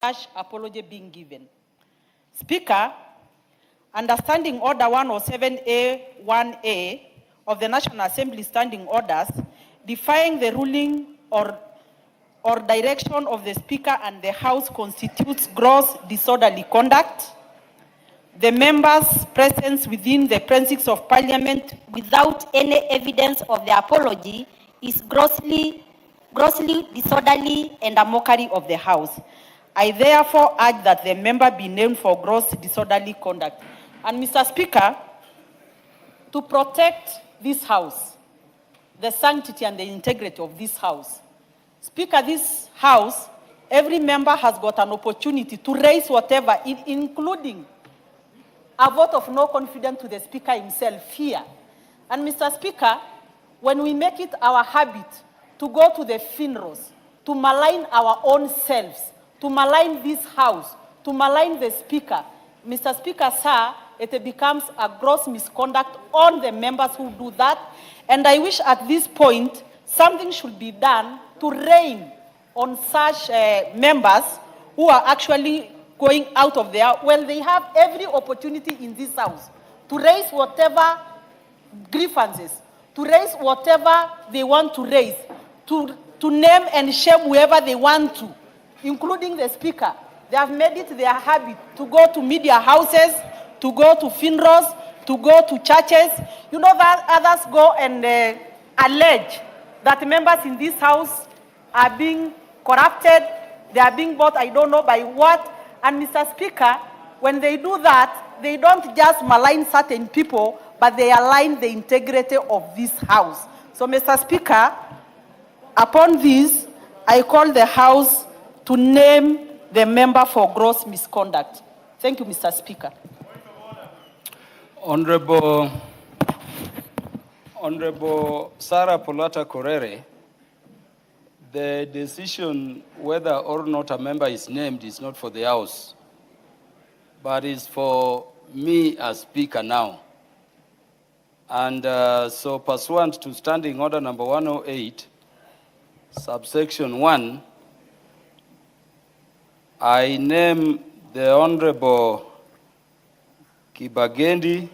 apology being given. Speaker, understanding Order 107A1A of the National Assembly Standing Orders, defying the ruling or direction of the Speaker and the House constitutes gross disorderly conduct. The members' presence within the premises of Parliament without any evidence of the apology is grossly disorderly and a mockery of the House. I therefore urge that the member be named for gross disorderly conduct. And Mr. Speaker, to protect this House, the sanctity and the integrity of this House, Speaker, this House, every member has got an opportunity to raise whatever, including a vote of no confidence to the Speaker himself here. And Mr. Speaker, when we make it our habit to go to the funerals, to malign our own selves, to malign this House, to malign the Speaker, Mr. Speaker, sir, it becomes a gross misconduct on the members who do that. And I wish at this point something should be done to rein on such members who are actually going out of there. Well, they have every opportunity in this House to raise whatever grievances, to raise whatever they want to raise, to name and shame whoever they want to, including the Speaker. They have made it their habit to go to media houses, to go to funerals, to go to churches. You know that others go and allege that members in this House are being corrupted, they are being bought, I don't know by what. And Mr. Speaker, when they do that, they don't just malign certain people, but they align the integrity of this House. So, Mr. Speaker, upon this, I call the House to name the member for gross misconduct. Thank you, Mr. Speaker. Honorable Sarah Polata Korere, the decision whether or not a member is named is not for the House, but is for me as Speaker now. And so pursuant to Standing Order number 108, subsection 1, I name the Honorable Kibagendi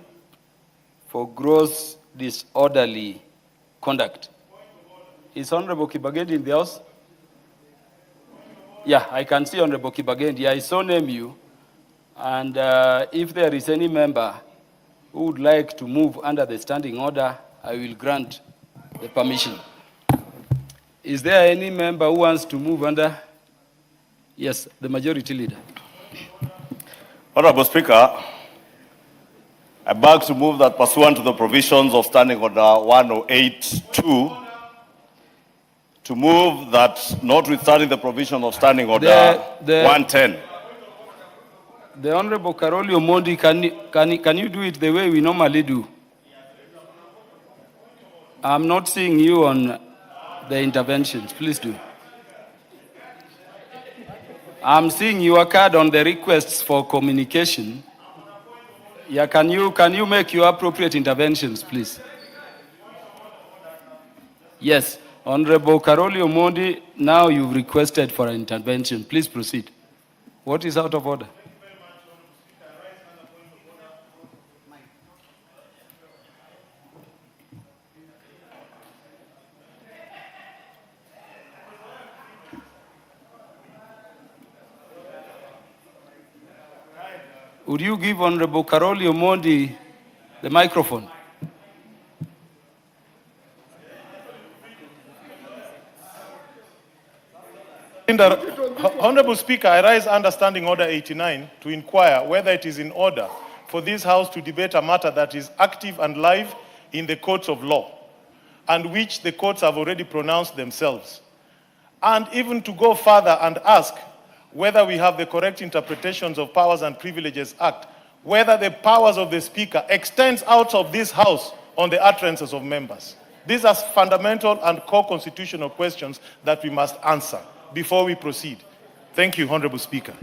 for gross disorderly conduct. Is Honorable Kibagendi in the House? Yeah, I can see Honorable Kibagendi. I so name you. And if there is any member who would like to move under the standing order, I will grant the permission. Is there any member who wants to move under? Yes, the majority leader. Honorable Speaker, I beg to move that pursuant to the provisions of Standing Order 108.2, to move that notwithstanding the provision of Standing Order 110. The Honorable Karoli Omondi, can you do it the way we normally do? I'm not seeing you on the interventions. Please do. I'm seeing your card on the requests for communication. Yeah, can you make your appropriate interventions, please? Yes, Honorable Karoli Omondi, now you've requested for an intervention. Please proceed. What is out of order? Would you give Honorable Karoli Omondi the microphone? Honorable Speaker, I rise under Standing Order 89 to inquire whether it is in order for this House to debate a matter that is active and live in the courts of law, and which the courts have already pronounced themselves, and even to go further and ask whether we have the correct interpretations of Powers and Privileges Act, whether the powers of the Speaker extends out of this House on the utterances of members. These are fundamental and core constitutional questions that we must answer before we proceed. Thank you, Honorable Speaker.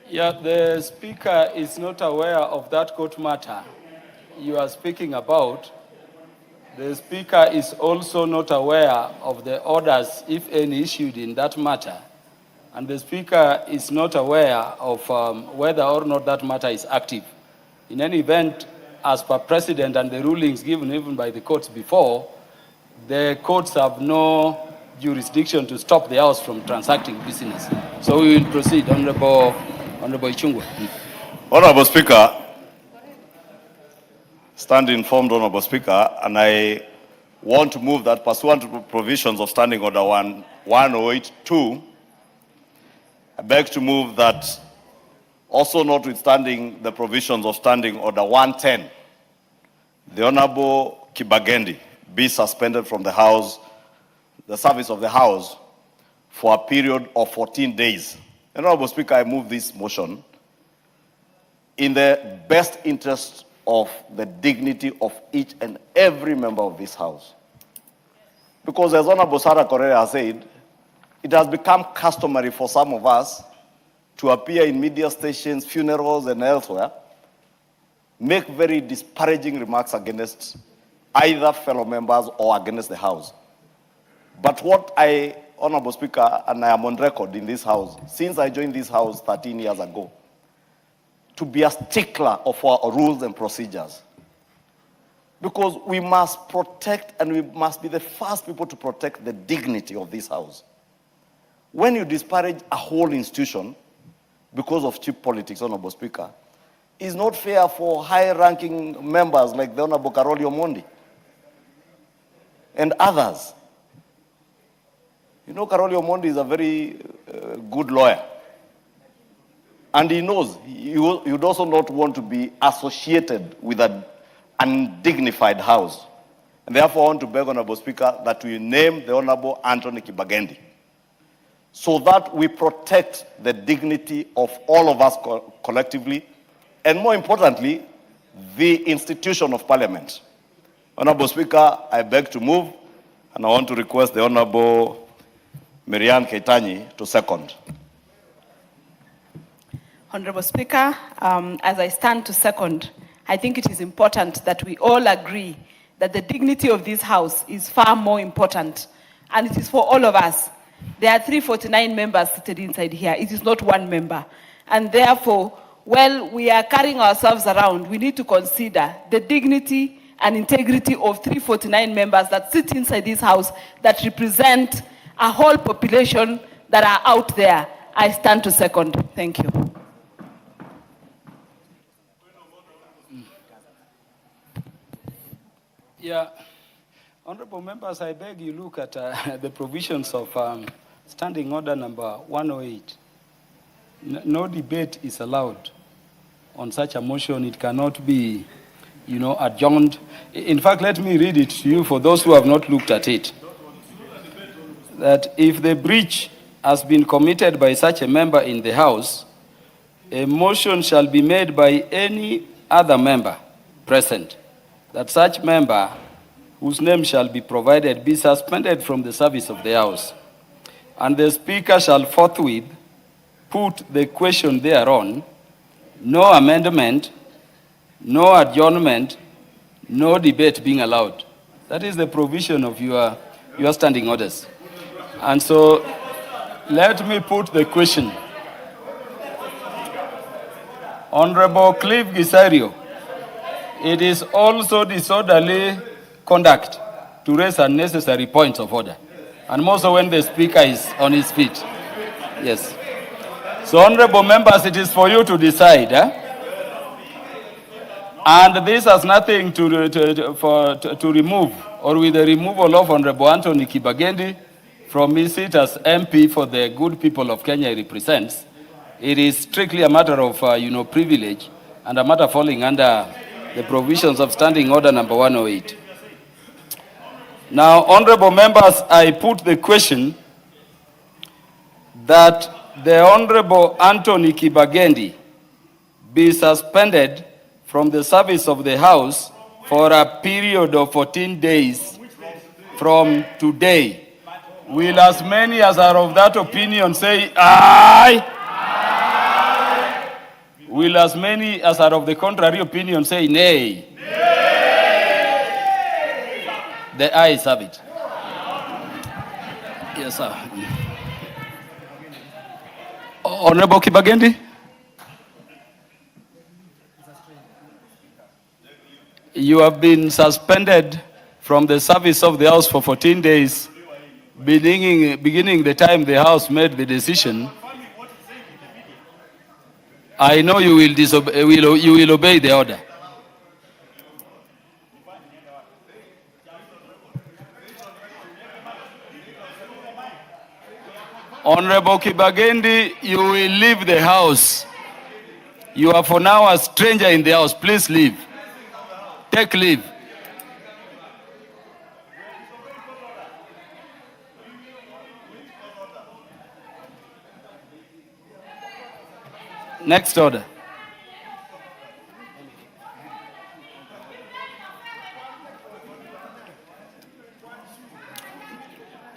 Yeah, the Speaker is not aware of that court matter you are speaking about. The Speaker is also not aware of the orders, if any, issued in that matter. And the Speaker is not aware of whether or not that matter is active. In any event, as per precedent and the rulings given even by the courts before, the courts have no jurisdiction to stop the House from transacting business. So we will proceed. Honorable Ichungwa. Honorable Speaker, stand informed, Honorable Speaker, and I want to move that pursuant to the provisions of Standing Order 1082, I beg to move that also notwithstanding the provisions of Standing Order 110, the Honorable Kibagendi be suspended from the House, the service of the House, for a period of 14 days. Honorable Speaker, I move this motion in the best interest of the dignity of each and every member of this House. Because as Honorable Sarah Correa has said, it has become customary for some of us to appear in media stations, funerals, and elsewhere, make very disparaging remarks against either fellow members or against the House. But what I, Honorable Speaker, and I am on record in this House, since I joined this House 13 years ago, to be a stickler of our rules and procedures. Because we must protect, and we must be the first people to protect the dignity of this House. When you disparage a whole institution because of cheap politics, Honorable Speaker, it's not fair for high-ranking members like the Honorable Karoli Omondi and others. You know, Karoli Omondi is a very good lawyer. And he knows you would also not want to be associated with an undignified House. And therefore, I want to beg, Honorable Speaker, that we name the Honorable Anthony Kibagendi, so that we protect the dignity of all of us collectively, and more importantly, the institution of Parliament. Honorable Speaker, I beg to move, and I want to request the Honorable Marianne Keitany to second. Honorable Speaker, as I stand to second, I think it is important that we all agree that the dignity of this House is far more important, and it is for all of us. There are 349 members seated inside here. It is not one member. And therefore, while we are carrying ourselves around, we need to consider the dignity and integrity of 349 members that sit inside this House that represent a whole population that are out there. I stand to second. Thank you. Yeah, honorable members, I beg you look at the provisions of Standing Order number 108. No debate is allowed on such a motion. It cannot be, adjourned. In fact, let me read it to you for those who have not looked at it. That if the breach has been committed by such a member in the House, a motion shall be made by any other member present, that such member, whose name shall be provided, be suspended from the service of the House. And the Speaker shall forthwith put the question thereon, no amendment, no adjournment, no debate being allowed. That is the provision of your standing orders. And so, let me put the question. Honorable Cliff Gisario, it is also disorderly conduct to raise unnecessary points of order, and more so when the Speaker is on his feet. Yes. So, honorable members, it is for you to decide. And this has nothing to remove, or with the removal of Honorable Anthony Kibagendi from his seat as MP for the good people of Kenya he represents. It is strictly a matter of, privilege, and a matter falling under the provisions of Standing Order number 108. Now, honorable members, I put the question that the Honorable Anthony Kibagendi be suspended from the service of the House for a period of 14 days from today. Will as many as are of that opinion say aye? Aye. Will as many as are of the contrary opinion say nay? Nay. The ayes have it. Yes, sir. Honorable Kibagendi? You have been suspended from the service of the House for 14 days, beginning the time the House made the decision. I know you will disobey, you will obey the order. Honorable Kibagendi, you will leave the House. You are for now a stranger in the House. Please leave. Take leave. Next order.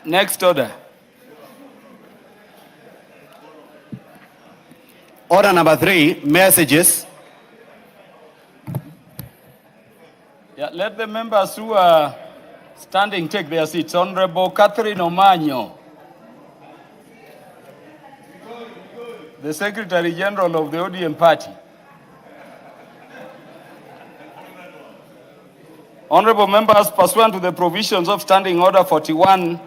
Next order. Order number 3, messages. Yeah, let the members who are standing take their seats. Honorable Catherine Omanyo, the Secretary General of the ODM Party. Honorable members, pursuant to the provisions of Standing Order 41,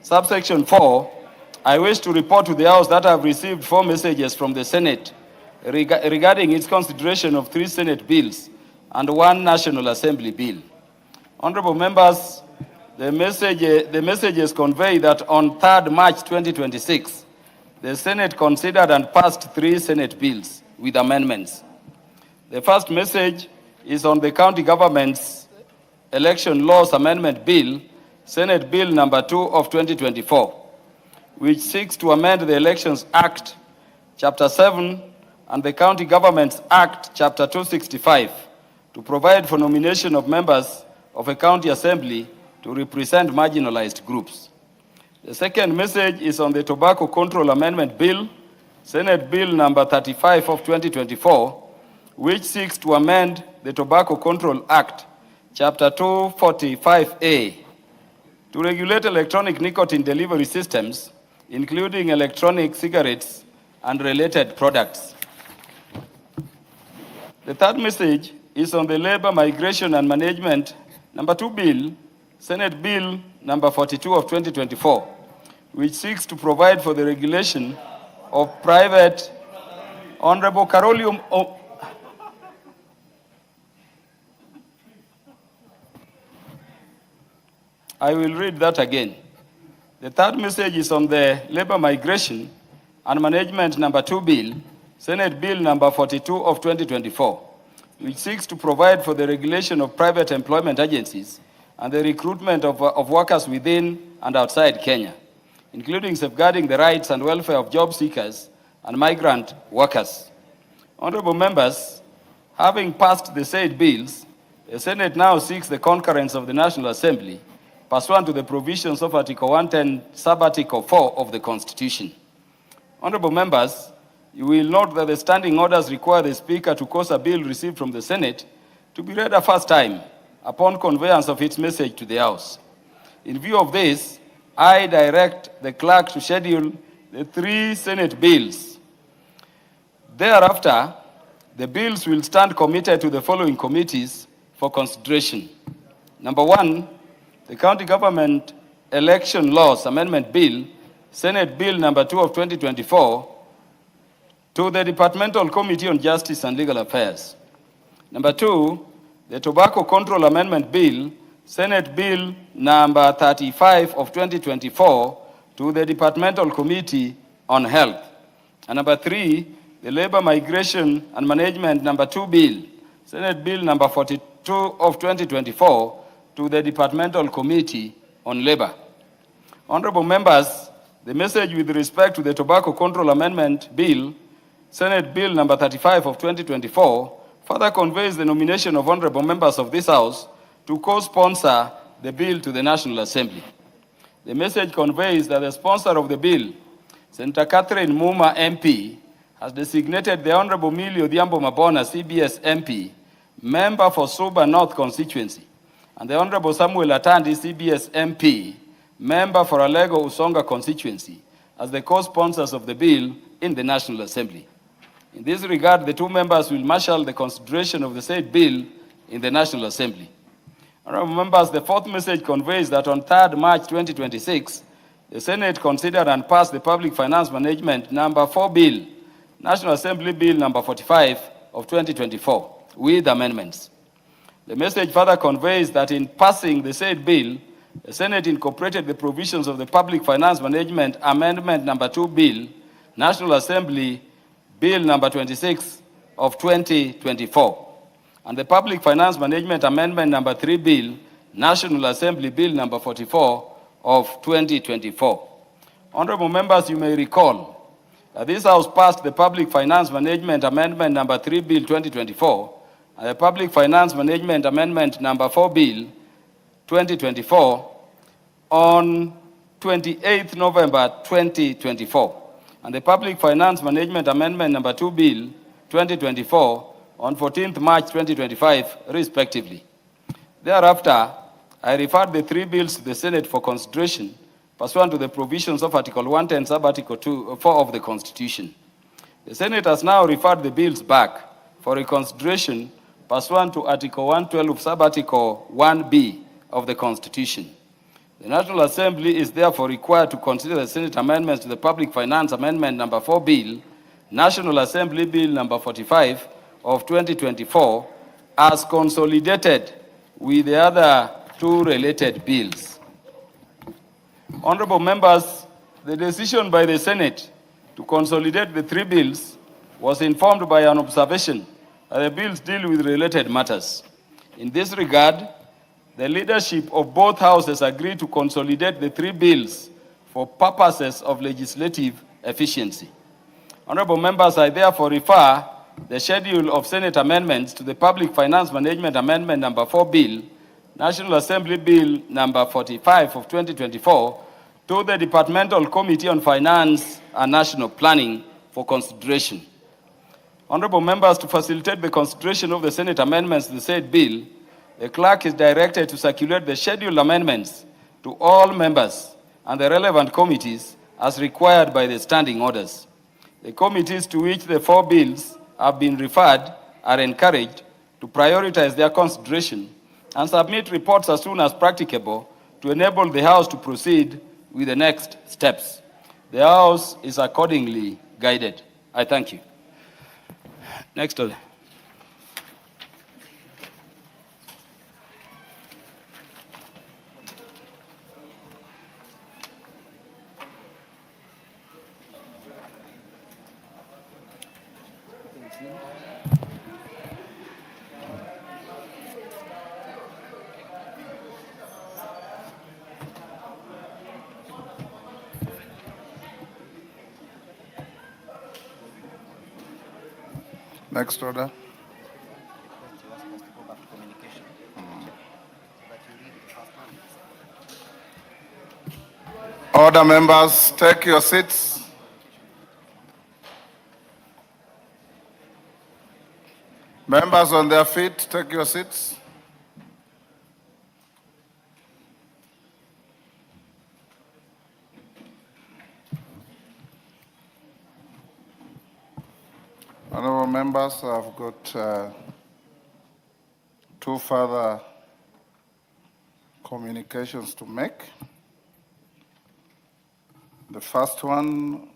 subsection 4, I wish to report to the House that I have received 4 messages from the Senate regarding its consideration of 3 Senate bills and 1 National Assembly bill. Honorable members, the messages convey that on 3rd March 2026, the Senate considered and passed 3 Senate bills with amendments. The first message is on the County Government's Election Laws Amendment Bill, Senate Bill number 2 of 2024, which seeks to amend the Elections Act, Chapter 7, and the County Governments Act, Chapter 265, to provide for nomination of members of a county assembly to represent marginalized groups. The second message is on the Tobacco Control Amendment Bill, Senate Bill number 35 of 2024, which seeks to amend the Tobacco Control Act, Chapter 245A, to regulate electronic nicotine delivery systems, including electronic cigarettes and related products. The third message is on the Labor, Migration and Management number 2 bill, Senate Bill number 42 of 2024, which seeks to provide for the regulation of private. Honorable Carolium. I will read that again. The third message is on the Labor, Migration and Management number 2 bill, Senate Bill number 42 of 2024, which seeks to provide for the regulation of private employment agencies and the recruitment of workers within and outside Kenya, including safeguarding the rights and welfare of job seekers and migrant workers. Honorable members, having passed the said bills, the Senate now seeks the concurrence of the National Assembly pursuant to the provisions of Article 110, Sub-Article 4 of the Constitution. Honorable members, you will note that the standing orders require the Speaker to cause a bill received from the Senate to be read a first time upon conveyance of its message to the House. In view of this, I direct the clerk to schedule the 3 Senate bills. Thereafter, the bills will stand committed to the following committees for consideration. Number 1, the County Government Election Laws Amendment Bill, Senate Bill number 2 of 2024, to the Departmental Committee on Justice and Legal Affairs. Number 2, the Tobacco Control Amendment Bill, Senate Bill number 35 of 2024, to the Departmental Committee on Health. And number 3, the Labor, Migration and Management number 2 Bill, Senate Bill number 42 of 2024, to the Departmental Committee on Labor. Honorable members, the message with respect to the Tobacco Control Amendment Bill, Senate Bill number 35 of 2024, further conveys the nomination of honorable members of this House to co-sponsor the bill to the National Assembly. The message conveys that the sponsor of the bill, Senator Catherine Muma MP, has designated the Honorable Millie Odhiambo Mabona, CBS MP, member for Suba North constituency, and the Honorable Samuel Atandi, CBS MP, member for Alego Usonga constituency, as the co-sponsors of the bill in the National Assembly. In this regard, the two members will marshal the consideration of the said bill in the National Assembly. Honorable members, the fourth message conveys that on 3rd March 2026, the Senate considered and passed the Public Finance Management Number 4 Bill, National Assembly Bill Number 45 of 2024, with amendments. The message further conveys that in passing the said bill, the Senate incorporated the provisions of the Public Finance Management Amendment Number 2 Bill, National Assembly Bill Number 26 of 2024, and the Public Finance Management Amendment Number 3 Bill, National Assembly Bill Number 44 of 2024. Honorable members, you may recall that this House passed the Public Finance Management Amendment Number 3 Bill 2024 and the Public Finance Management Amendment Number 4 Bill 2024 on 28th November 2024, and the Public Finance Management Amendment Number 2 Bill 2024 on 14th March 2025, respectively. Thereafter, I referred the three bills to the Senate for consideration pursuant to the provisions of Article 110, Sub-Article 4 of the Constitution. The Senate has now referred the bills back for reconsideration pursuant to Article 112, Sub-Article 1B of the Constitution. The National Assembly is therefore required to consider the Senate amendments to the Public Finance Amendment Number 4 Bill, National Assembly Bill Number 45 of 2024, as consolidated with the other two related bills. Honorable members, the decision by the Senate to consolidate the three bills was informed by an observation that the bills deal with related matters. In this regard, the leadership of both houses agreed to consolidate the three bills for purposes of legislative efficiency. Honorable members, I therefore refer the schedule of Senate amendments to the Public Finance Management Amendment Number 4 Bill, National Assembly Bill Number 45 of 2024, to the Departmental Committee on Finance and National Planning for consideration. Honorable members, to facilitate the consideration of the Senate amendments to the said bill, the clerk is directed to circulate the scheduled amendments to all members and the relevant committees as required by the standing orders. The committees to which the four bills have been referred are encouraged to prioritize their consideration and submit reports as soon as practicable to enable the House to proceed with the next steps. The House is accordingly guided. I thank you. Next order. Next order. Order, members, take your seats. Members on their feet, take your seats. Honorable members, I've got two further communications to make. The first one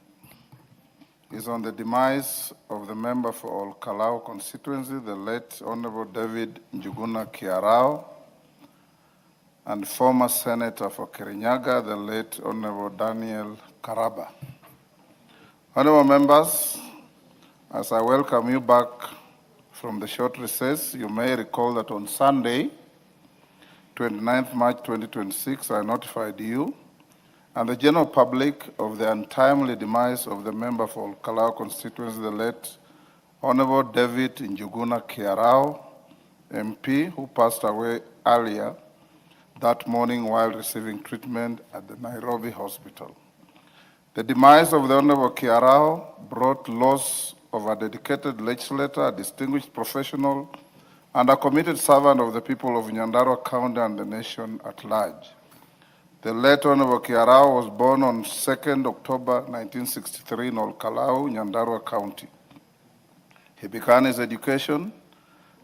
is on the demise of the member for Olkalau constituency, the late Honorable David Njuguna Kiarao, and former Senator for Kirinyaga, the late Honorable Daniel Karaba. Honorable members, as I welcome you back from the short recess, you may recall that on Sunday, 29th March 2026, I notified you and the general public of the untimely demise of the member for Olkalau constituency, the late Honorable David Njuguna Kiarao, MP, who passed away earlier that morning while receiving treatment at the Nairobi hospital. The demise of the Honorable Kiarao brought loss of a dedicated legislator, a distinguished professional, and a committed servant of the people of Nyandarua County and the nation at large. The late Honorable Kiarao was born on 2nd October 1963 in Olkalau, Nyandarua County. He began his education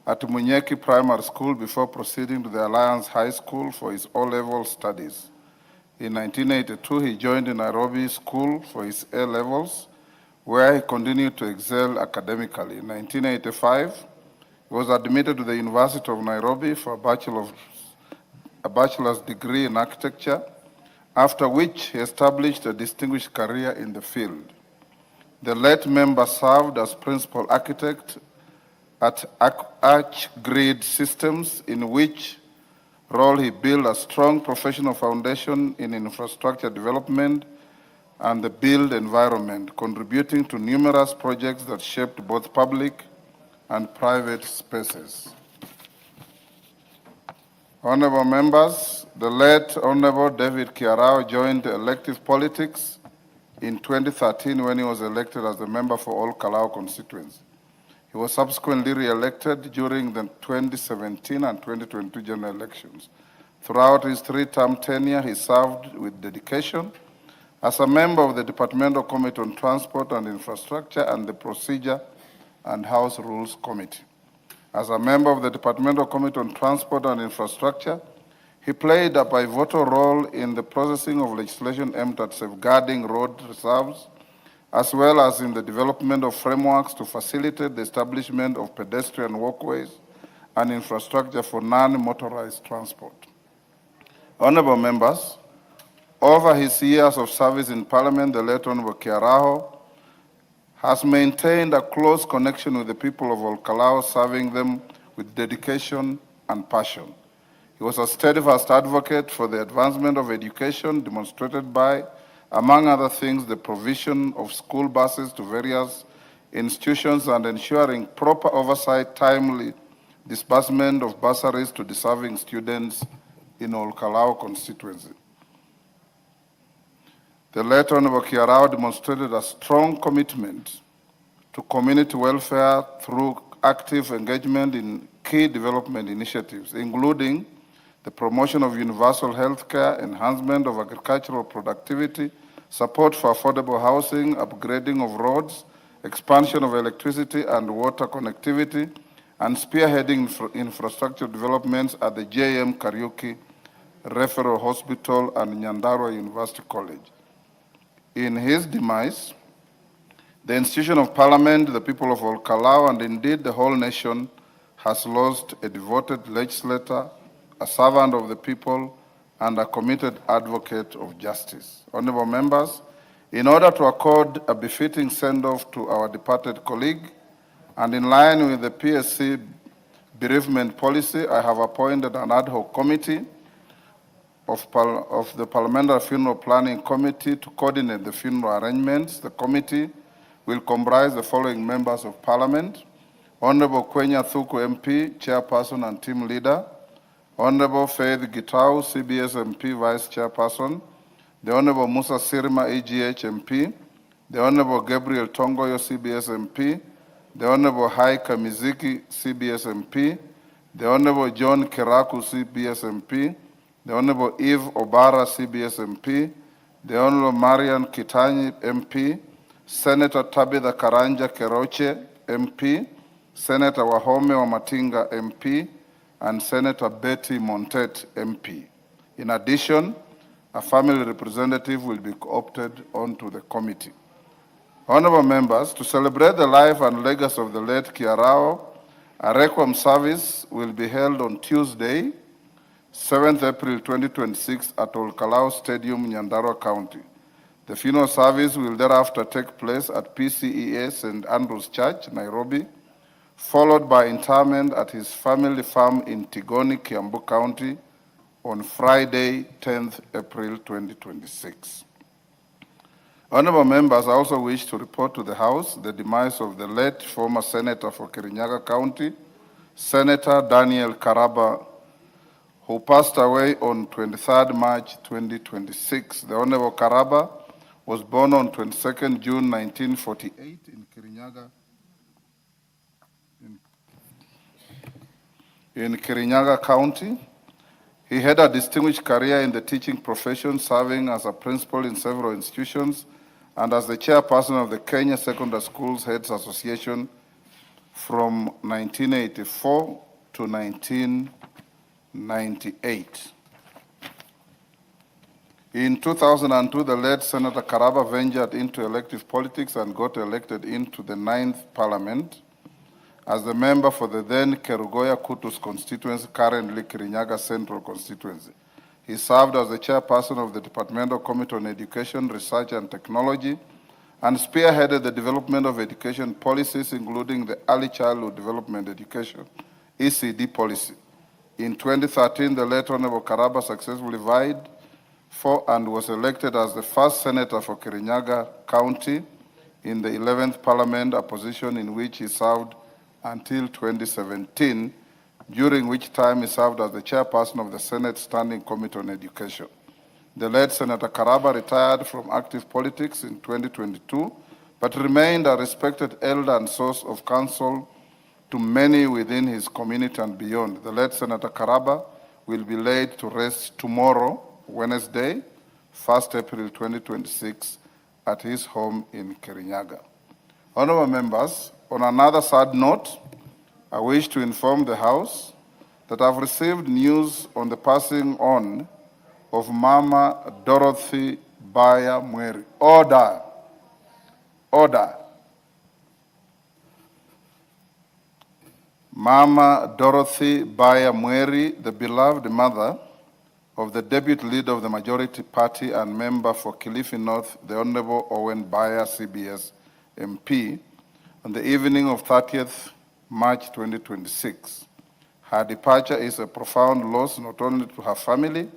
at Munyeki Primary School before proceeding to the Alliance High School for his O-level studies. In 1982, he joined the Nairobi School for his A-levels, where he continued to excel academically. In 1985, he was admitted to the University of Nairobi for a bachelor's degree in architecture, after which he established a distinguished career in the field. The late member served as principal architect at Archgrid Systems, in which role he built a strong professional foundation in infrastructure development and the built environment, contributing to numerous projects that shaped both public and private spaces. Honorable members, the late Honorable David Kiarao joined elective politics in 2013 when he was elected as the member for all Kalau constituency. He was subsequently re-elected during the 2017 and 2022 general elections. Throughout his three-term tenure, he served with dedication as a member of the Departmental Committee on Transport and Infrastructure and the Procedure and House Rules Committee. As a member of the Departmental Committee on Transport and Infrastructure, he played a pivotal role in the processing of legislation aimed at safeguarding road reserves, as well as in the development of frameworks to facilitate the establishment of pedestrian walkways and infrastructure for non-motorized transport. Honorable members, over his years of service in Parliament, the late Honorable Kiarao has maintained a close connection with the people of Olkalau, serving them with dedication and passion. He was a steadfast advocate for the advancement of education, demonstrated by, among other things, the provision of school buses to various institutions and ensuring proper oversight, timely disbursement of bursaries to deserving students in Olkalau constituency. The late Honorable Kiarao demonstrated a strong commitment to community welfare through active engagement in key development initiatives, including the promotion of universal health care, enhancement of agricultural productivity, support for affordable housing, upgrading of roads, expansion of electricity and water connectivity, and spearheading infrastructure developments at the JM Kariuki Referral Hospital and Nyandarua University College. In his demise, the institution of Parliament, the people of Olkalau, and indeed the whole nation has lost a devoted legislator, a servant of the people, and a committed advocate of justice. Honorable members, in order to accord a befitting send-off to our departed colleague, and in line with the PSC bereavement policy, I have appointed an ad hoc committee of the Parliamentary Funeral Planning Committee to coordinate the funeral arrangements. The committee will comprise the following members of Parliament: Honorable Kwenya Thuku MP, Chairperson and Team Leader; Honorable Faith Gitau, CBS MP, Vice Chairperson; the Honorable Musa Sirma, EGH MP; the Honorable Gabriel Tongoyo, CBS MP; the Honorable Hai Kamiziki, CBS MP; the Honorable John Keraku, CBS MP; the Honorable Eve Obara, CBS MP; the Honorable Marian Kitanyi, MP; Senator Tabitha Karanja Keroche, MP; Senator Wahome Wamatinga, MP; and Senator Betty Montet, MP. In addition, a family representative will be opted onto the committee. Honorable members, to celebrate the life and legacy of the late Kiarao, a requiem service will be held on Tuesday, 7th April 2026 at Olkalau Stadium, Nyandarua County. The funeral service will thereafter take place at PCEA St. Andrew's Church, Nairobi, followed by interment at his family farm in Tigoni, Kiambu County on Friday, 10th April 2026. Honorable members, I also wish to report to the House the demise of the late former Senator for Kirinyaga County, Senator Daniel Karaba, who passed away on 23rd March 2026. The Honorable Karaba was born on 22nd June 1948 in Kirinyaga. in Kirinyaga County. He had a distinguished career in the teaching profession, serving as a principal in several institutions and as the chairperson of the Kenya Secondary Schools Heads Association from 1984 to 1998. In 2002, the late Senator Karaba ventured into elective politics and got elected into the 9th Parliament as the member for the then Kerugoya Kutus constituency, currently Kirinyaga Central constituency. He served as the chairperson of the Departmental Committee on Education, Research and Technology, and spearheaded the development of education policies, including the Early Childhood Development Education, ECD policy. In 2013, the late Honorable Karaba successfully vied for and was elected as the first senator for Kirinyaga County in the 11th Parliament, a position in which he served until 2017, during which time he served as the chairperson of the Senate Standing Committee on Education. The late Senator Karaba retired from active politics in 2022, but remained a respected elder and source of counsel to many within his community and beyond. The late Senator Karaba will be laid to rest tomorrow, Wednesday, 1st April 2026, at his home in Kirinyaga. Honorable members, on another sad note, I wish to inform the House that I've received news on the passing on of Mama Dorothy Baya Mweri. Order. Order. Mama Dorothy Baya Mweri, the beloved mother of the deputy leader of the majority party and member for Kilifi North, the Honorable Owen Baya, CBS MP, on the evening of 30th March 2026. Her departure is a profound loss not only to her family,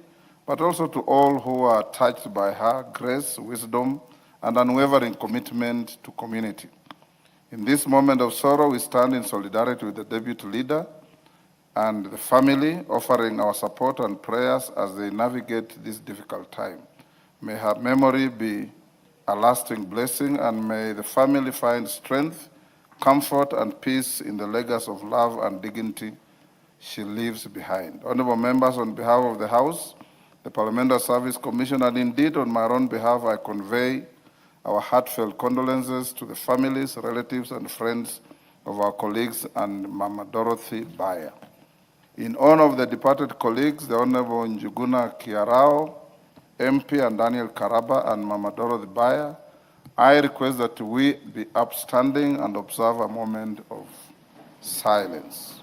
but also to all who are touched by her grace, wisdom, and unwavering commitment to community. In this moment of sorrow, we stand in solidarity with the deputy leader and the family, offering our support and prayers as they navigate this difficult time. May her memory be a lasting blessing, and may the family find strength, comfort, and peace in the legacy of love and dignity she leaves behind. Honorable members, on behalf of the House, the Parliamentary Service Commission, and indeed on my own behalf, I convey our heartfelt condolences to the families, relatives, and friends of our colleagues and Mama Dorothy Baya. In honor of the departed colleagues, the Honorable Njuguna Kiarao, MP, and Daniel Karaba, and Mama Dorothy Baya, I request that we be upstanding and observe a moment of silence.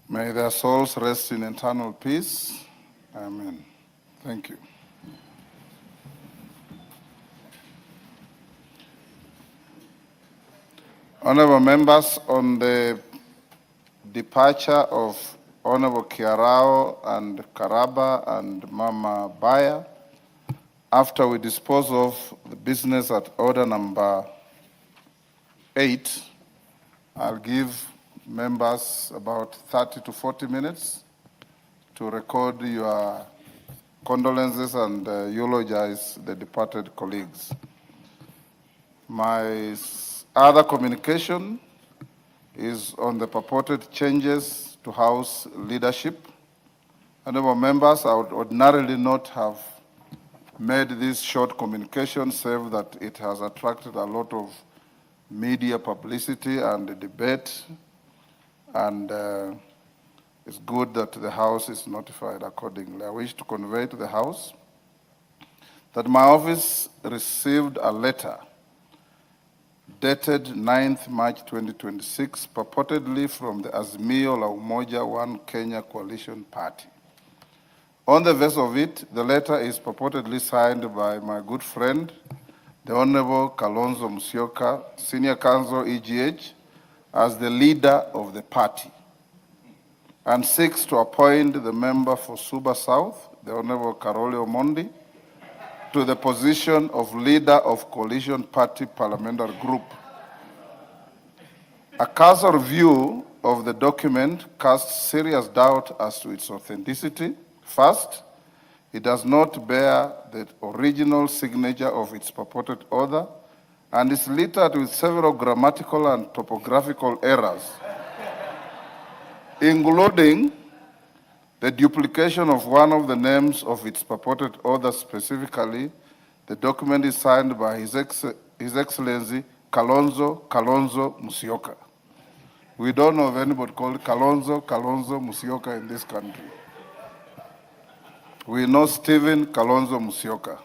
May their souls rest in eternal peace. Amen. Thank you. Honorable members, on the departure of Honorable Kiarao and Karaba and Mama Baya, after we dispose of the business at order number 8, I'll give members about 30 to 40 minutes to record your condolences and eulogize the departed colleagues. My other communication is on the purported changes to House leadership. Honorable members, I would ordinarily not have made this short communication, save that it has attracted a lot of media publicity and debate, and it's good that the House is notified accordingly. I wish to convey to the House that my office received a letter dated 9th March 2026, purportedly from the Azimio la Umoja One Kenya Coalition Party. On the verse of it, the letter is purportedly signed by my good friend, the Honorable Kalonzo Musyoka, Senior Counsel, EGH, as the leader of the party. and 6, to appoint the member for Suba South, the Honorable Karoli Omondi, to the position of leader of Coalition Party Parliamentary Group. A cursory review of the document casts serious doubt as to its authenticity. First, it does not bear the original signature of its purported author and is littered with several grammatical and topographical errors, including the duplication of one of the names of its purported author. Specifically, the document is signed by His Excellency Kalonzo Musyoka. We don't know of anybody called Kalonzo Musyoka in this country. We know Stephen Kalonzo Musyoka.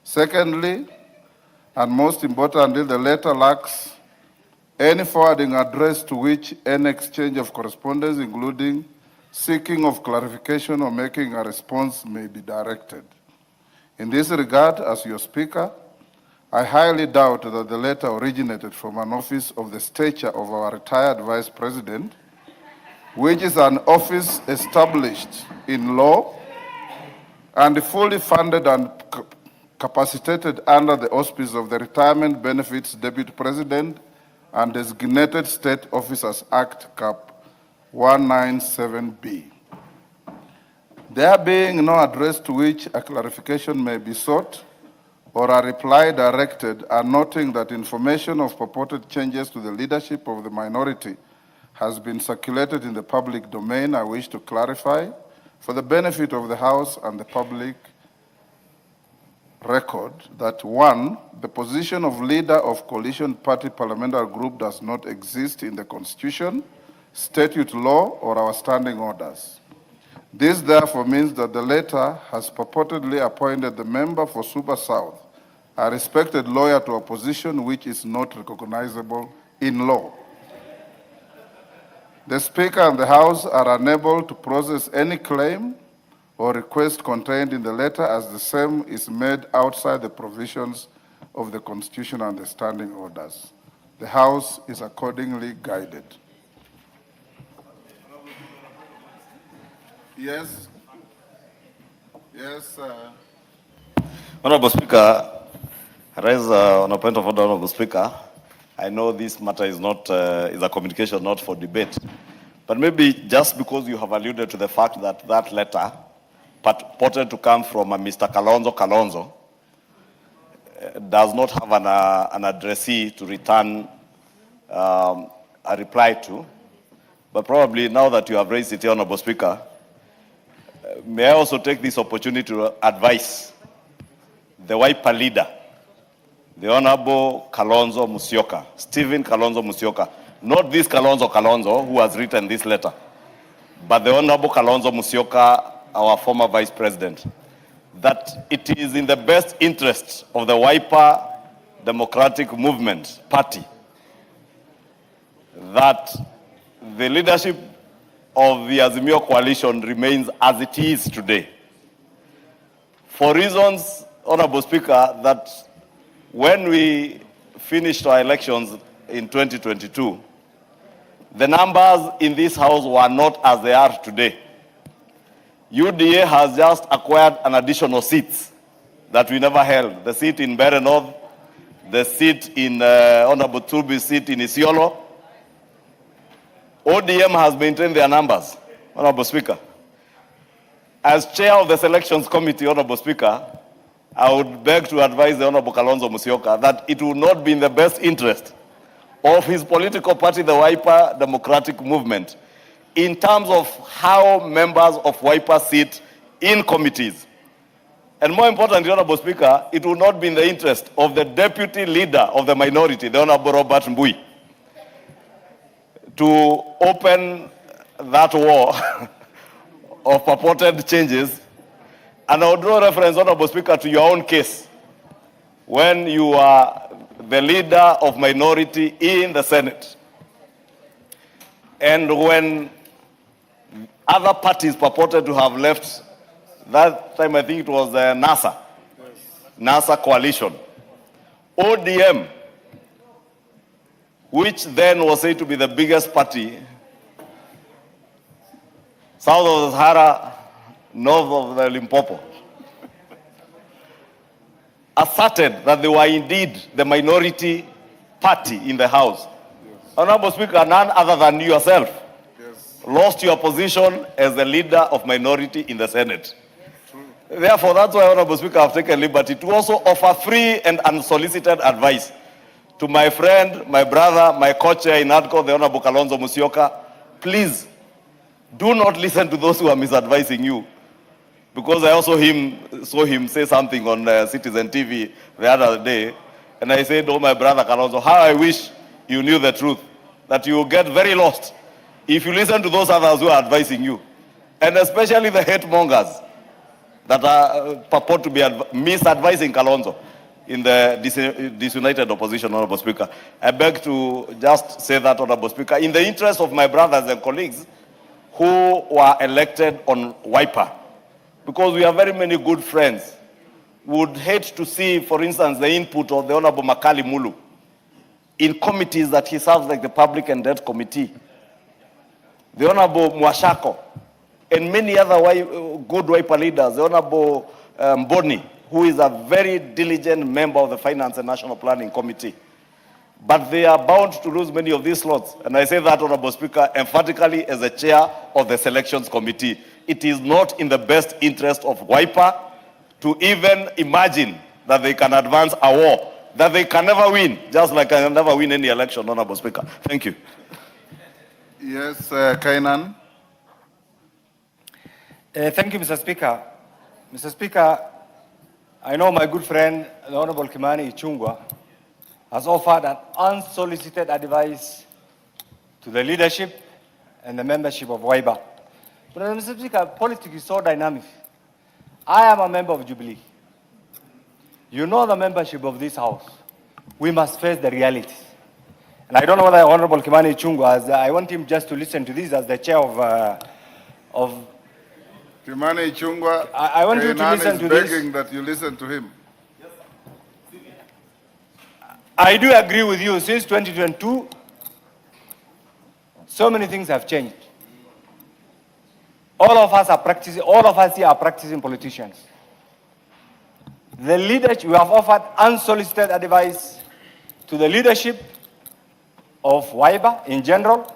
Secondly, and most importantly, the letter lacks any forwarding address to which any exchange of correspondence, including seeking of clarification or making a response, may be directed. In this regard, as your speaker, I highly doubt that the letter originated from an office of the stature of our retired Vice President, which is an office established in law and fully funded and capacitated under the auspices of the Retirement Benefits Deputy President and Designated State Officers Act Cap 197B. There being no address to which a clarification may be sought or a reply directed, and noting that information of purported changes to the leadership of the minority has been circulated in the public domain, I wish to clarify, for the benefit of the House and the public record, that 1, the position of leader of Coalition Party Parliamentary Group does not exist in the Constitution, statute law, or our standing orders. This therefore means that the letter has purportedly appointed the member for Suba South, a respected lawyer, to a position which is not recognizable in law. The Speaker and the House are unable to process any claim or request contained in the letter, as the same is made outside the provisions of the Constitution and the standing orders. The House is accordingly guided. Yes. Yes. Honorable Speaker, I raise on a point of order, Honorable Speaker. I know this matter is not is a communication not for debate, but maybe just because you have alluded to the fact that that letter purported to come from a Mr. Kalonzo does not have an addressee to return a reply to, but probably now that you have raised it, Honorable Speaker, may I also take this opportunity to advise the Wiper leader, the Honorable Kalonzo Musyoka, Stephen Kalonzo Musyoka, not this Kalonzo who has written this letter, but the Honorable Kalonzo Musyoka, our former Vice President, that it is in the best interest of the Wiper Democratic Movement Party that the leadership of the Azimio coalition remains as it is today. For reasons, Honorable Speaker, that when we finished our elections in 2022, the numbers in this House were not as they are today. UDA has just acquired an additional seats that we never held. The seat in Bere North, the seat in Honorable Turbi's seat in Isiolo. ODM has maintained their numbers, Honorable Speaker. As chair of the selections committee, Honorable Speaker, I would beg to advise the Honorable Kalonzo Musyoka that it would not be in the best interest of his political party, the Wiper Democratic Movement, in terms of how members of Wiper sit in committees. And more importantly, Honorable Speaker, it will not be in the interest of the deputy leader of the minority, the Honorable Robert Mbui, to open that war of purported changes. And I would draw reference, Honorable Speaker, to your own case when you are the leader of minority in the Senate. And when other parties purported to have left, that time I think it was the NASA coalition. ODM, which then was said to be the biggest party, south of the Sahara, north of the Limpopo, asserted that they were indeed the minority party in the House. Honorable Speaker, none other than yourself lost your position as the leader of minority in the Senate. Therefore, that's why, Honorable Speaker, I've taken liberty to also offer free and unsolicited advice to my friend, my brother, my co-chair in ADCO, the Honorable Kalonzo Musyoka. Please, do not listen to those who are misadvising you. Because I also saw him say something on Citizen TV the other day, and I said, oh, my brother Kalonzo, how I wish you knew the truth, that you will get very lost if you listen to those others who are advising you, and especially the hate mongers that are purport to be misadvising Kalonzo in the disunited opposition, Honorable Speaker. I beg to just say that, Honorable Speaker, in the interest of my brothers and colleagues who were elected on Wiper, because we have very many good friends, would hate to see, for instance, the input of the Honorable Makali Mulu in committees that he serves, like the Public and Debt Committee, the Honorable Mwashako, and many other good Wiper leaders, the Honorable Mboni, who is a very diligent member of the Finance and National Planning Committee. But they are bound to lose many of these slots. And I say that, Honorable Speaker, emphatically as the chair of the Selections Committee. It is not in the best interest of Wiper to even imagine that they can advance a war that they can never win, just like I can never win any election, Honorable Speaker. Thank you. Yes, Kainan. Thank you, Mr. Speaker. Mr. Speaker, I know my good friend, the Honorable Kimani Ichung'wah, has offered an unsolicited advice to the leadership and the membership of Wiper. But Mr. Speaker, politics is so dynamic. I am a member of Jubilee. You know the membership of this House. We must face the realities. And I don't know whether Honorable Kimani Ichung'wah, I want him just to listen to this as the chair of Kimani Ichung'wah, I want you to listen to this. begging that you listen to him. I do agree with you. Since 2022, so many things have changed. All of us here are practicing politicians. The leadership, we have offered unsolicited advice to the leadership of Wiper in general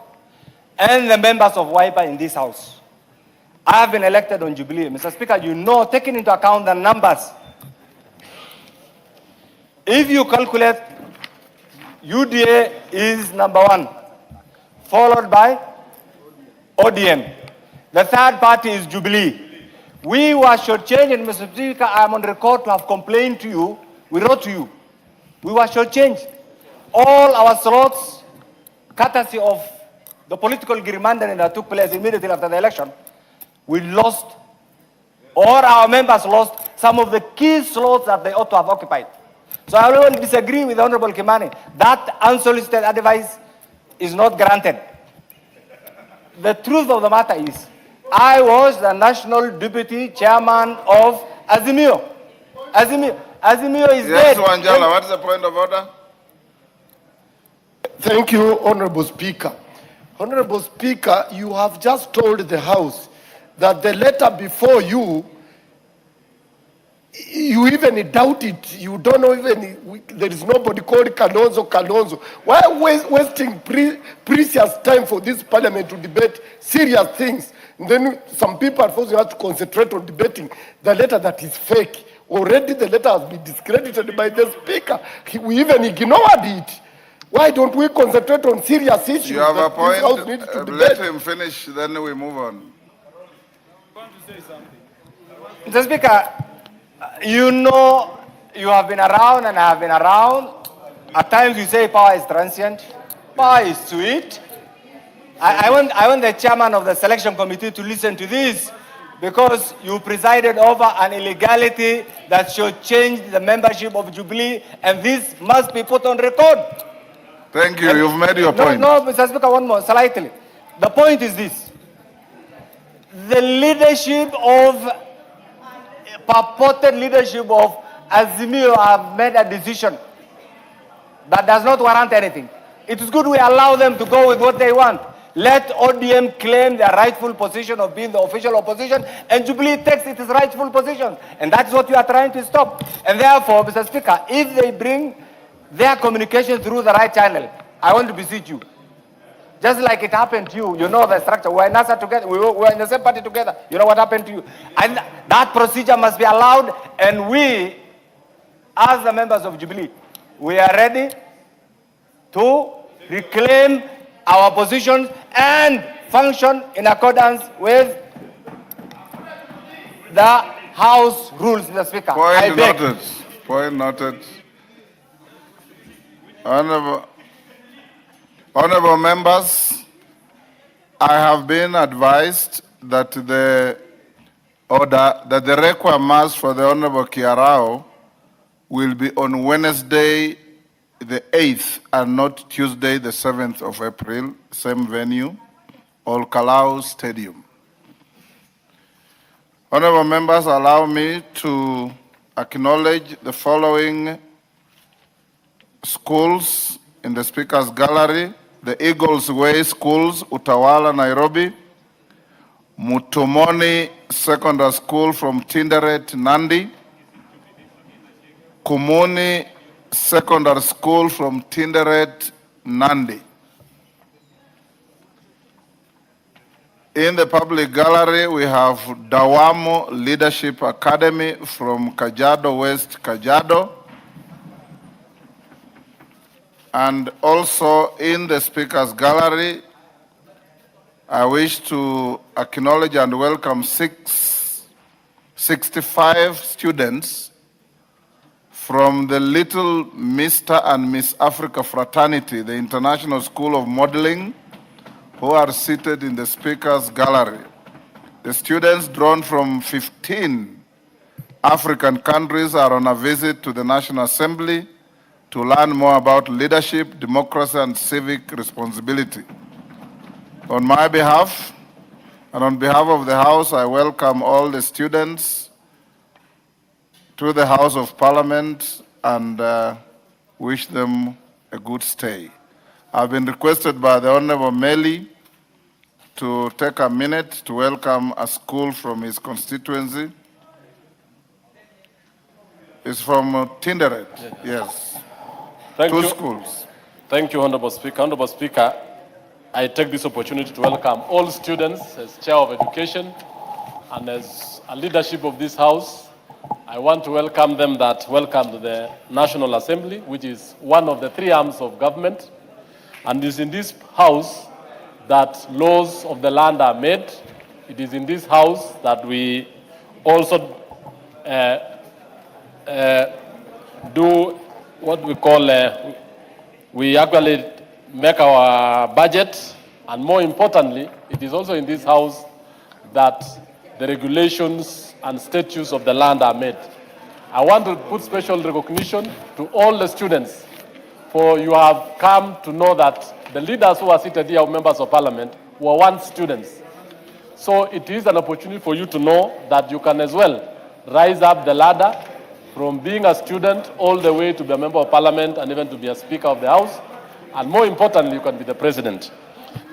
and the members of Wiper in this House. I have been elected on Jubilee. Mr. Speaker, you know, taking into account the numbers, if you calculate, UDA is number 1, followed by ODM. The third party is Jubilee. We were shortchanged, and Mr. Speaker, I am on record to have complained to you. We wrote to you. We were shortchanged. All our slots, courtesy of the political gerrymandering that took place immediately after the election, we lost, or our members lost, some of the key slots that they ought to have occupied. So I will disagree with Honorable Kimani. That unsolicited advice is not granted. The truth of the matter is, I was the national deputy chairman of Azimio. Azimio is dead. Yes, Wanjala, what is the point of order? Thank you, Honorable Speaker. Honorable Speaker, you have just told the House that the letter before you, you even doubt it. You don't know even, there is nobody called Kalonzo. Why wasting precious time for this parliament to debate serious things? And then some people are forcing us to concentrate on debating the letter that is fake. Already the letter has been discredited by the Speaker. We even ignored it. Why don't we concentrate on serious issues? You have a that this House point. needs to debate? Let him finish, then we move on. Mr. Speaker, you know, you have been around and I have been around. At times you say power is transient. Power is sweet. I want the chairman of the selection committee to listen to this, because you presided over an illegality that should change the membership of Jubilee, and this must be put on record. Thank you. You've made your point. No, Mr. Speaker, one more, slightly. The point is this. The leadership of, purported leadership of Azimio have made a decision that does not warrant anything. It is good we allow them to go with what they want. Let ODM claim their rightful position of being the official opposition, and Jubilee takes its rightful position. And that's what you are trying to stop. And therefore, Mr. Speaker, if they bring their communication through the right channel, I want to beseech you. Just like it happened to you, you know the structure. We're in NASA together. We were in the same party together. You know what happened to you. And that procedure must be allowed. And we, as the members of Jubilee, we are ready to reclaim our positions and function in accordance with the House rules, Mr. Speaker. Point noted. Point noted. Honorable members, I have been advised that the requiem mass for the Honorable Kiarao will be on Wednesday, the 8th, and not Tuesday, the 7th of April, same venue, Kalau Stadium. Honorable members, allow me to acknowledge the following schools in the Speaker's Gallery: the Eagles Way Schools, Utawala, Nairobi; Mutumoni Secondary School from Tinderet, Nandi; Kumuni Secondary School from Tinderet, Nandi. In the public gallery, we have Dawamo Leadership Academy from Kajiado West, Kajiado. And also in the Speaker's Gallery, I wish to acknowledge and welcome 65 students from the Little Mr. and Miss Africa Fraternity, the International School of Modeling, who are seated in the Speaker's Gallery. The students drawn from 15 African countries are on a visit to the National Assembly to learn more about leadership, democracy, and civic responsibility. On my behalf, and on behalf of the House, I welcome all the students to the House of Parliament and wish them a good stay. I've been requested by the Honorable Meli to take a minute to welcome a school from his constituency. It's from Tinderet, yes. Thank Two you. schools. Thank you, Honorable Speaker. Honorable Speaker, I take this opportunity to welcome all students as Chair of Education and as a leadership of this House. I want to welcome them that welcomed the National Assembly, which is one of the three arms of government. And it is in this House that laws of the land are made. It is in this House that we also do what we call, we actually make our budget, and more importantly, it is also in this House that the regulations and statutes of the land are made. I want to put special recognition to all the students, for you have come to know that the leaders who are seated here, members of parliament, were once students. So it is an opportunity for you to know that you can as well rise up the ladder from being a student all the way to be a member of parliament and even to be a speaker of the House. And more importantly, you can be the president.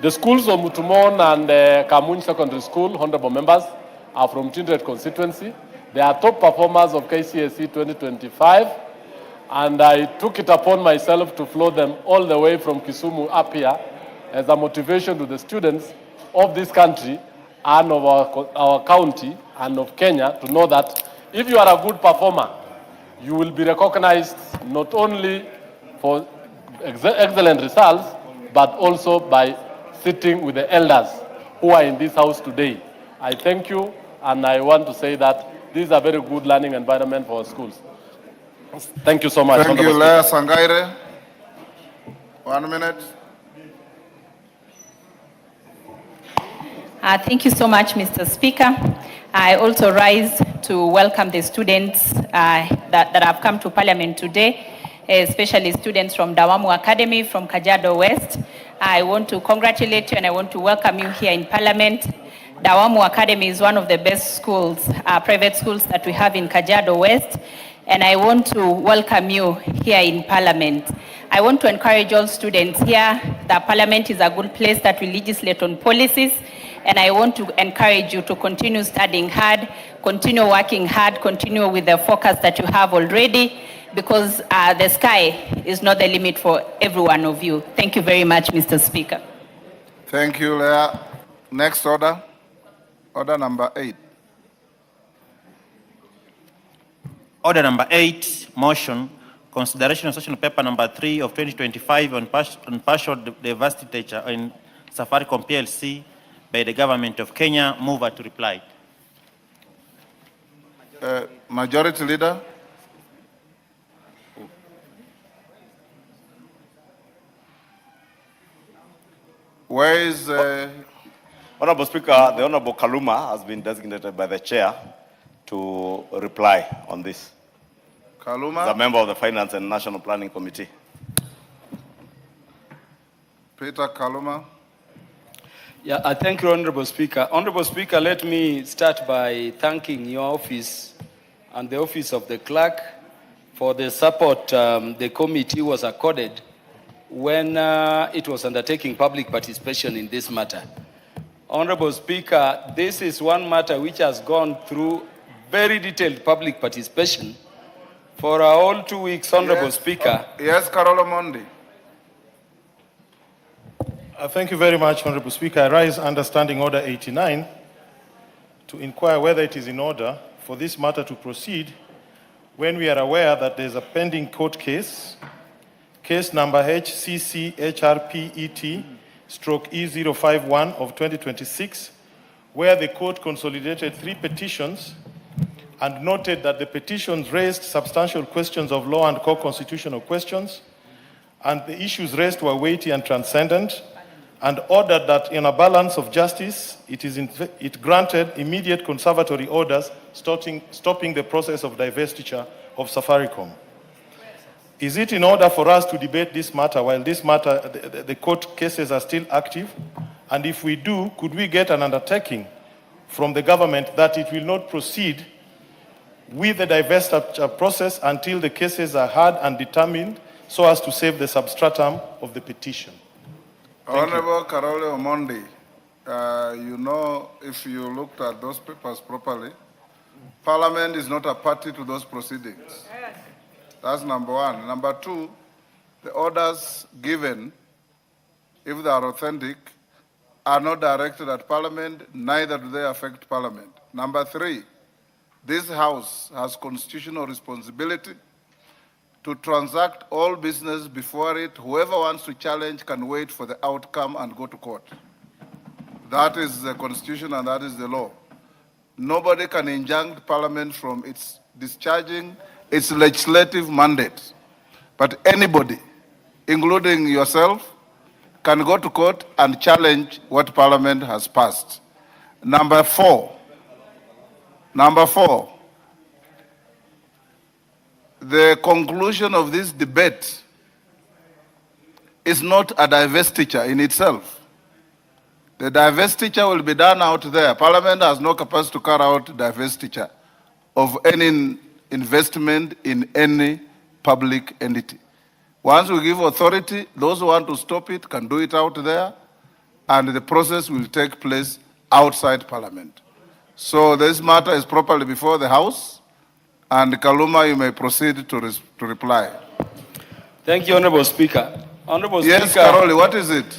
The schools of Mutumon and Kamuny Secondary School, honorable members, are from Tinderet constituency. They are top performers of KCSE 2025. And I took it upon myself to flow them all the way from Kisumu up here as a motivation to the students of this country and of our county and of Kenya to know that if you are a good performer, you will be recognized not only for excellent results, but also by sitting with the elders who are in this House today. I thank you, and I want to say that this is a very good learning environment for our schools. Thank you so much. Thank you, Lea Sangaire. 1 minute. Thank you so much, Mr. Speaker. I also rise to welcome the students that have come to Parliament today, especially students from Dawamo Academy from Kajiado West. I want to congratulate you and I want to welcome you here in Parliament. Dawamo Academy is one of the best schools, private schools that we have in Kajiado West. And I want to welcome you here in Parliament. I want to encourage all students here that Parliament is a good place that we legislate on policies, and I want to encourage you to continue studying hard, continue working hard, continue with the focus that you have already, because the sky is not the limit for every one of you. Thank you very much, Mr. Speaker. Thank you, Leah. Next order. Order number 8. Order number 8, motion, consideration of session paper number 3 of 2025 on partial divestiture in Safaricom PLC by the government of Kenya. Mover to reply. Majority Leader. Where is... Honorable Speaker, the Honorable Kaluma has been designated by the chair to reply on this. Kaluma. As a member of the Finance and National Planning Committee. Peter Kaluma. Yeah, I thank you, Honorable Speaker. Honorable Speaker, let me start by thanking your office and the office of the clerk for the support the committee was accorded when it was undertaking public participation in this matter. Honorable Speaker, this is one matter which has gone through very detailed public participation for a whole 2 weeks, Honorable Speaker. Yes, Carolo Mondi. Thank you very much, Honorable Speaker. I rise under Standing Order 89 to inquire whether it is in order for this matter to proceed when we are aware that there is a pending court case, case number HCC-HRPET/E051 of 2026, where the court consolidated 3 petitions and noted that the petitions raised substantial questions of law and core constitutional questions, and the issues raised were weighty and transcendent, and ordered that in a balance of justice, it granted immediate conservatory orders stopping the process of divestiture of Safaricom. Is it in order for us to debate this matter while this matter, the court cases are still active? And if we do, could we get an undertaking from the government that it will not proceed with the divestiture process until the cases are heard and determined so as to save the substratum of the petition? Honorable Carole Omondi, you know, if you looked at those papers properly, Parliament is not a party to those proceedings. That's number one. Number two, the orders given, if they are authentic, are not directed at Parliament, neither do they affect Parliament. Number three, this House has constitutional responsibility to transact all business before it. Whoever wants to challenge can wait for the outcome and go to court. That is the Constitution and that is the law. Nobody can injunct Parliament from its discharging its legislative mandate. But anybody, including yourself, can go to court and challenge what Parliament has passed. Number four, the conclusion of this debate is not a divestiture in itself. The divestiture will be done out there. Parliament has no capacity to carry out divestiture of any investment in any public entity. Once we give authority, those who want to stop it can do it out there, and the process will take place outside Parliament. So this matter is properly before the House, and Kaluma, you may proceed to reply. Thank you, Honorable Speaker. Honorable Yes, Speaker. Karoli, what is it?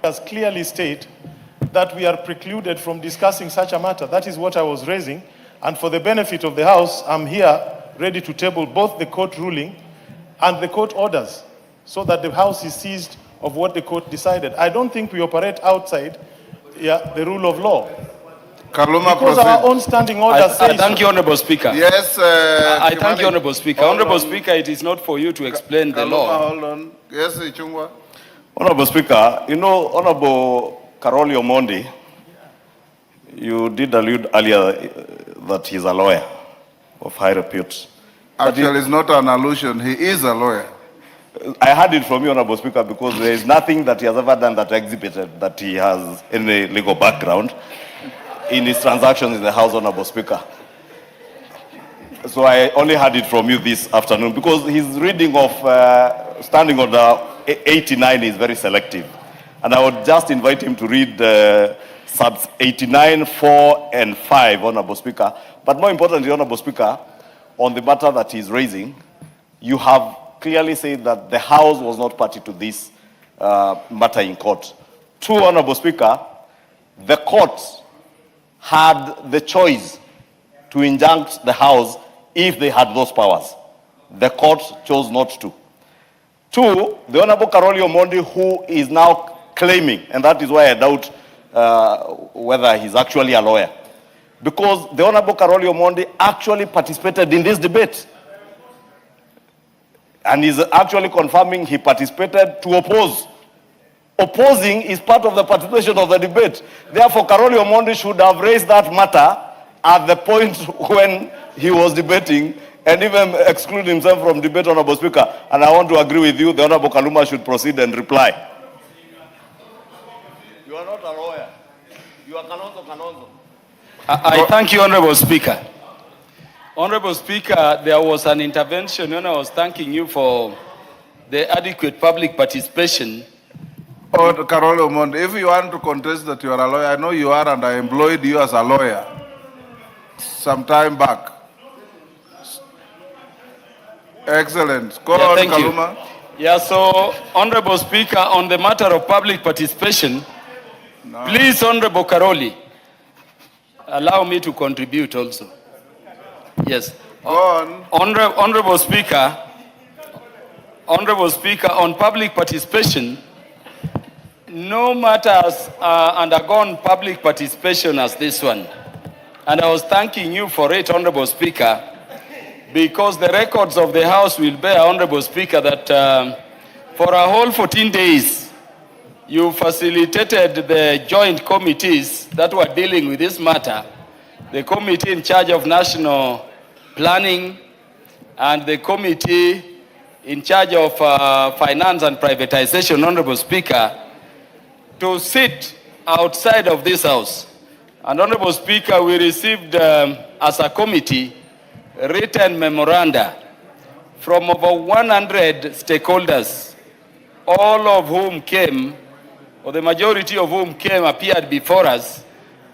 Has clearly stated that we are precluded from discussing such a matter. That is what I was raising. And for the benefit of the House, I'm here ready to table both the court ruling and the court orders so that the House is seized of what the court decided. I don't think we operate outside the rule of law. Kaluma, because proceed. our own standing order says... I thank you, Honorable Speaker. Yes, I thank you, Honorable Speaker. Honorable Speaker, it is not for you to explain the law. Hold on. Yes, Ichungwa. Honorable Speaker, you know, Honorable Karoli Omondi, you did allude earlier that he's a lawyer of high repute. Actually, it's not an allusion. He is a lawyer. I heard it from you, Honorable Speaker, because there is nothing that he has ever done that exhibited that he has any legal background in his transactions in the House, Honorable Speaker. So I only heard it from you this afternoon because his reading of Standing Order 89 is very selective. And I would just invite him to read subs 89, 4, and 5, Honorable Speaker. But more importantly, Honorable Speaker, on the matter that he's raising, you have clearly said that the House was not party to this matter in court. Two, Honorable Speaker, the court had the choice to injunct the House if they had those powers. The court chose not to. Two, the Honorable Karoli Omondi, who is now claiming, and that is why I doubt whether he's actually a lawyer, because the Honorable Karoli Omondi actually participated in this debate. And is actually confirming he participated to oppose. Opposing is part of the participation of the debate. Therefore, Karoli Omondi should have raised that matter at the point when he was debating and even exclude himself from debate, Honorable Speaker. And I want to agree with you, the Honorable Kaluma should proceed and reply. You are not a lawyer. You are Kanonzo. I thank you, Honorable Speaker. Honorable Speaker, there was an intervention when I was thanking you for the adequate public participation. Oh, Karoli Omondi, if you want to contest that you are a lawyer, I know you are, and I employed you as a lawyer some time back. Excellent. Go on, thank Kaluma. you. Yeah, so, Honorable Speaker, on the matter of public participation, please, Honorable Karoli, allow me to contribute also. Yes. Go on. Honorable Speaker, on public participation, no matter has undergone public participation as this one. And I was thanking you for it, Honorable Speaker, because the records of the House will bear, Honorable Speaker, that for a whole 14 days, you facilitated the joint committees that were dealing with this matter, the committee in charge of national planning and the committee in charge of finance and privatization, Honorable Speaker, to sit outside of this House. And Honorable Speaker, we received as a committee written memoranda from over 100 stakeholders, all of whom came, or the majority of whom came, appeared before us,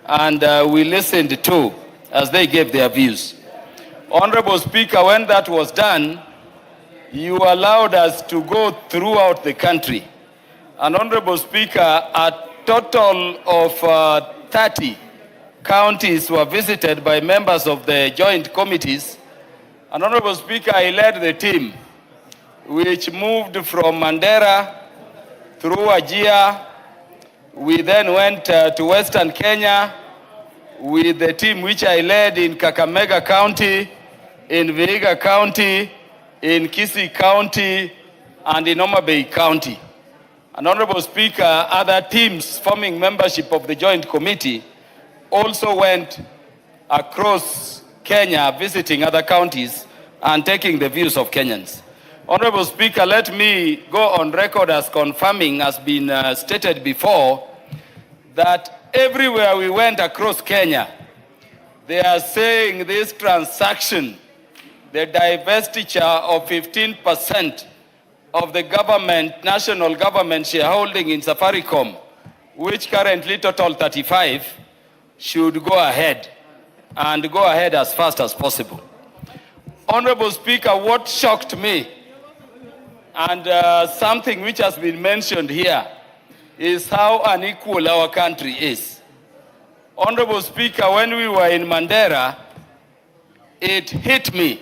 and we listened to as they gave their views. Honorable Speaker, when that was done, you allowed us to go throughout the country. And Honorable Speaker, a total of 30 counties were visited by members of the joint committees. And Honorable Speaker, I led the team, which moved from Mandera through Wajir. We then went to Western Kenya with the team which I led in Kakamega County, in Vihiga County, in Kisii County, and in Mutembei County. And Honorable Speaker, other teams forming membership of the Joint Committee also went across Kenya visiting other counties and taking the views of Kenyans. Honorable Speaker, let me go on record as confirming, as been stated before, that everywhere we went across Kenya, they are saying this transaction, the divestiture of 15% of the government, national government shareholding in Safaricom, which currently total 35, should go ahead, and go ahead as fast as possible. Honorable Speaker, what shocked me, and something which has been mentioned here, is how unequal our country is. Honorable Speaker, when we were in Mandera, it hit me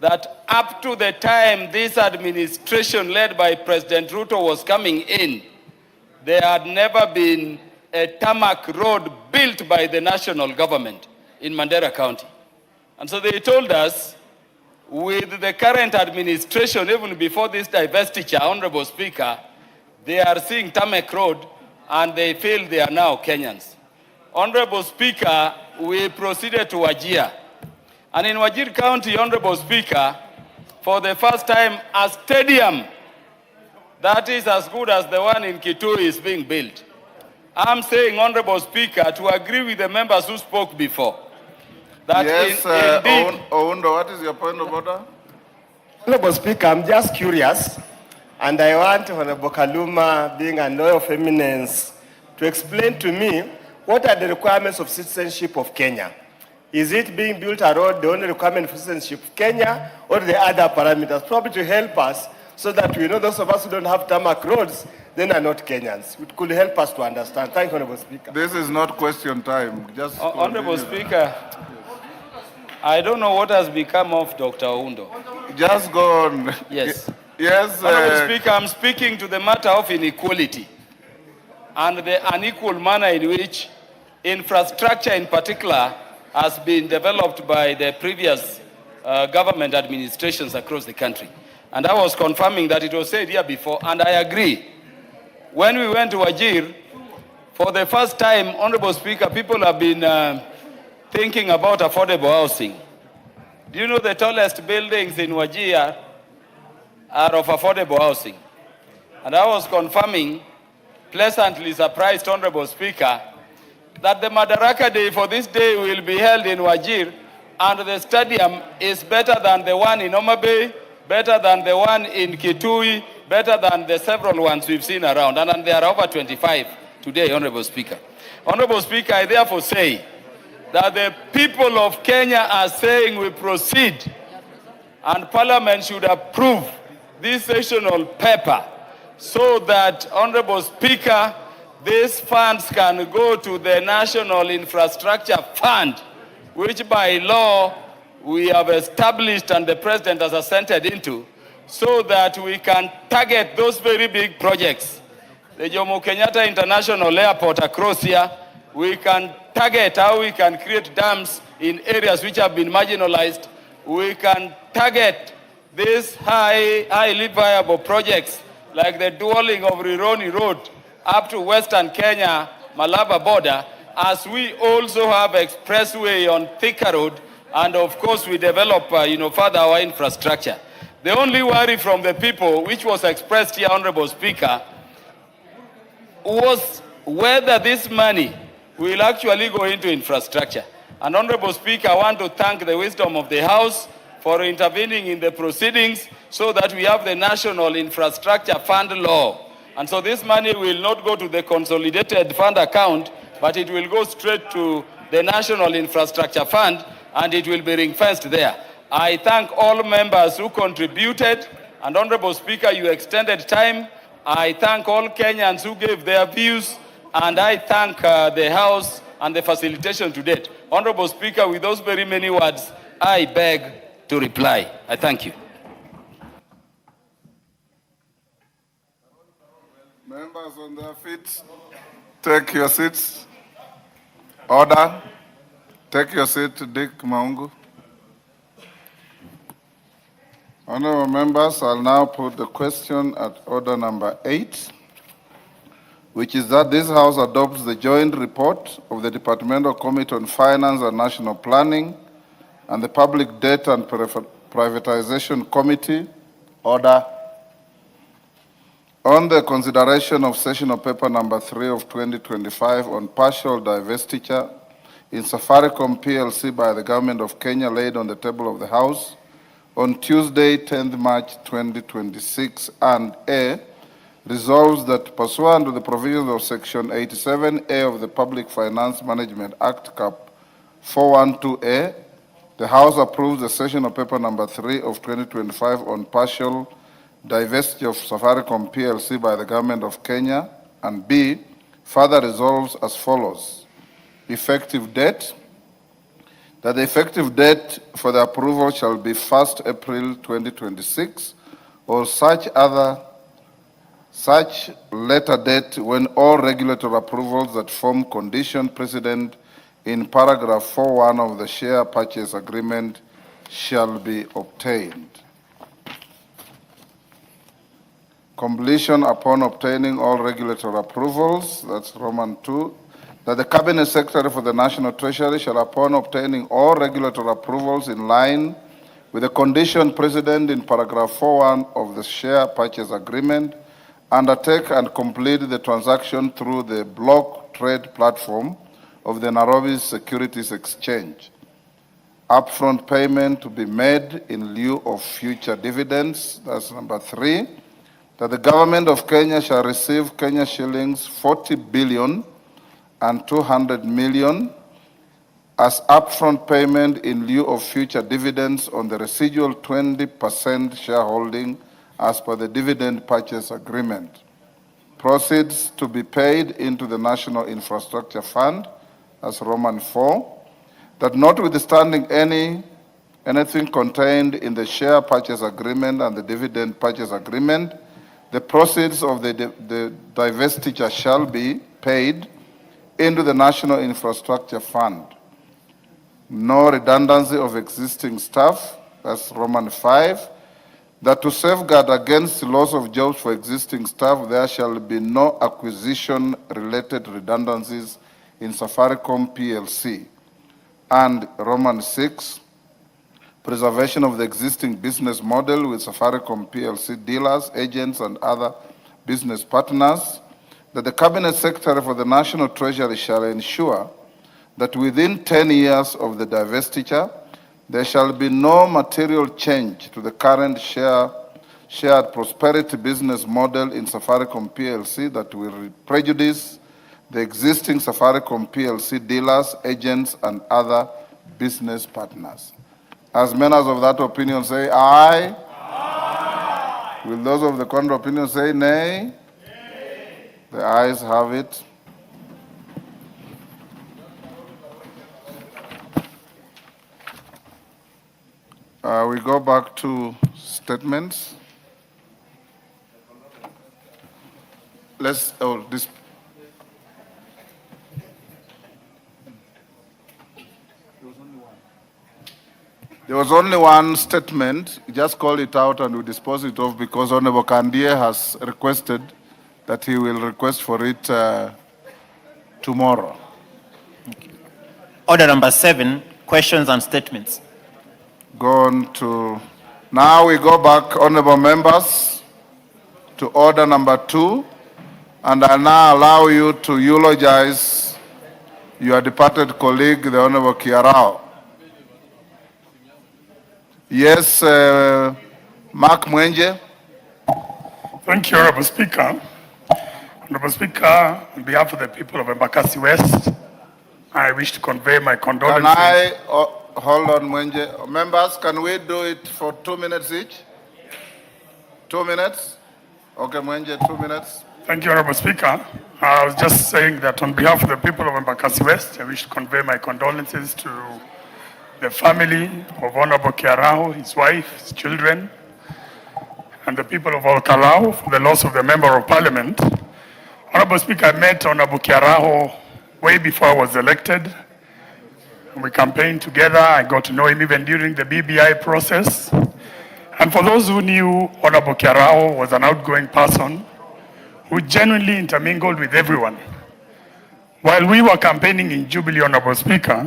that up to the time this administration led by President Ruto was coming in, there had never been a tarmac road built by the national government in Mandera County. And so they told us, with the current administration, even before this divestiture, Honorable Speaker, they are seeing tarmac road and they feel they are now Kenyans. Honorable Speaker, we proceeded to Wajir. And in Wajir County, Honorable Speaker, for the first time, a stadium that is as good as the one in Kitui is being built. I'm saying, Honorable Speaker, to agree with the members who spoke before, that Yes, indeed, Oundo, what is your point of order? Honorable Speaker, I'm just curious, and I want Honorable Kaluma, being a lawyer of eminence, to explain to me what are the requirements of citizenship of Kenya. Is it being built a road the only requirement for citizenship of Kenya, or the other parameters? Probably to help us so that we know those of us who don't have tarmac roads, then are not Kenyans. It could help us to understand. Thank you, Honorable Speaker. This is not question time. Just Honorable continue. Speaker, I don't know what has become of Dr. Oundo. Just go on. Yes. Yes. Honorable Speaker, I'm speaking to the matter of inequality and the unequal manner in which infrastructure in particular has been developed by the previous government administrations across the country. And I was confirming that it was said here before, and I agree. When we went to Wajir, for the first time, Honorable Speaker, people have been thinking about affordable housing. Do you know the tallest buildings in Wajir are of affordable housing? And I was confirming, pleasantly surprised, Honorable Speaker, that the Madaraka Day for this day will be held in Wajir, and the stadium is better than the one in Mutembei, better than the one in Kitui, better than the several ones we've seen around, and there are over 25 today, Honorable Speaker. Honorable Speaker, I therefore say that the people of Kenya are saying we proceed, and Parliament should approve this sessional paper so that, Honorable Speaker, these funds can go to the National Infrastructure Fund, which by law we have established and the President has assented into, so that we can target those very big projects. The Kenyatta International Airport across here, we can target how we can create dams in areas which have been marginalized. We can target these highly viable projects like the dualling of Rironi Road up to Western Kenya, Malaba border, as we also have expressway on Thika Road, and of course we develop further our infrastructure. The only worry from the people, which was expressed here, Honorable Speaker, was whether this money will actually go into infrastructure. And Honorable Speaker, I want to thank the wisdom of the House for intervening in the proceedings so that we have the National Infrastructure Fund law. And so this money will not go to the consolidated fund account, but it will go straight to the National Infrastructure Fund, and it will be ring-fenced there. I thank all members who contributed, and Honorable Speaker, you extended time. I thank all Kenyans who gave their views, and I thank the House and the facilitation to date. Honorable Speaker, with those very many words, I beg to reply. I thank you. Members on their feet, take your seats. Order. Take your seat, Dick Maungu. Honorable members, I'll now put the question at order number 8, which is that this House adopts the joint report of the Departmental Committee on Finance and National Planning and the Public Debt and Privatization Committee. Order. On the consideration of sessional paper number 3 of 2025 on partial divestiture in Safaricom PLC by the Government of Kenya laid on the table of the House on Tuesday, 10th March 2026, and A, resolves that pursuant to the provisions of Section 87A of the Public Finance Management Act, Cap 412A, the House approves the sessional paper number 3 of 2025 on partial divestiture of Safaricom PLC by the Government of Kenya, and B, further resolves as follows. Effective date, that the effective date for the approval shall be 1st April 2026, or such later date when all regulatory approvals that form condition precedent in paragraph 4.1 of the share purchase agreement shall be obtained. Completion upon obtaining all regulatory approvals, that's Roman 2, that the Cabinet Secretary for the National Treasury shall, upon obtaining all regulatory approvals in line with the condition precedent in paragraph 4.1 of the share purchase agreement, undertake and complete the transaction through the block trade platform of the Nairobi Securities Exchange. upfront payment to be made in lieu of future dividends. That's number 3. That the government of Kenya shall receive Kenya shillings 40 billion and 200 million as upfront payment in lieu of future dividends on the residual 20% shareholding as per the dividend purchase agreement. Proceeds to be paid into the National Infrastructure Fund, as Roman 4. That notwithstanding anything contained in the share purchase agreement and the dividend purchase agreement, the proceeds of the divestiture shall be paid into the National Infrastructure Fund. No redundancy of existing staff, that's Roman 5. That to safeguard against loss of jobs for existing staff, there shall be no acquisition-related redundancies in Safaricom PLC. And Roman 6, preservation of the existing business model with Safaricom PLC dealers, agents, and other business partners. That the Cabinet Secretary for the National Treasury shall ensure that within 10 years of the divestiture, there shall be no material change to the current shared prosperity business model in Safaricom PLC that will prejudice the existing Safaricom PLC dealers, agents, and other business partners. As members of that opinion say aye. Aye. Will those of the contrary opinion say nay? Nay. The ayes have it. We go back to statements. There was only one statement. Just call it out and we dispose it off because Honorable Kandie has requested that he will request for it tomorrow. Order number 7, questions and statements. Go on to, now we go back, honorable members, to order number 2, and I now allow you to eulogize your departed colleague, the Honorable Kiarao. Yes, Mark Mwenje. Thank you, Honorable Speaker. Honorable Speaker, on behalf of the people of Embakasi West, I wish to convey my condolences. Can I, hold on, Mwenje. Members, can we do it for 2 minutes each? 2 minutes? Okay, Mwenje, 2 minutes. Thank you, Honorable Speaker. I was just saying that on behalf of the people of Embakasi West, I wish to convey my condolences to the family of Honorable Kiarao, his wife, his children, and the people of Kalau for the loss of the Member of Parliament. Honorable Speaker, I met Honorable Kiarao way before I was elected. We campaigned together. I got to know him even during the BBI process. And for those who knew, Honorable Kiarao was an outgoing person who genuinely intermingled with everyone. While we were campaigning in Jubilee, Honorable Speaker,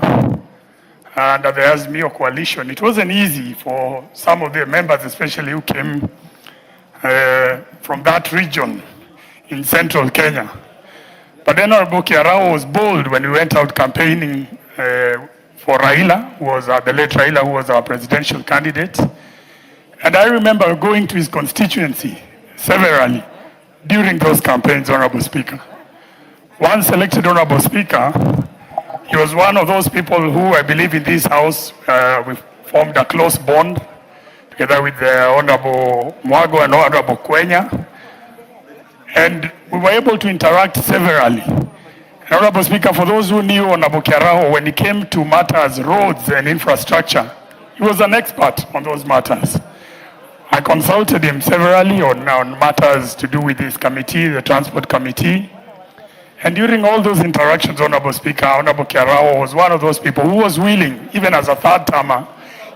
under the Azimio coalition, it wasn't easy for some of the members, especially who came from that region in central Kenya. But then Honorable Kiarao was bold when we went out campaigning for Raila, who was the late Raila, who was our presidential candidate. And I remember going to his constituency severally during those campaigns, Honorable Speaker. Once elected Honorable Speaker, he was one of those people who I believe in this house, we formed a close bond together with Honorable Mwago and Honorable Kwenya. And we were able to interact severally. Honorable Speaker, for those who knew Honorable Kiarao, when it came to matters, roads and infrastructure, he was an expert on those matters. I consulted him severally on matters to do with his committee, the Transport Committee. And during all those interactions, Honorable Speaker, Honorable Kiarao was one of those people who was willing, even as a third-termer,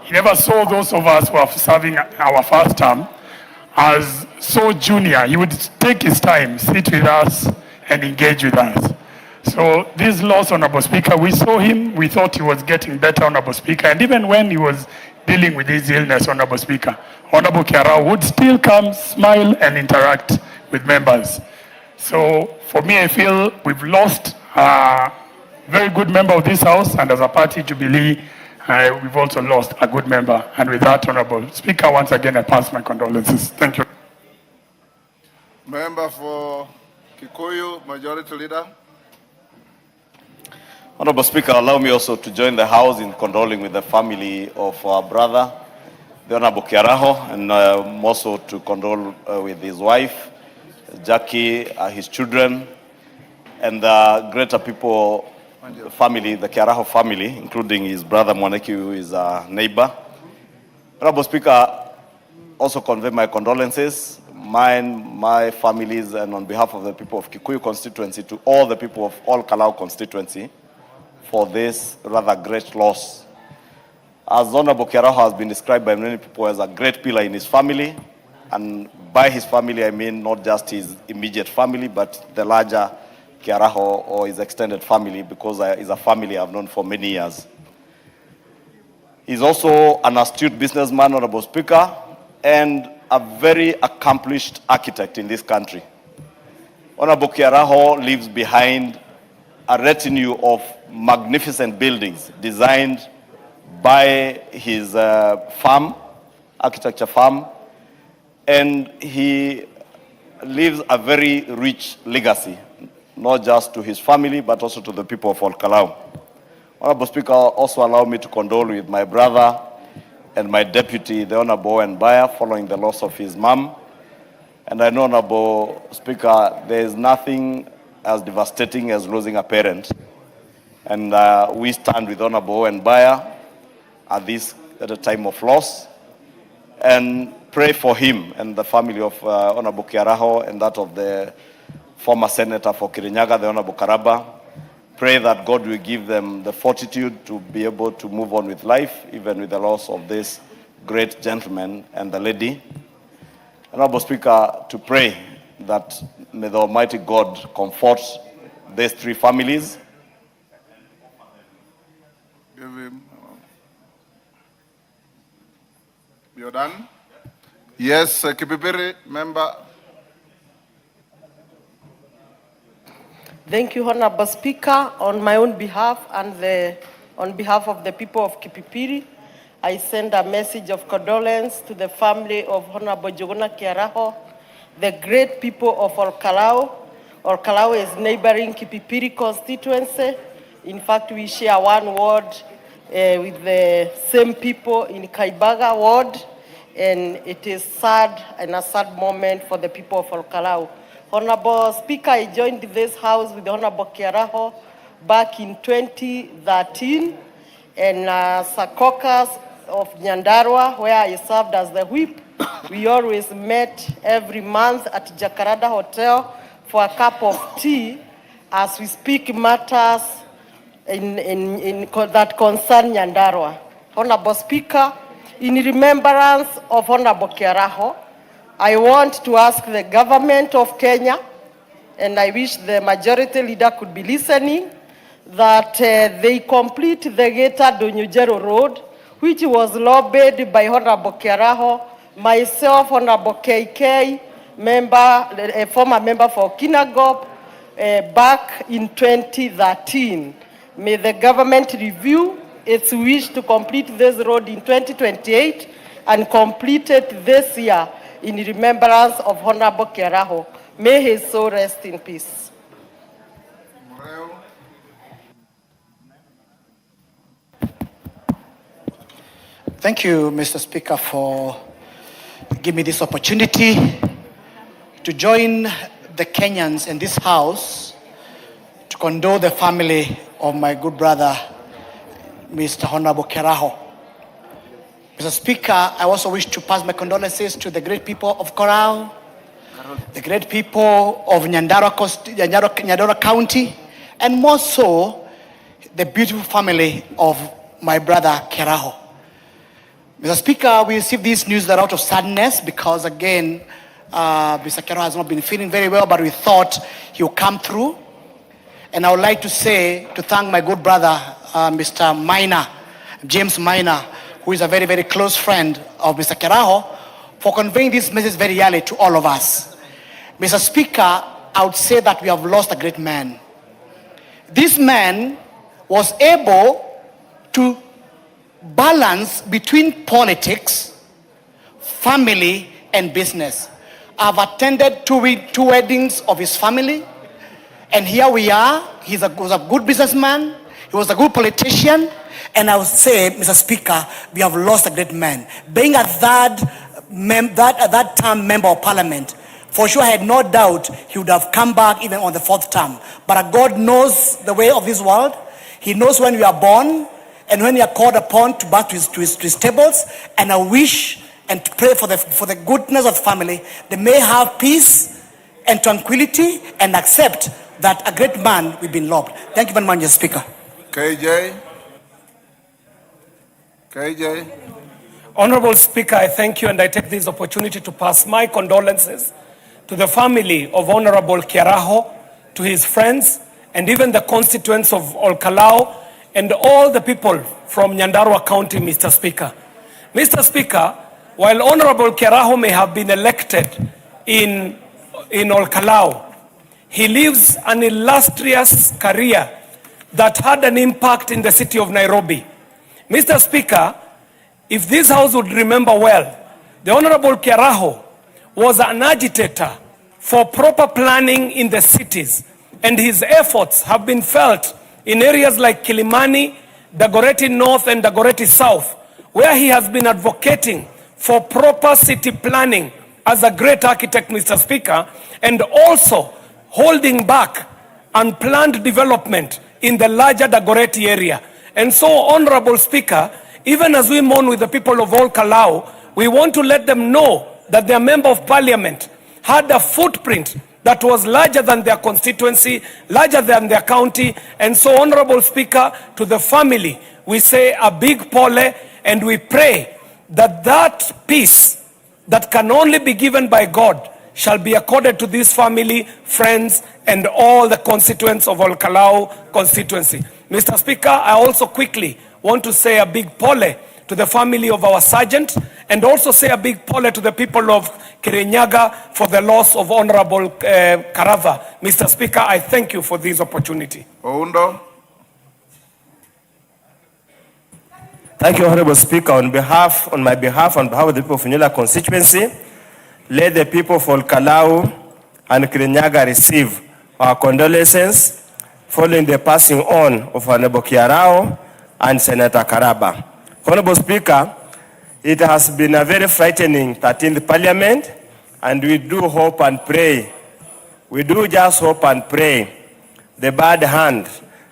he never saw those of us who are serving our first term as so junior. He would take his time, sit with us, and engage with us. So this loss, Honorable Speaker, we saw him, we thought he was getting better, Honorable Speaker, and even when he was dealing with his illness, Honorable Speaker, Honorable Kiarao would still come, smile, and interact with members. So for me, I feel we've lost a very good member of this house, and as a party, Jubilee, we've also lost a good member. And with that, Honorable Speaker, once again, I pass my condolences. Thank you. Member for Kikuyu, Majority Leader. Honorable Speaker, allow me also to join the House in condoling with the family of our brother, the Honorable Kiaraho, and also to condole with his wife, Jackie, his children, and the greater people family, the Kiaraho family, including his brother Mwaneki, who is a neighbor. Honorable Speaker, also convey my condolences, mine, my families, and on behalf of the people of Kikuyu constituency, to all the people of all Kalau constituency, for this rather great loss. As Honorable Kiaraho has been described by many people as a great pillar in his family, and by his family I mean not just his immediate family, but the larger Kiaraho or his extended family, because he's a family I've known for many years. He's also an astute businessman, Honorable Speaker, and a very accomplished architect in this country. Honorable Kiaraho leaves behind a retinue of magnificent buildings designed by his firm, architecture firm, and he leaves a very rich legacy, not just to his family, but also to the people of All Kalau. Honorable Speaker, also allow me to condole with my brother and my deputy, the Honorable Owen Baya, following the loss of his mom. And I know, Honorable Speaker, there is nothing as devastating as losing a parent. And we stand with Honorable Owen Baya at a time of loss, and pray for him and the family of Honorable Kiaraho and that of the former Senator for Kirinyaga, the Honorable Karaba. Pray that God will give them the fortitude to be able to move on with life, even with the loss of this great gentleman and the lady. Honorable Speaker, to pray that may the Almighty God comfort these three families. Give him. You're done? Yes, Kipipiri, member. Thank you, Honorable Speaker. On my own behalf and on behalf of the people of Kipipiri, I send a message of condolence to the family of Honorable Njuguna Kiaraho, the great people of All Kalau. All Kalau is neighboring Kipipiri constituency. In fact, we share one ward with the same people in Kaibaga ward, and it is sad and a sad moment for the people of All Kalau. Honorable Speaker, I joined this House with Honorable Kiaraho back in 2013, and as a caucus of Nyandarua, where I served as the whip, we always met every month at Jacaranda Hotel for a cup of tea as we speak matters that concern Nyandarua. Honorable Speaker, in remembrance of Honorable Kiaraho, I want to ask the government of Kenya, and I wish the majority leader could be listening, that they complete the Geta Donyujero Road, which was lobbied by Honorable Kiaraho, myself, Honorable KK, a former member for Kinagop, back in 2013. May the government review its wish to complete this road in 2028 and complete it this year in remembrance of Honorable Kiaraho. May his soul rest in peace. Thank you, Mr. Speaker, for giving me this opportunity to join the Kenyans in this House to condole the family of my good brother, Mr. Honorable Kiaraho. Mr. Speaker, I also wish to pass my condolences to the great people of Korau, the great people of Nyandarua County, and more so, the beautiful family of my brother Kiaraho. Mr. Speaker, we received this news that out of sadness because, again, Mr. Kiaraho has not been feeling very well, but we thought he would come through. And I would like to thank my good brother, Mr. Minor, James Minor, who is a very, very close friend of Mr. Kiaraho, for conveying this message very early to all of us. Mr. Speaker, I would say that we have lost a great man. This man was able to balance between politics, family, and business. I've attended two weddings of his family, and here we are. He was a good businessman, he was a good politician, and I would say, Mr. Speaker, we have lost a great man. Being a third-term member of parliament, for sure I had no doubt he would have come back even on the fourth term. But God knows the way of this world. He knows when we are born and when we are called upon to back to his tables. And I wish and pray for the goodness of the family. They may have peace and tranquility and accept that a great man we've been loved. Thank you very much, Mr. Speaker. KJ. Honorable Speaker, I thank you, and I take this opportunity to pass my condolences to the family of Honorable Kiaraho, to his friends, and even the constituents of Olkalau, and all the people from Nyandarua County, Mr. Speaker. Mr. Speaker, while Honorable Kiaraho may have been elected in Olkalau, he lives an illustrious career that had an impact in the city of Nairobi. Mr. Speaker, if this House would remember well, the Honorable Kiaraho was an agitator for proper planning in the cities, and his efforts have been felt in areas like Kilimani, Dagoretti North and Dagoretti South, where he has been advocating for proper city planning as a great architect, Mr. Speaker, and also holding back unplanned development in the larger Dagoretti area. And so, Honorable Speaker, even as we mourn with the people of Olkalau, we want to let them know that their member of parliament had a footprint that was larger than their constituency, larger than their county. And so, Honorable Speaker, to the family, we say a big pole, and we pray that that peace that can only be given by God shall be accorded to this family, friends, and all the constituents of Olkalau constituency. Mr. Speaker, I also quickly want to say a big pole to the family of our sergeant, and also say a big pole to the people of Kirinyaga for the loss of Honorable Karava. Mr. Speaker, I thank you for this opportunity. Oundo. Thank you, Honorable Speaker. On my behalf of the people of Funyula constituency, let the people of Olkalau and Kirinyaga receive our condolences following the passing on of Honorable Kiarao and Senator Karaba. Honorable Speaker, it has been a very frightening 13th Parliament, and we do hope and pray. We do just hope and pray the bad hand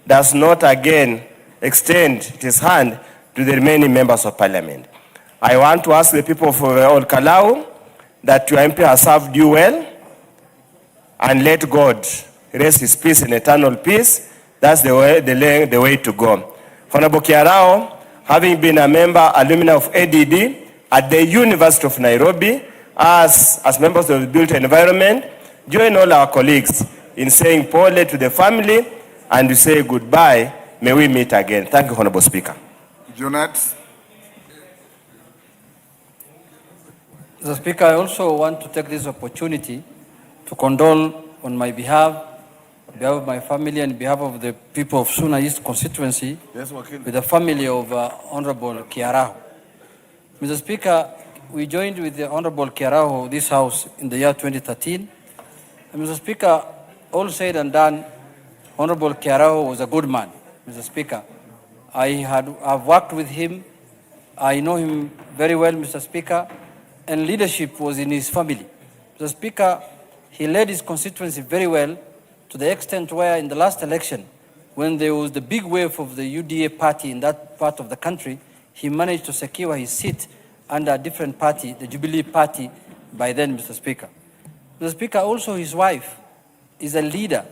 does not again extend its hand to the remaining members of Parliament. I want to ask the people of Olkalau that your MP has served you well, and let God rest his peace in eternal peace. That's the way to go. Honorable Kiarao, having been a member alumni of ADD at the University of Nairobi, as members of the built environment, join all our colleagues in saying pole to the family and to say goodbye. May we meet again. Thank you, Honorable Speaker. Junet. Mr. Speaker, I also want to take this opportunity to condole on my behalf of my family and behalf of the people of Suna East constituency, with the family of Honorable Kiaraho. Mr. Speaker, we joined with the Honorable Kiaraho this House in the year 2013. And Mr. Speaker, all said and done, Honorable Kiaraho was a good man, Mr. Speaker. I've worked with him. I know him very well, Mr. Speaker, and leadership was in his family. Mr. Speaker, he led his constituency very well, to the extent where in the last election, when there was the big wave of the UDA party in that part of the country, he managed to secure his seat under a different party, the Jubilee Party, by then, Mr. Speaker. Mr. Speaker, also his wife is a leader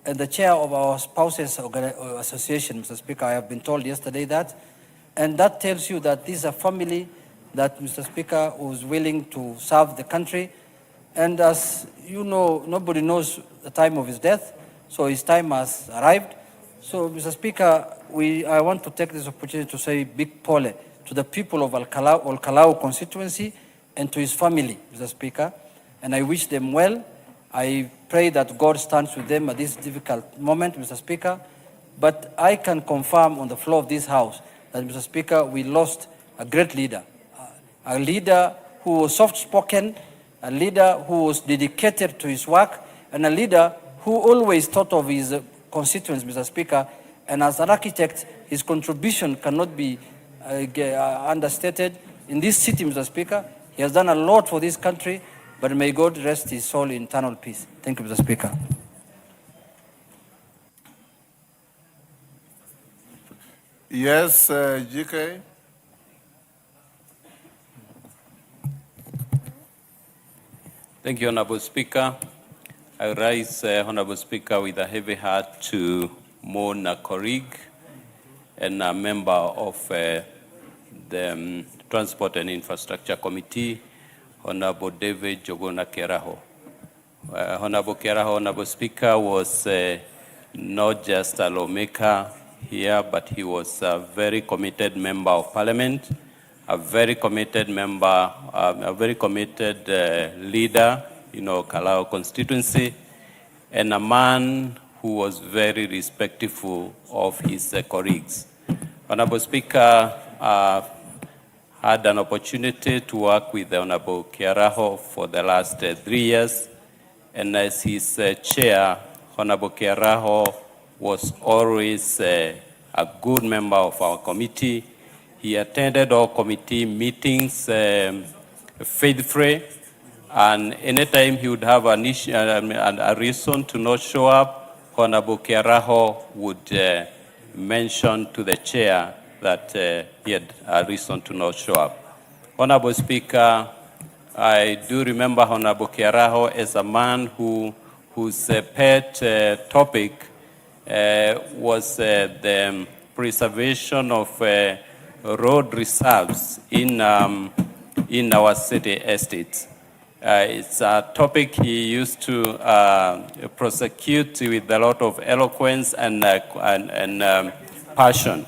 and the chair of our spouses association, Mr. Speaker. I have been told yesterday that. And that tells you that this is a family that, Mr. Speaker, was willing to serve the country. And as you know, nobody knows the time of his death, so his time has arrived. So, Mr. Speaker, I want to take this opportunity to say big pole to the people of Olkalau constituency and to his family, Mr. Speaker. And I wish them well. I pray that God stands with them at this difficult moment, Mr. Speaker. But I can confirm on the floor of this House that, Mr. Speaker, we lost a great leader, a leader who was soft-spoken, a leader who was dedicated to his work, and a leader who always thought of his constituents, Mr. Speaker. And as an architect, his contribution cannot be understated. In this city, Mr. Speaker, he has done a lot for this country, but may God rest his soul in eternal peace. Thank you, Mr. Speaker. Yes, GK. Thank you, Honorable Speaker. I rise, Honorable Speaker, with a heavy heart to mourn a colleague and a member of the Transport and Infrastructure Committee, Honorable David Njuguna Kiraho. Honorable Kiraho, Honorable Speaker, was not just a lawmaker here, but he was a very committed member of Parliament, a very committed member, a very committed leader, Kalau constituency, and a man who was very respectful of his colleagues. Honorable Speaker, had an opportunity to work with the Honorable Kiraho for the last 3 years, and as his chair, Honorable Kiraho was always a good member of our committee. He attended all committee meetings faithfully, and anytime he would have a reason to not show up, Honorable Kiraho would mention to the chair that he had a reason to not show up. Honorable Speaker, I do remember Honorable Kiraho as a man whose pet topic was the preservation of road reserves in our city estates. It's a topic he used to prosecute with a lot of eloquence and passion.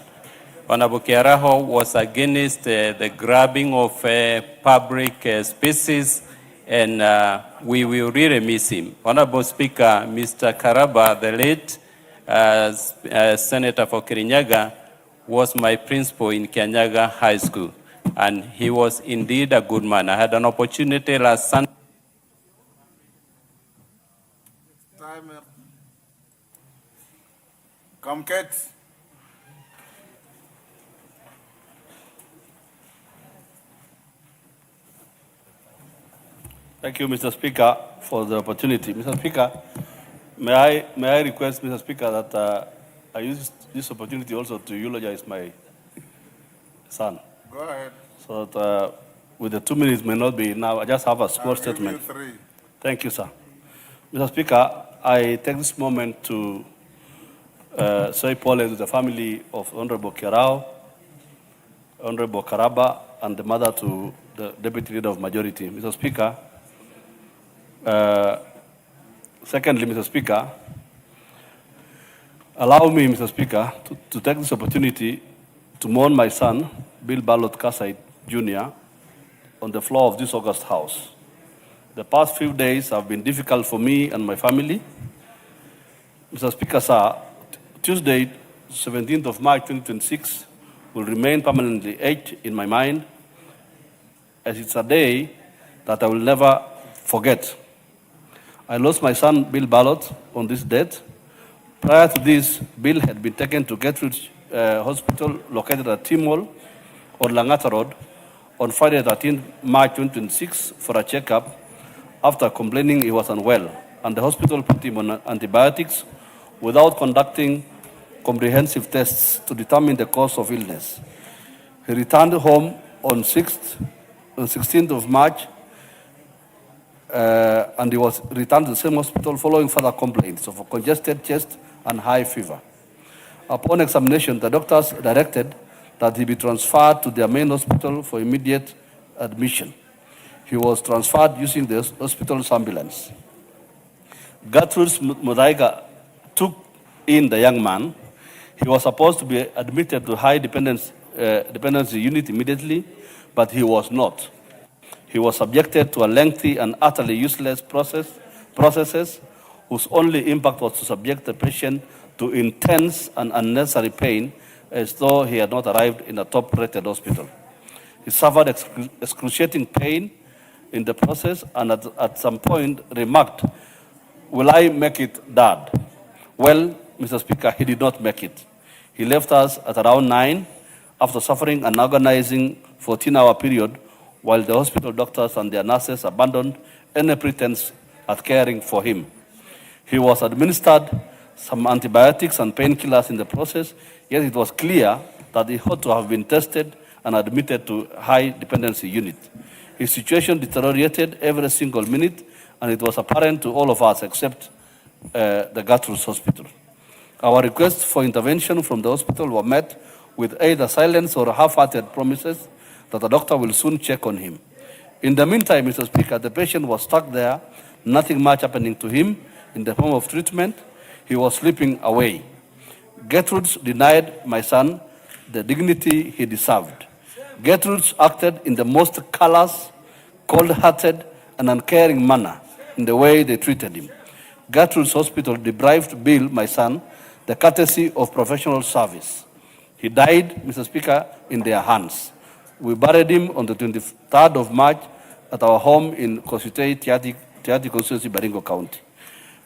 Honorable Kiraho was against the grabbing of public species, and we will really miss him. Honorable Speaker, Mr. Karaba, the late Senator for Kirinyaga, was my principal in Kirinyaga High School, and he was indeed a good man. I had an opportunity last Sunday. Come, Kate. Thank you, Mr. Speaker, for the opportunity. Mr. Speaker, may I request, Mr. Speaker, that I use this opportunity also to eulogize my son. Go ahead. So that with the 2 minutes may not be enough. I just have a small statement. Thank you, sir. Mr. Speaker, I take this moment to say Paul to the family of Honorable Kiraho, Honorable Karaba, and the mother to the Deputy Leader of Majority. Mr. Speaker, secondly, Mr. Speaker, allow me, Mr. Speaker, to take this opportunity to mourn my son, Bill Ballot Kasai Jr., on the floor of this August House. The past few days have been difficult for me and my family. Mr. Speaker, sir, Tuesday, 17th of March 2026, will remain permanently etched in my mind, as it's a day that I will never forget. I lost my son, Bill Ballot, on this date. Prior to this, Bill had been taken to Gertrude Hospital located at Timol on Langata Road on Friday, 13th March 2026 for a checkup after complaining he was unwell, and the hospital put him on antibiotics without conducting comprehensive tests to determine the cause of illness. He returned home on 16th of March, and he was returned to the same hospital following further complaints of a congested chest and high fever. Upon examination, the doctors directed that he be transferred to their main hospital for immediate admission. He was transferred using the hospital's ambulance. Gertrude Mudaiga took in the young man. He was supposed to be admitted to high dependency unit immediately, but he was not. He was subjected to a lengthy and utterly useless processes whose only impact was to subject the patient to intense and unnecessary pain as though he had not arrived in a top-rated hospital. He suffered excruciating pain in the process and at some point remarked, "Will I make it, Dad?" Well, Mr. Speaker, he did not make it. He left us at around 9 after suffering an agonizing 14-hour period while the hospital doctors and their nurses abandoned any pretense at caring for him. He was administered some antibiotics and painkillers in the process, yet it was clear that he ought to have been tested and admitted to high dependency unit. His situation deteriorated every single minute, and it was apparent to all of us except the Gertrude's Hospital. Our requests for intervention from the hospital were met with either silence or half-hearted promises that the doctor will soon check on him. In the meantime, Mr. Speaker, the patient was stuck there, nothing much happening to him in the form of treatment. He was slipping away. Gertrude denied my son the dignity he deserved. Gertrude acted in the most callous, cold-hearted, and uncaring manner in the way they treated him. Gertrude's Hospital deprived Bill, my son, the courtesy of professional service. He died, Mr. Speaker, in their hands. We buried him on the 23rd of March at our home in Kositei, Tiati constituency, Baringo County.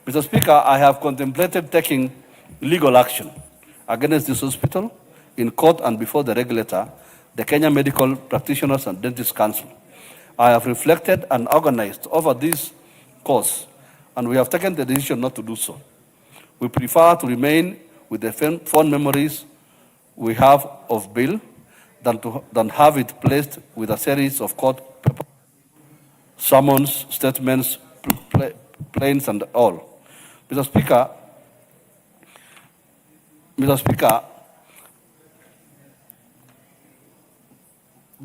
Mr. Speaker, I have contemplated taking legal action against this hospital in court and before the regulator, the Kenya Medical Practitioners and Dentists Council. I have reflected and organized over this cause, and we have taken the decision not to do so. We prefer to remain with the fond memories we have of Bill than have it placed with a series of court papers, summons, statements, plaints, and all. Mr. Speaker,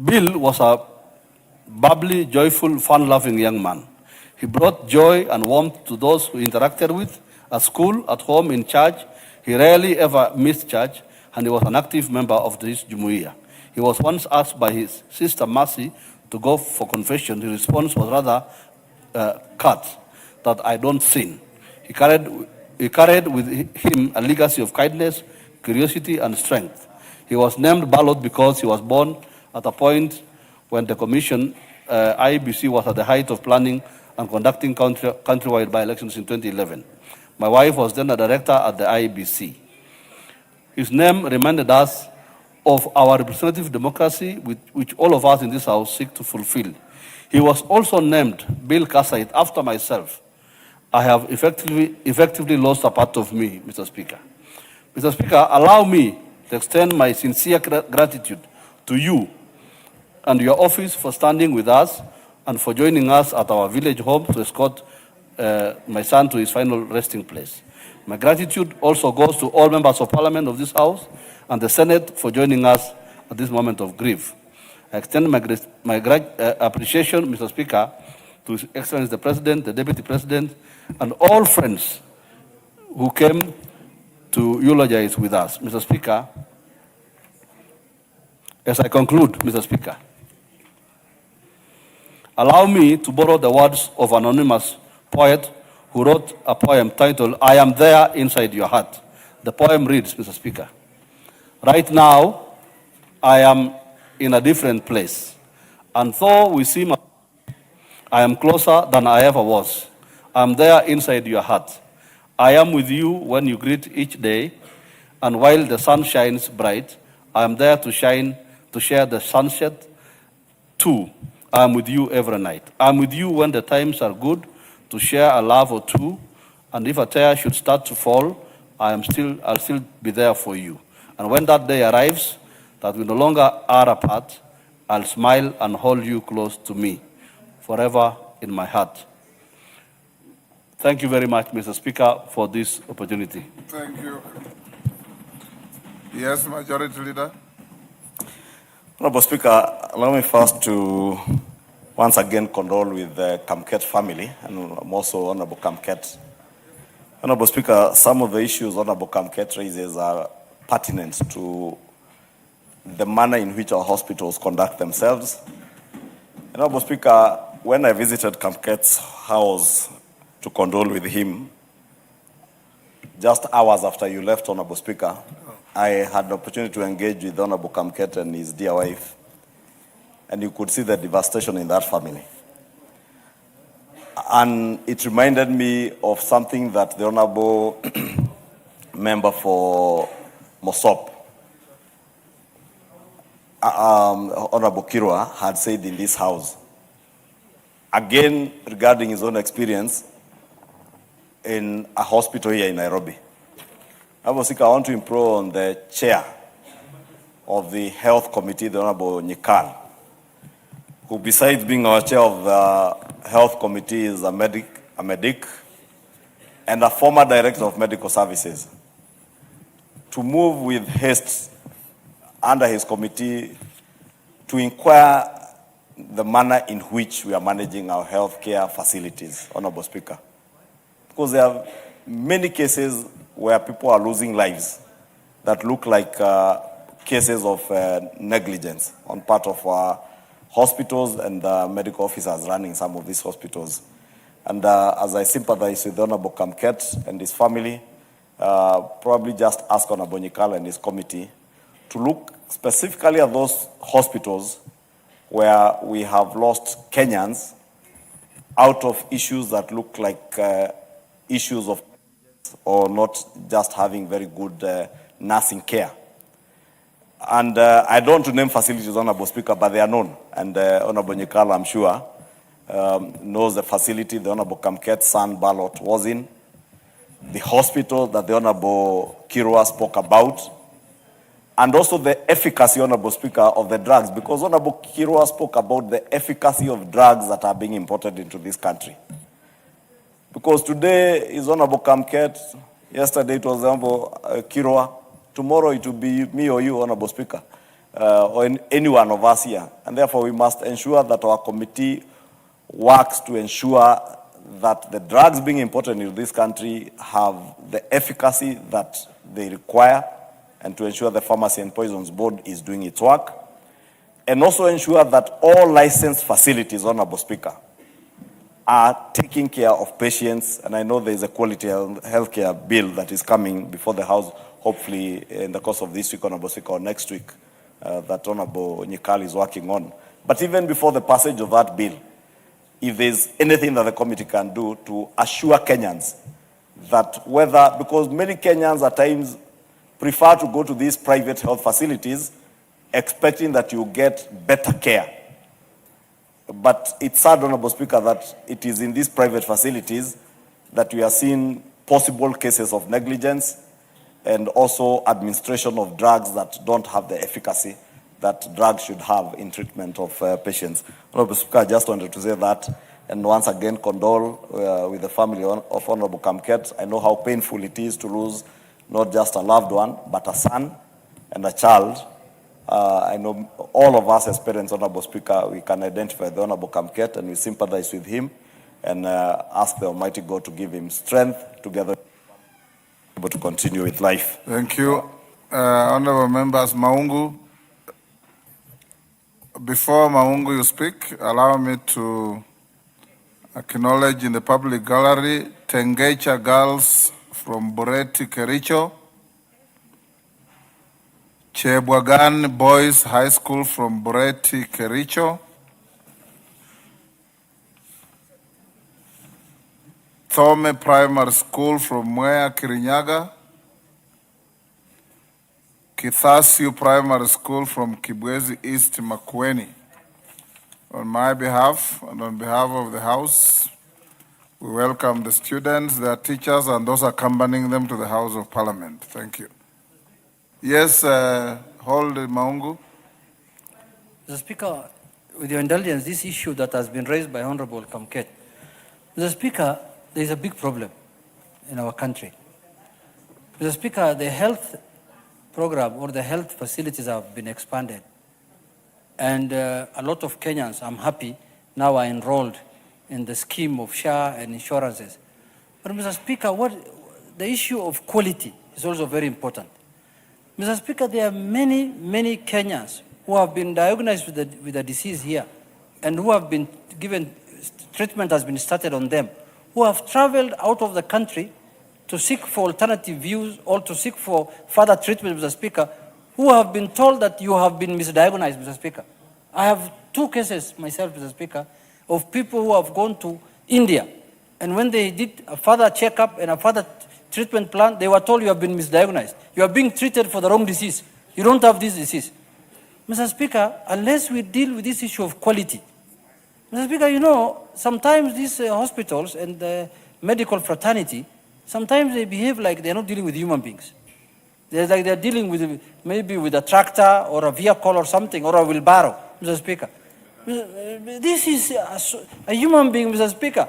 Bill was a bubbly, joyful, fun-loving young man. He brought joy and warmth to those who interacted with, at school, at home, in church. He rarely ever missed church, and he was an active member of this Jumuiya. He was once asked by his sister Mercy to go for confession. His response was rather curt, that I don't sin. He carried with him a legacy of kindness, curiosity, and strength. He was named Ballot because he was born at a point when the Commission, IEBC, was at the height of planning and conducting countrywide by-elections in 2011. My wife was then a director at the IEBC. His name reminded us of our representative democracy, which all of us in this House seek to fulfill. He was also named Bill Kasait after myself. I have effectively lost a part of me, Mr. Speaker. Mr. Speaker, allow me to extend my sincere gratitude to you and your office for standing with us and for joining us at our village home to escort my son to his final resting place. My gratitude also goes to all members of Parliament of this House and the Senate for joining us at this moment of grief. I extend my appreciation, Mr. Speaker, to His Excellency the President, the Deputy President, and all friends who came to eulogize with us. Mr. Speaker, as I conclude, Mr. Speaker, allow me to borrow the words of an anonymous poet who wrote a poem titled, "I Am There Inside Your Heart." The poem reads, Mr. Speaker, right now, I am in a different place, and though we seem, I am closer than I ever was. I am there inside your heart. I am with you when you greet each day, and while the sun shines bright, I am there to share the sunset too. I am with you every night. I am with you when the times are good, to share a love or two, and if a tear should start to fall, I'll still be there for you. And when that day arrives, that we no longer are apart, I'll smile and hold you close to me, forever in my heart. Thank you very much, Mr. Speaker, for this opportunity. Thank you. Yes, Majority Leader. Honorable Speaker, allow me first to once again condole with the Kamket family, and I'm also Honorable Kamket. Honorable Speaker, some of the issues Honorable Kamket raises are pertinent to the manner in which our hospitals conduct themselves. Honorable Speaker, when I visited Kamket's house to condole with him, just hours after you left, Honorable Speaker, I had the opportunity to engage with Honorable Kamket and his dear wife, and you could see the devastation in that family. And it reminded me of something that the Honorable member for Mosop, Honorable Kirwa, had said in this house. Again, regarding his own experience in a hospital here in Nairobi. I want to improve on the chair of the health committee, the Honorable Nyikal, who besides being our chair of the health committee is a medic and a former director of medical services, to move with haste under his committee to inquire the manner in which we are managing our healthcare facilities, Honorable Speaker. Because there are many cases where people are losing lives that look like cases of negligence on part of our hospitals and medical officers running some of these hospitals. And as I sympathize with Honorable Kamket and his family, probably just ask Honorable Nyikal and his committee to look specifically at those hospitals where we have lost Kenyans out of issues that look like issues of or not just having very good nursing care. And I don't want to name facilities, Honorable Speaker, but they are known. And Honorable Nyikal, I'm sure, knows the facility the Honorable Kamket's son Ballot was in, the hospital that the Honorable Kirwa spoke about, and also the efficacy, Honorable Speaker, of the drugs, because Honorable Kirwa spoke about the efficacy of drugs that are being imported into this country. Because today is Honorable Kamket, yesterday it was Honorable Kirwa, tomorrow it will be me or you, Honorable Speaker, or any one of us here. And therefore we must ensure that our committee works to ensure that the drugs being imported into this country have the efficacy that they require, and to ensure the Pharmacy and Poisons Board is doing its work, and also ensure that all licensed facilities, Honorable Speaker, are taking care of patients. And I know there is a quality healthcare bill that is coming before the House, hopefully in the course of this week, Honorable Speaker, or next week, that Honorable Nyikal is working on. But even before the passage of that bill, if there's anything that the committee can do to assure Kenyans that whether, because many Kenyans at times prefer to go to these private health facilities expecting that you get better care. But it's sad, Honorable Speaker, that it is in these private facilities that we are seeing possible cases of negligence and also administration of drugs that don't have the efficacy that drugs should have in treatment of patients. Honorable Speaker, I just wanted to say that, and once again condole with the family of Honorable Kamket. I know how painful it is to lose not just a loved one, but a son and a child. I know all of us as parents, Honorable Speaker, we can identify the Honorable Kamket and we sympathize with him and ask the Almighty God to give him strength together to continue with life. Thank you. Honorable members, Maungu. Before Maungu you speak, allow me to acknowledge in the public gallery Tengecha girls from Bureti, Kericho, Chebwagan Boys High School from Bureti, Kericho, Thome Primary School from Mwea, Kirinyaga, Kithasiu Primary School from Kibwezi East, Makwiny. On my behalf and on behalf of the House, we welcome the students, their teachers, and those accompanying them to the House of Parliament. Thank you. Yes, hold Maungu. Mr. Speaker, with your indulgence, this issue that has been raised by Honorable Kamket. Mr. Speaker, there is a big problem in our country. Mr. Speaker, the health program or the health facilities have been expanded. And a lot of Kenyans, I'm happy, now are enrolled in the scheme of SHA and insurances. But Mr. Speaker, the issue of quality is also very important. Mr. Speaker, there are many, many Kenyans who have been diagnosed with a disease here and who have been given, treatment has been started on them, who have traveled out of the country to seek for alternative views or to seek for further treatment, Mr. Speaker, who have been told that you have been misdiagnosed, Mr. Speaker. I have 2 cases myself, Mr. Speaker, of people who have gone to India, and when they did a further checkup and a further treatment plan, they were told you have been misdiagnosed. You are being treated for the wrong disease. You don't have this disease. Mr. Speaker, unless we deal with this issue of quality, Mr. Speaker, you know, sometimes these hospitals and the medical fraternity, sometimes they behave like they're not dealing with human beings. They're like they're dealing with maybe with a tractor or a vehicle or something, or a wheelbarrow, Mr. Speaker. This is a human being, Mr. Speaker.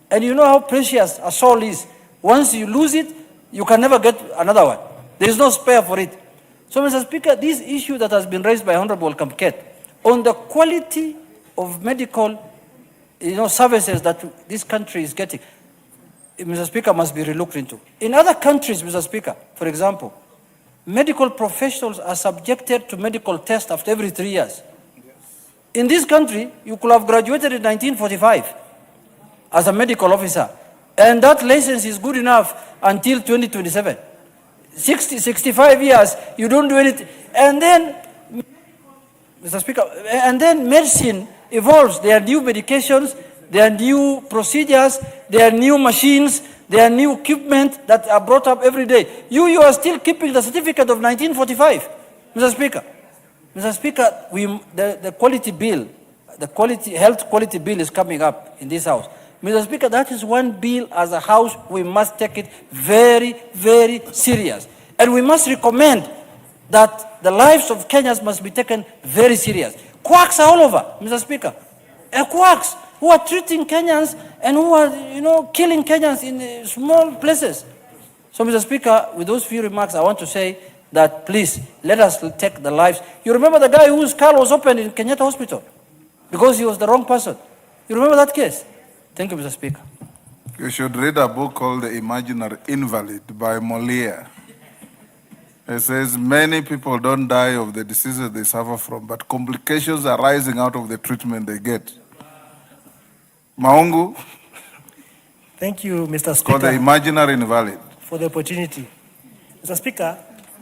And you know how precious a soul is. Once you lose it, you can never get another one. There is no spare for it. So, Mr. Speaker, this issue that has been raised by Honorable Kamket on the quality of medical services that this country is getting, Mr. Speaker, must be relooked into. In other countries, Mr. Speaker, for example, medical professionals are subjected to medical tests after every 3 years. In this country, you could have graduated in 1945 as a medical officer, and that license is good enough until 2027. 65 years, you don't do anything. And then, Mr. Speaker, and then medicine evolves. There are new medications, there are new procedures, there are new machines, there are new equipment that are brought up every day. You are still keeping the certificate of 1945, Mr. Speaker. Mr. Speaker, the quality bill, health quality bill is coming up in this House. Mr. Speaker, that is one bill as a House we must take it very, very serious. And we must recommend that the lives of Kenyans must be taken very serious. Quacks are all over, Mr. Speaker. Quacks who are treating Kenyans and who are, killing Kenyans in small places. So, Mr. Speaker, with those few remarks, I want to say that please, let us take the lives. You remember the guy whose skull was opened in Kenyatta Hospital because he was the wrong person? You remember that case? Thank you, Mr. Speaker. You should read a book called The Imaginary Invalid by Molière. It says many people don't die of the diseases they suffer from, but complications arising out of the treatment they get. Maungu. Thank you, Mr. Speaker. Called The Imaginary Invalid. For the opportunity. Mr. Speaker,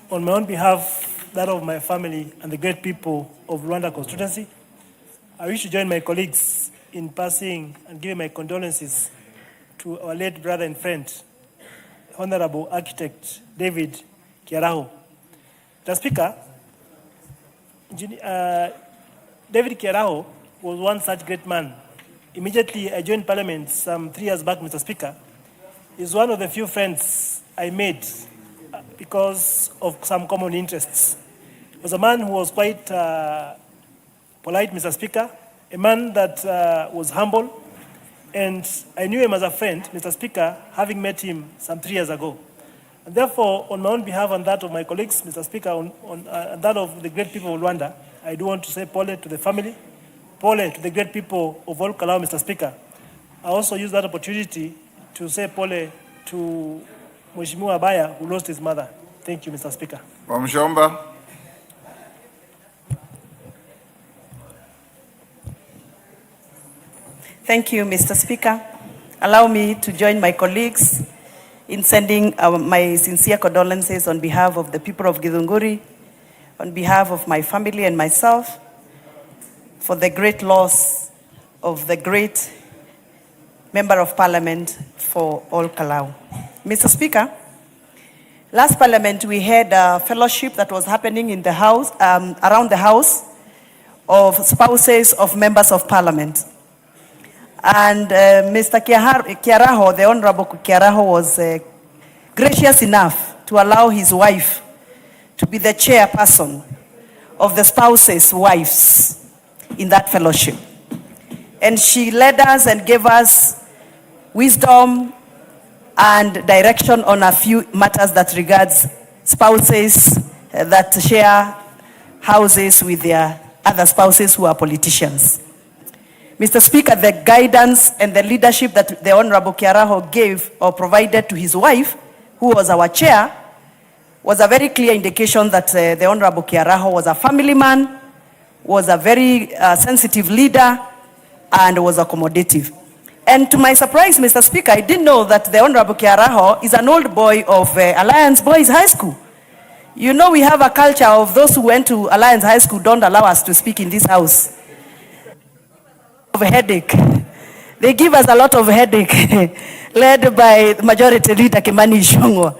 on my own behalf, that of my family and the great people of Rwanda constituency, I wish to join my colleagues in passing and giving my condolences to our late brother and friend, Honorable Architect David Kiaraho. Mr. Speaker, David Kiaraho was one such great man. Immediately I joined Parliament some 3 years back, Mr. Speaker. He's one of the few friends I made because of some common interests. He was a man who was quite polite, Mr. Speaker, a man that was humble, and I knew him as a friend, Mr. Speaker, having met him some 3 years ago. And therefore, on my own behalf and that of my colleagues, Mr. Speaker, and that of the great people of Rwanda, I do want to say pole to the family, pole to the great people of all Kalau, Mr. Speaker. I also use that opportunity to say pole to Mheshimiwa Abaya, who lost his mother. Thank you, Mr. Speaker. Wamshomba. Thank you, Mr. Speaker. Allow me to join my colleagues in sending my sincere condolences on behalf of the people of Githunguri, on behalf of my family and myself, for the great loss of the great Member of Parliament for all Kalau. Mr. Speaker, last Parliament we had a fellowship that was happening in the House, around the House, of spouses of Members of Parliament. And Mr. Kiaraho, the Honorable Kiaraho, was gracious enough to allow his wife to be the chairperson of the spouses' wives in that fellowship. And she led us and gave us wisdom and direction on a few matters that regards spouses that share houses with their other spouses who are politicians. Mr. Speaker, the guidance and the leadership that the Honorable Kiaraho gave or provided to his wife, who was our chair, was a very clear indication that the Honorable Kiaraho was a family man, was a very sensitive leader, and was accommodative. And to my surprise, Mr. Speaker, I didn't know that the Honorable Kiaraho is an old boy of Alliance Boys High School. You know, we have a culture of those who went to Alliance High School don't allow us to speak in this house. Of a headache. They give us a lot of headache, led by Majority Leader Kimani Ichung'wah.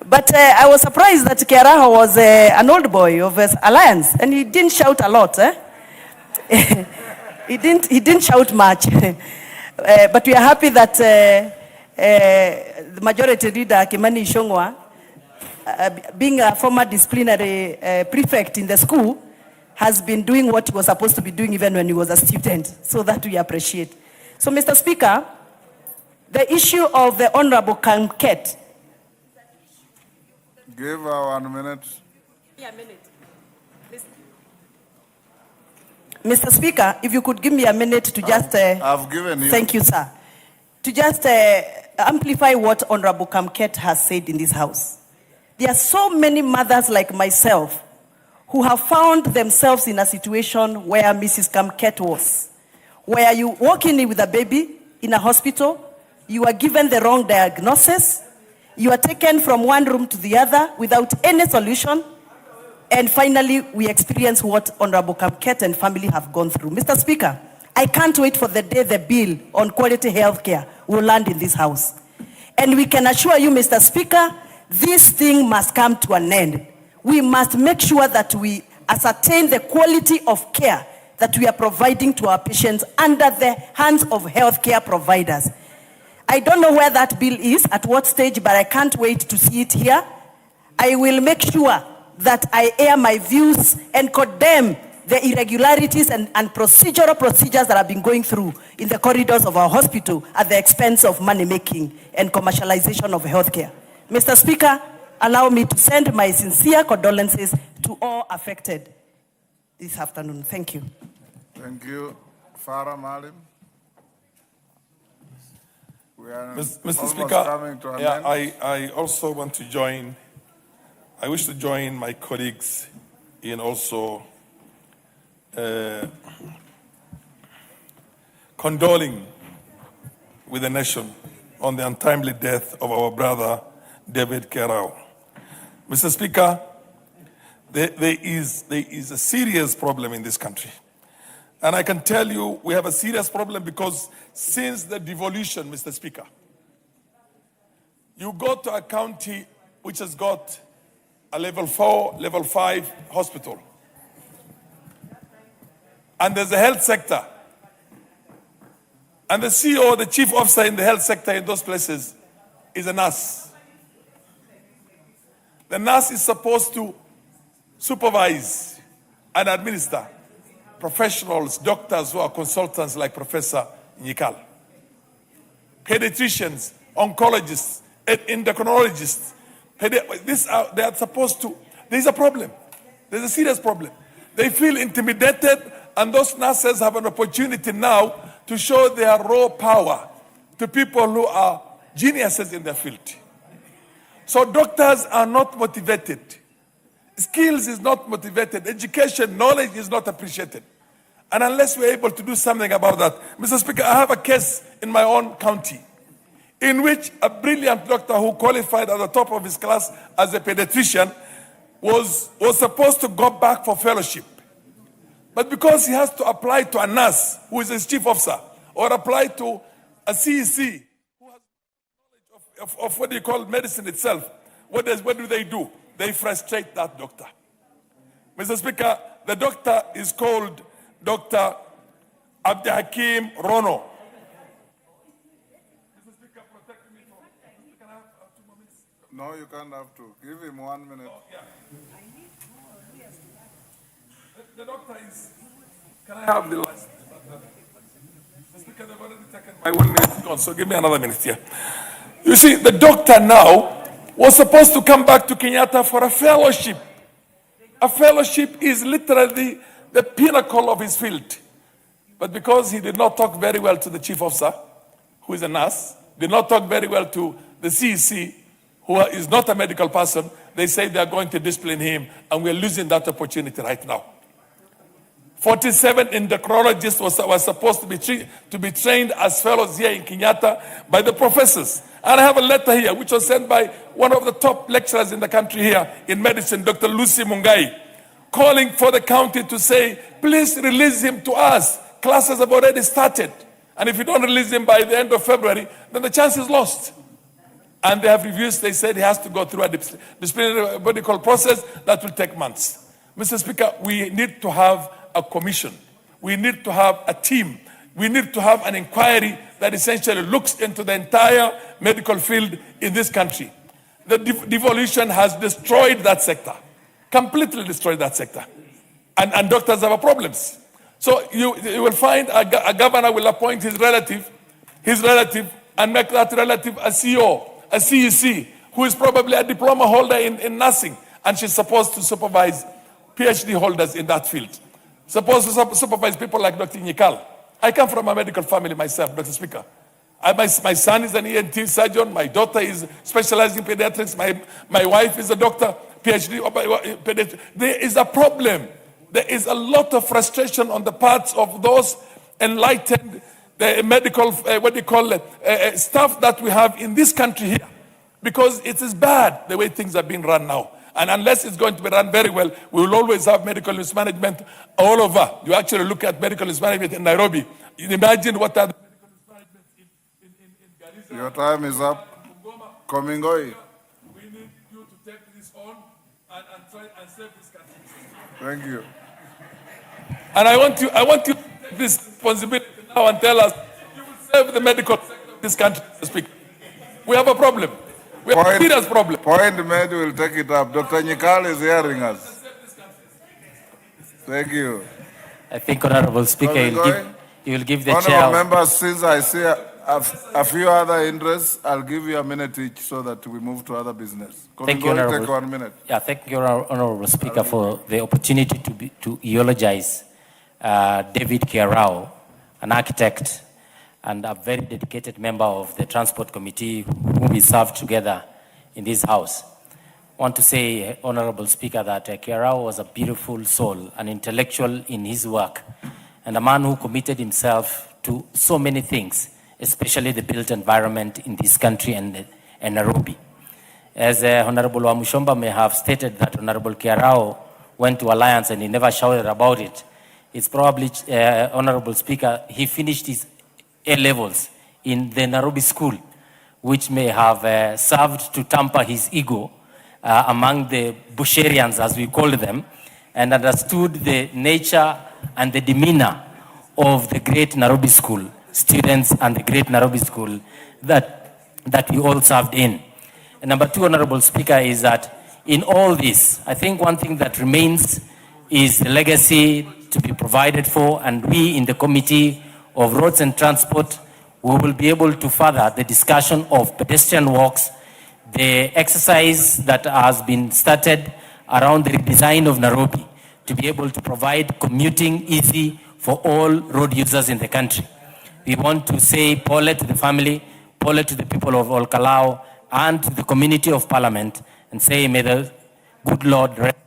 But I was surprised that Kiaraho was an old boy of Alliance, and he didn't shout a lot. He didn't shout much. But we are happy that the Majority Leader Kimani Ichung'wah, being a former disciplinary prefect in the school, has been doing what he was supposed to be doing even when he was a student. So that we appreciate. So, Mr. Speaker, the issue of the Honorable Kamket. Give her 1 minute. A minute. Mr. Speaker, if you could give me a minute to just... I've given you. Thank you, sir. To just amplify what Honorable Kamket has said in this house. There are so many mothers like myself who have found themselves in a situation where Mrs. Kamket was. Where you walk in with a baby in a hospital, you are given the wrong diagnosis, you are taken from one room to the other without any solution, and finally we experience what Honorable Kamket and family have gone through. Mr. Speaker, I can't wait for the day the bill on quality health care will land in this house. And we can assure you, Mr. Speaker, this thing must come to an end. We must make sure that we ascertain the quality of care that we are providing to our patients under the hands of healthcare providers. I don't know where that bill is, at what stage, but I can't wait to see it here. I will make sure that I air my views and condemn the irregularities and procedural procedures that have been going through in the corridors of our hospital at the expense of money making and commercialization of healthcare. Mr. Speaker, allow me to send my sincere condolences to all affected this afternoon. Thank you. Thank you. Farah Malim. We are Mr. Speaker, coming to an end. I also want to join, I wish to join my colleagues in also condoling with the nation on the untimely death of our brother, David Kiaraho. Mr. Speaker, there is a serious problem in this country. And I can tell you we have a serious problem because since the devolution, Mr. Speaker, you go to a county which has got a level 4, level 5 hospital. And there's a health sector. And the CEO, the chief officer in the health sector in those places is a nurse. The nurse is supposed to supervise and administer professionals, doctors who are consultants like Professor Nyikal, pediatricians, oncologists, endocrinologists. They are supposed to, there's a problem. There's a serious problem. They feel intimidated, and those nurses have an opportunity now to show their raw power to people who are geniuses in their field. So doctors are not motivated. Skills is not motivated. Education, knowledge is not appreciated. And unless we're able to do something about that, Mr. Speaker, I have a case in my own county in which a brilliant doctor who qualified at the top of his class as a pediatrician was supposed to go back for fellowship. But because he has to apply to a nurse who is his chief officer, or apply to a CEC who has knowledge of what you call medicine itself, what do they do? They frustrate that doctor. Mr. Speaker, the doctor is called Dr. Abdihakim Rono. Mr. Speaker, protect me from... Can I have 2 more minutes? No, you can't have to. Give him 1 minute. Oh, yeah. The doctor is... Can I have the last? Mr. Speaker, they've already taken my 1 minute gone, so give me another minute here. You see, the doctor now was supposed to come back to Kenyatta for a fellowship. A fellowship is literally the pinnacle of his field. But because he did not talk very well to the chief officer, who is a nurse, did not talk very well to the CEC, who is not a medical person, they say they are going to discipline him, and we're losing that opportunity right now. 47 endocrinologists were supposed to be trained as fellows here in Kenyatta by the professors. And I have a letter here which was sent by one of the top lecturers in the country here in medicine, Dr. Lucy Mungai, calling for the county to say, please release him to us. Classes have already started. And if you don't release him by the end of February, then the chance is lost. And they have refused. They said he has to go through a disciplinary medical process that will take months. Mr. Speaker, we need to have a commission. We need to have a team. We need to have an inquiry that essentially looks into the entire medical field in this country. The devolution has destroyed that sector, completely destroyed that sector. And doctors have problems. So you will find a governor will appoint his relative, and make that relative a CEO, a CEC, who is probably a diploma holder in nursing, and she's supposed to supervise PhD holders in that field. Supposed to supervise people like Dr. Nyikal. I come from a medical family myself, Dr. Speaker. My son is an ENT surgeon. My daughter is specializing in pediatrics. My wife is a doctor, PhD pediatrics. There is a problem. There is a lot of frustration on the parts of those enlightened medical, staff that we have in this country here. Because it is bad the way things are being run now. And unless it's going to be run very well, we will always have medical mismanagement all over. You actually look at medical mismanagement in Nairobi. You imagine what are the medical mismanagement in Garissa. Your time is up. Komingoi. We need you to take this on and try and save this country. Thank you. And I want you to take this responsibility now and tell us you will save the medical sector of this country, Mr. Speaker. We have a problem. We have a serious problem. Point made, will take it up. Dr. Nyikal is hearing us. Thank you. I think, Honorable Speaker, you will give the chair. Honorable members, since I see a few other interests, I'll give you a minute each so that we move to other business. Thank you, Honorable. Take 1 minute. Yeah, thank you, Honorable Speaker, for the opportunity to eulogize David Kiarao, an architect and a very dedicated member of the Transport Committee whom we served together in this House. I want to say, Honorable Speaker, that Kiarao was a beautiful soul, an intellectual in his work, and a man who committed himself to so many things, especially the built environment in this country and Nairobi. As Honorable Wamushomba may have stated that Honorable Kiarao went to Alliance and he never shouted about it, it's probably, Honorable Speaker, he finished his A-levels in the Nairobi school, which may have served to tamper his ego among the Busharians, as we call them, and understood the nature and the demeanor of the great Nairobi school students and the great Nairobi school that we all served in. And number two, Honorable Speaker, is that in all this, I think one thing that remains is the legacy to be provided for, and we in the Committee of Roads and Transport, we will be able to further the discussion of pedestrian walks, the exercise that has been started around the redesign of Nairobi to be able to provide commuting easy for all road users in the country. We want to say pole to the family, pole to the people of Olkalau, and to the community of Parliament, and say may the good Lord rest.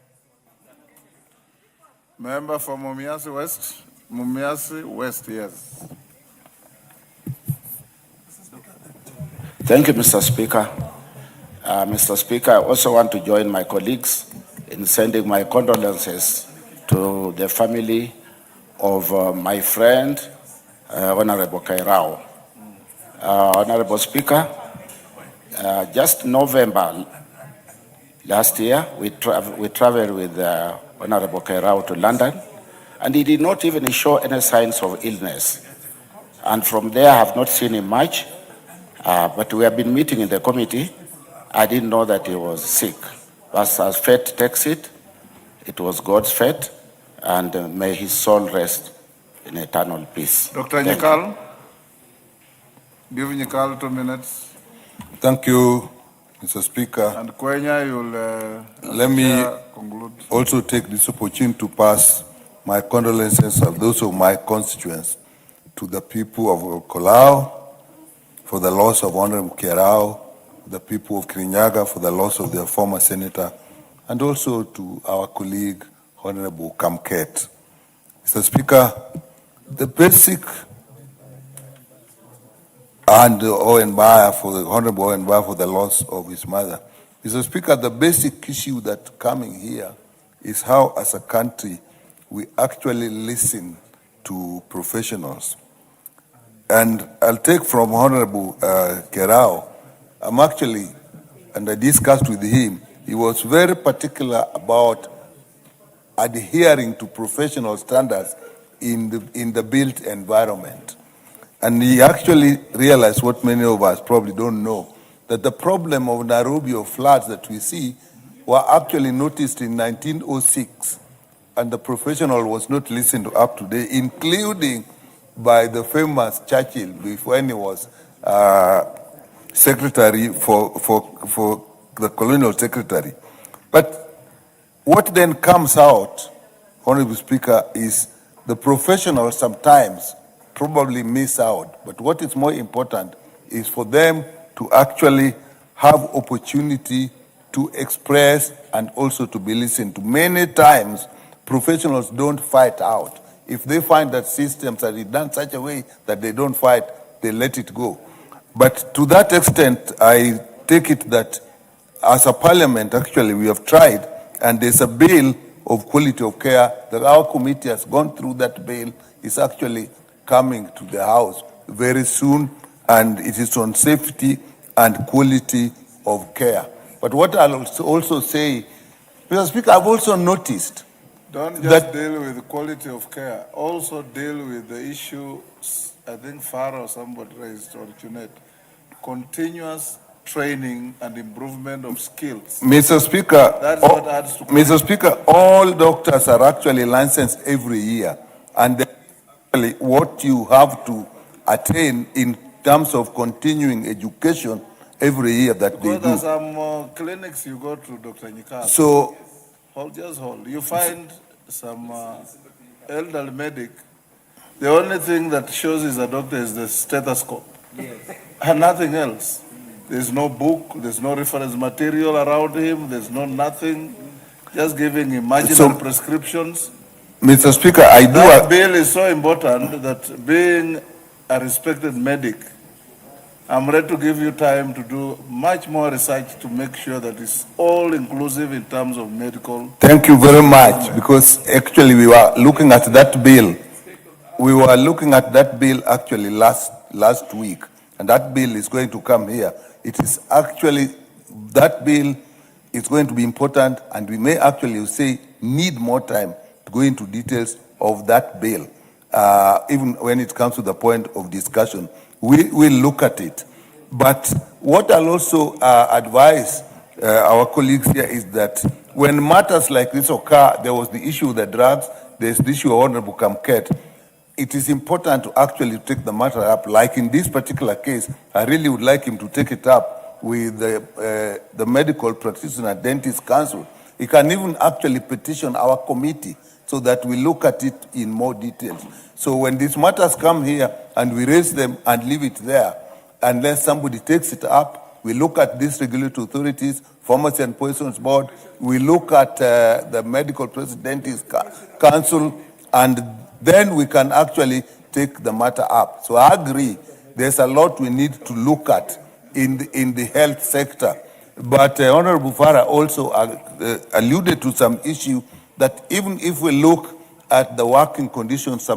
Member for Mumias West. Mumias West, yes. Thank you, Mr. Speaker. Mr. Speaker, I also want to join my colleagues in sending my condolences to the family of my friend, Honorable Kiarao. Honorable Speaker, just November last year, we traveled with Honorable Kiarao to London, and he did not even show any signs of illness. And from there, I have not seen him much, but we have been meeting in the committee. I didn't know that he was sick. But as fate takes it, it was God's fate, and may his soul rest in eternal peace. Dr. Nyikal, give Nyikal 2 minutes. Thank you, Mr. Speaker. And Kwenya, you'll let me conclude. Also take this opportunity to pass my condolences of those of my constituents to the people of Kalau for the loss of Honorable Kiarao, the people of Kirinyaga for the loss of their former senator, and also to our colleague, Honorable Kamket. Mr. Speaker, the basic and Owen Bayer for the Honorable Owen Bayer for the loss of his mother. Mr. Speaker, the basic issue that coming here is how, as a country, we actually listen to professionals. And I'll take from Honorable Kerao. I'm actually, and I discussed with him, he was very particular about adhering to professional standards in the built environment. And he actually realized what many of us probably don't know, that the problem of Nairobi of floods that we see were actually noticed in 1906, and the professional was not listened to up to date, including by the famous Churchill when he was secretary for the colonial secretary. But what then comes out, Honorable Speaker, is the professionals sometimes probably miss out. But what is more important is for them to actually have opportunity to express and also to be listened to. Many times, professionals don't fight out. If they find that systems are done such a way that they don't fight, they let it go. But to that extent, I take it that as a parliament, actually, we have tried, and there's a bill of quality of care that our committee has gone through. That bill is actually coming to the House very soon, and it is on safety and quality of care. But what I'll also say, Mr. Speaker, I've also noticed don't just deal with quality of care, also deal with the issue, I think Farah or somebody raised, or Junet, continuous training and improvement of skills. Mr. Speaker, That's what adds to Mr. Speaker, all doctors are actually licensed every year, and actually what you have to attain in terms of continuing education every year that they do. Because there are some clinics you go to, Dr. Nyika. So, just hold. You find some elderly medic, the only thing that shows is a doctor is the stethoscope. Yes. And nothing else. There's no book, there's no reference material around him, there's no nothing, just giving imaginary prescriptions. Mr. Speaker, I do... That bill is so important that being a respected medic, I'm ready to give you time to do much more research to make sure that it's all inclusive in terms of medical. Thank you very much, because actually we were looking at that bill. We were looking at that bill actually last week, and that bill is going to come here. It is actually, that bill is going to be important, and we may actually say need more time to go into details of that bill, even when it comes to the point of discussion. We will look at it. But what I'll also advise our colleagues here is that when matters like this occur, there was the issue of the drugs, there's the issue of Honorable Kamket. It is important to actually take the matter up. Like in this particular case, I really would like him to take it up with the Medical Practitioner Dentist Council. He can even actually petition our committee so that we look at it in more details. So when these matters come here and we raise them and leave it there, unless somebody takes it up, we look at these regulatory authorities, Pharmacy and Poisons Board, we look at the Medical Dentist Council, and then we can actually take the matter up. So I agree, there's a lot we need to look at in the health sector. But Honorable Farah also alluded to some issue that even if we look at the working conditions,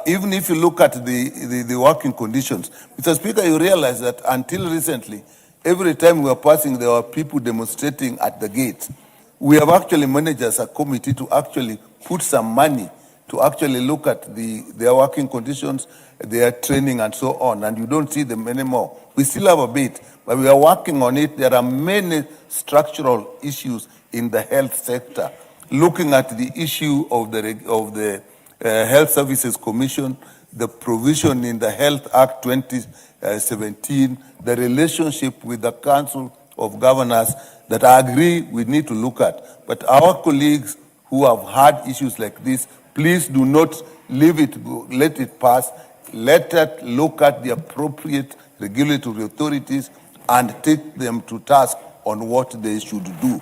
even if you look at the working conditions, Mr. Speaker, you realize that until recently, every time we were passing, there were people demonstrating at the gate. We have actually managed as a committee to actually put some money to actually look at their working conditions, their training and so on, and you don't see them anymore. We still have a bit, but we are working on it. There are many structural issues in the health sector. Looking at the issue of the Health Services Commission, the provision in the Health Act 2017, the relationship with the Council of Governors that I agree we need to look at. But our colleagues who have had issues like this, please do not leave it go, let it pass. Let us look at the appropriate regulatory authorities and take them to task on what they should do.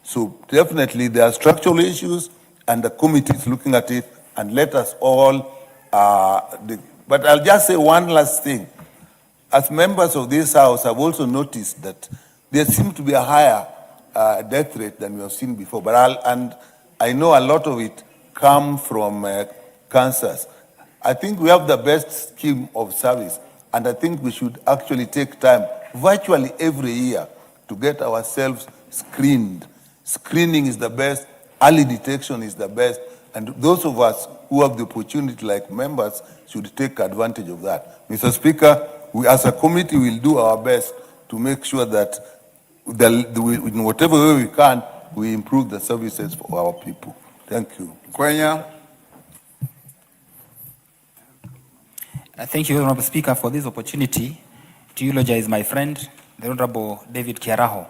So definitely there are structural issues, and the committee is looking at it, and let us all, but I'll just say one last thing. As members of this House, I've also noticed that there seems to be a higher death rate than we have seen before, and I know a lot of it come from cancers. I think we have the best scheme of service, and I think we should actually take time, virtually every year, to get ourselves screened. Screening is the best, early detection is the best, and those of us who have the opportunity, like members, should take advantage of that. Mr. Speaker, we as a committee will do our best to make sure that in whatever way we can, we improve the services for our people. Thank you. Kwenya. Thank you, Honorable Speaker, for this opportunity to eulogize my friend, the Honorable David Kiaraho.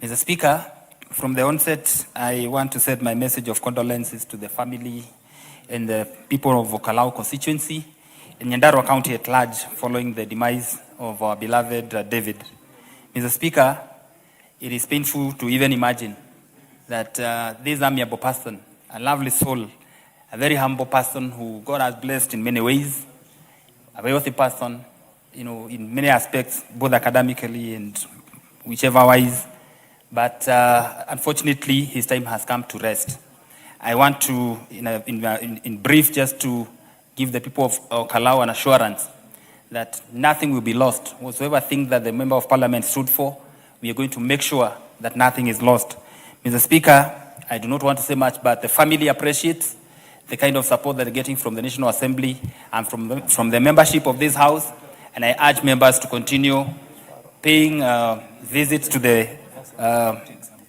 Mr. Speaker, from the onset, I want to send my message of condolences to the family and the people of Kalau constituency and Nyandarua County at large following the demise of our beloved David. Mr. Speaker, it is painful to even imagine that this amiable person, a lovely soul, a very humble person who God has blessed in many ways, a very wealthy person, in many aspects, both academically and whichever wise, but unfortunately, his time has come to rest. I want to, in brief, just to give the people of Kalau an assurance that nothing will be lost. Whatsoever thing that the Member of Parliament stood for, we are going to make sure that nothing is lost. Mr. Speaker, I do not want to say much, but the family appreciates the kind of support that they're getting from the National Assembly and from the membership of this House, and I urge members to continue paying visits to the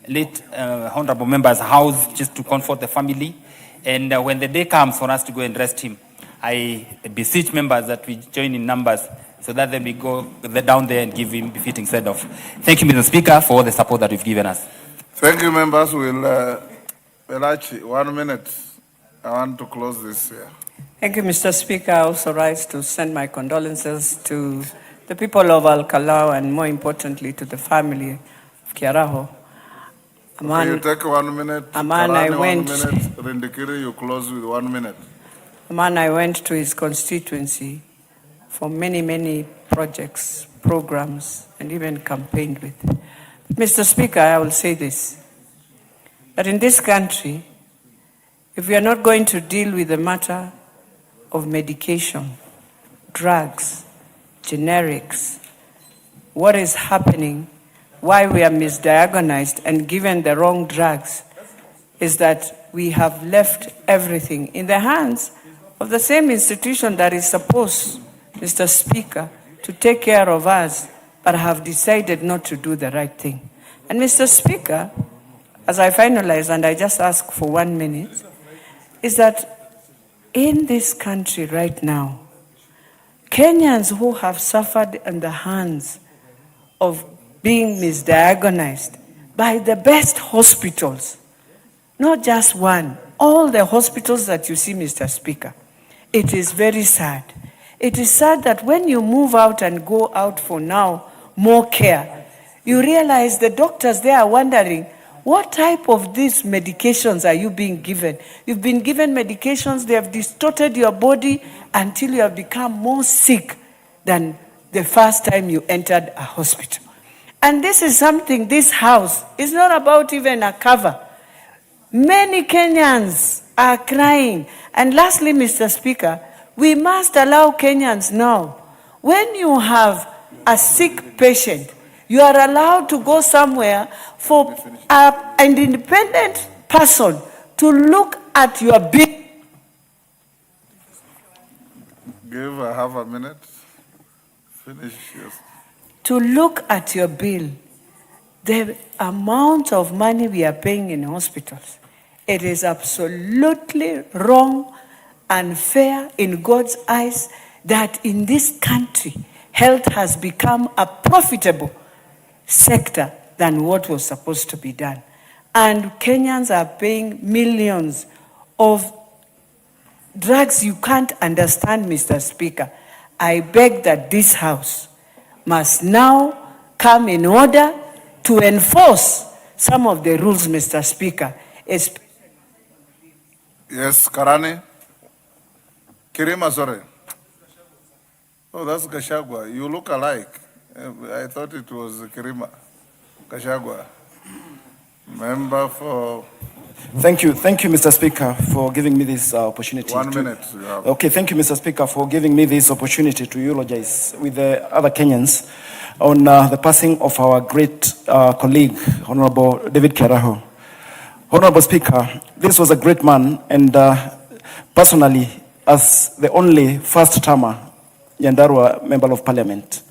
late Honorable Member's house just to comfort the family. And when the day comes for us to go and rest him, I beseech members that we join in numbers so that then we go down there and give him befitting send-off. Thank you, Mr. Speaker, for all the support that you've given us. Thank you, members. Belachi, 1 minute. I want to close this here. Thank you, Mr. Speaker. I also rise to send my condolences to the people of Kalau and more importantly to the family of Kiaraho. Okay, you take 1 minute. Aman, I went. 1 minute. Rindikiri, you close with 1 minute. Aman, I went to his constituency for many, many projects, programs, and even campaigned with. Mr. Speaker, I will say this, that in this country, if we are not going to deal with the matter of medication, drugs, generics, what is happening, why we are misdiagnosed and given the wrong drugs, is that we have left everything in the hands of the same institution that is supposed, Mr. Speaker, to take care of us, but have decided not to do the right thing. And Mr. Speaker, as I finalize, and I just ask for 1 minute, is that in this country right now, Kenyans who have suffered in the hands of being misdiagnosed by the best hospitals, not just one, all the hospitals that you see, Mr. Speaker, it is very sad. It is sad that when you move out and go out for now more care, you realize the doctors there are wondering, what type of these medications are you being given? You've been given medications, they have distorted your body until you have become more sick than the first time you entered a hospital. And this is something, this house is not about even a cover. Many Kenyans are crying. And lastly, Mr. Speaker, we must allow Kenyans now, when you have a sick patient, you are allowed to go somewhere for an independent person to look at your bill. Give half a minute. Finish. Yes. To look at your bill, the amount of money we are paying in hospitals, it is absolutely wrong, unfair in God's eyes that in this country, health has become a profitable sector than what was supposed to be done. And Kenyans are paying millions of drugs you can't understand, Mr. Speaker. I beg that this House must now come in order to enforce some of the rules, Mr. Speaker. Yes, Karani. Kirima, sorry. Oh, that's Gashagwa. You look alike. I thought it was Kirima. Gashagwa. Member for... Thank you, Mr. Speaker, for giving me this opportunity. 1 minute. You have. Okay, thank you, Mr. Speaker, for giving me this opportunity to eulogize with the other Kenyans on the passing of our great colleague, Honorable David Kiaraho. Honorable Speaker, this was a great man, and personally, as the only first-termer Nyandarua Member of Parliament,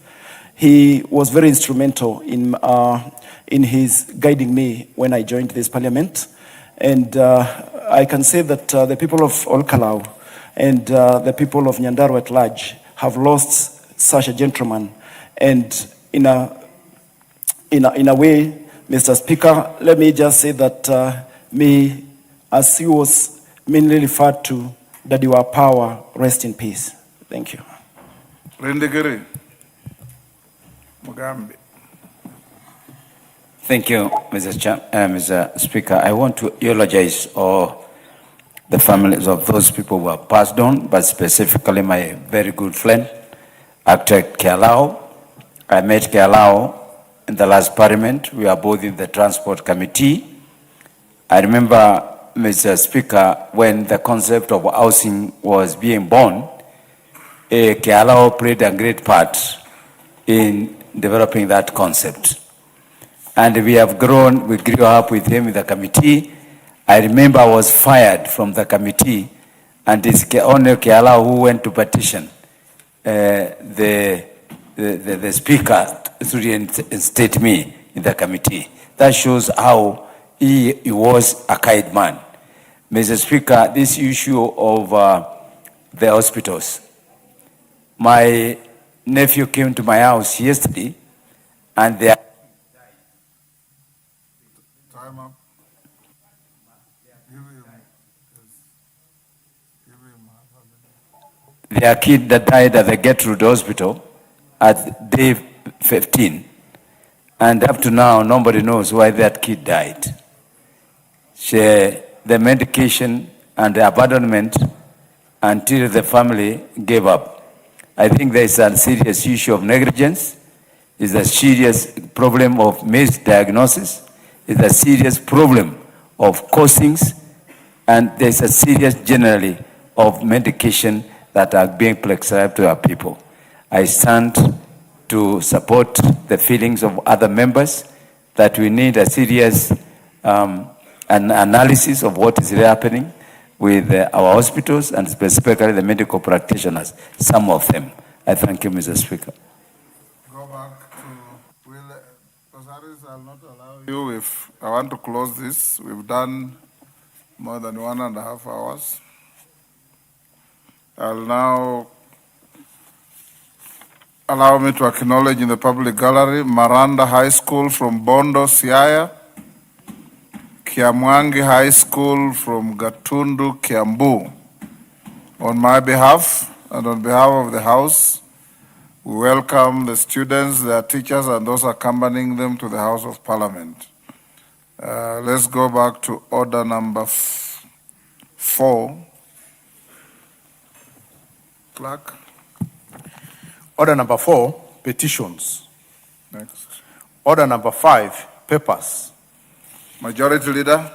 he was very instrumental in his guiding me when I joined this Parliament. And I can say that the people of Olkalau and the people of Nyandarua at large have lost such a gentleman. And in a way, Mr. Speaker, let me just say that as he was mainly referred to, that your power rest in peace. Thank you. Rendigiri. Mugambi. Thank you, Mr. Speaker. I want to eulogize all the families of those people who have passed on, but specifically my very good friend, Actor Kiarao. I met Kiarao in the last parliament. We are both in the transport committee. I remember, Mr. Speaker, when the concept of housing was being born, Kiarao played a great part in developing that concept. And we grew up with him in the committee. I remember I was fired from the committee, and it's only Kiala who went to petition the speaker to reinstate me in the committee. That shows how he was a kind man. Mr. Speaker, this issue of the hospitals. My nephew came to my house yesterday, and they their kid that died at the Gertrude Hospital at day 15. And up to now, nobody knows why that kid died. The medication and the abandonment until the family gave up. I think there is a serious issue of negligence. It's a serious problem of misdiagnosis. It's a serious problem of costings. And there's a serious generally of medication that are being prescribed to our people. I stand to support the feelings of other members that we need a serious an analysis of what is really happening with our hospitals and specifically the medical practitioners, some of them. I thank you, Mr. Speaker. Go back to, I'll not allow you if I want to close this. We've done more than 1.5 hours. I'll now allow me to acknowledge in the public gallery Maranda High School from Bondo, Siaya, Kiamwangi High School from Gatundu, Kiambu. On my behalf and on behalf of the House, we welcome the students, their teachers, and those accompanying them to the House of Parliament. Let's go back to order number 4. Clerk. Order number 4, petitions. Next. Order number 5, papers. Majority Leader.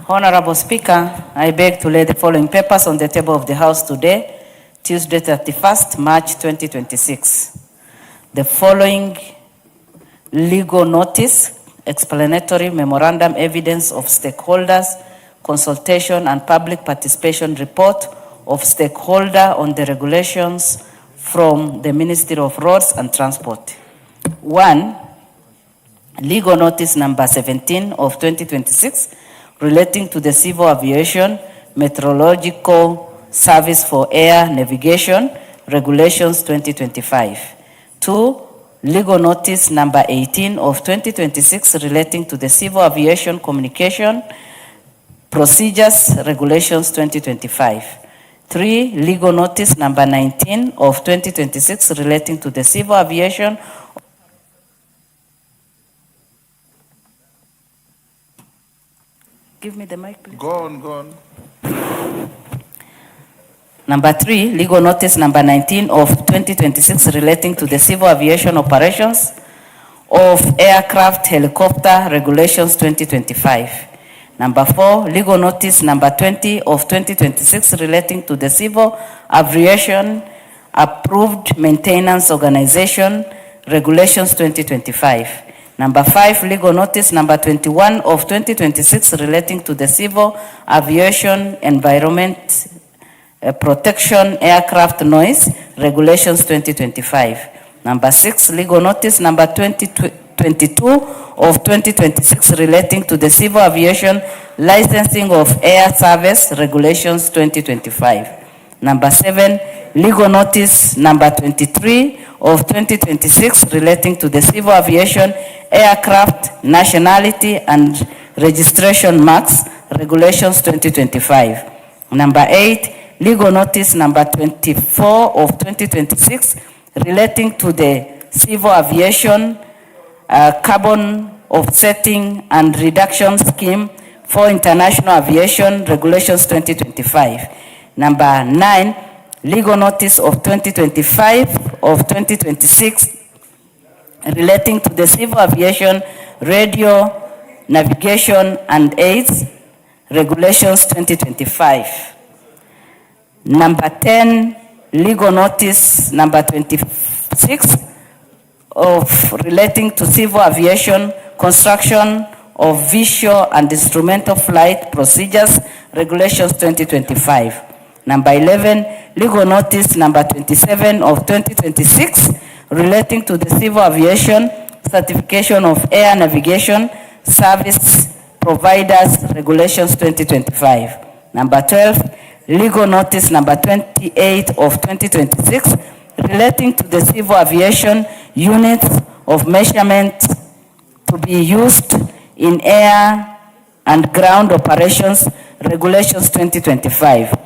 Honorable Speaker, I beg to lay the following papers on the table of the House today, Tuesday 31st March 2026. The following legal notice, explanatory memorandum, evidence of stakeholders, consultation and public participation report of stakeholder on the regulations from the Ministry of Roads and Transport. 1. Legal notice number 17 of 2026 relating to the civil aviation meteorological service for air navigation regulations 2025. 2. Legal notice number 18 of 2026 relating to the civil aviation communication procedures regulations 2025. 3, legal notice number 19 of 2026 relating to the civil aviation. Give me the mic, please. Go on. Number 3, legal notice number 19 of 2026 relating to the civil aviation operations of aircraft helicopter regulations 2025. Number 4, legal notice number 20 of 2026 relating to the civil aviation approved maintenance organization regulations 2025. Number 5, legal notice number 21 of 2026 relating to the civil aviation environment protection aircraft noise regulations 2025. Number 6, legal notice number 22 of 2026 relating to the civil aviation licensing of air service regulations 2025. Number 7, legal notice number 23 of 2026 relating to the civil aviation aircraft nationality and registration marks regulations 2025. Number 8, legal notice number 24 of 2026 relating to the civil aviation carbon offsetting and reduction scheme for international aviation regulations 2025. Number 9, legal notice of 2025 of 2026 relating to the civil aviation radio navigation and aids regulations 2025. Number 10, legal notice number 26 of relating to civil aviation construction of visual and instrumental flight procedures regulations 2025. Number 11, legal notice number 27 of 2026 relating to the civil aviation certification of air navigation service providers regulations 2025. Number 12, legal notice number 28 of 2026 relating to the civil aviation units of measurement to be used in air and ground operations regulations 2025.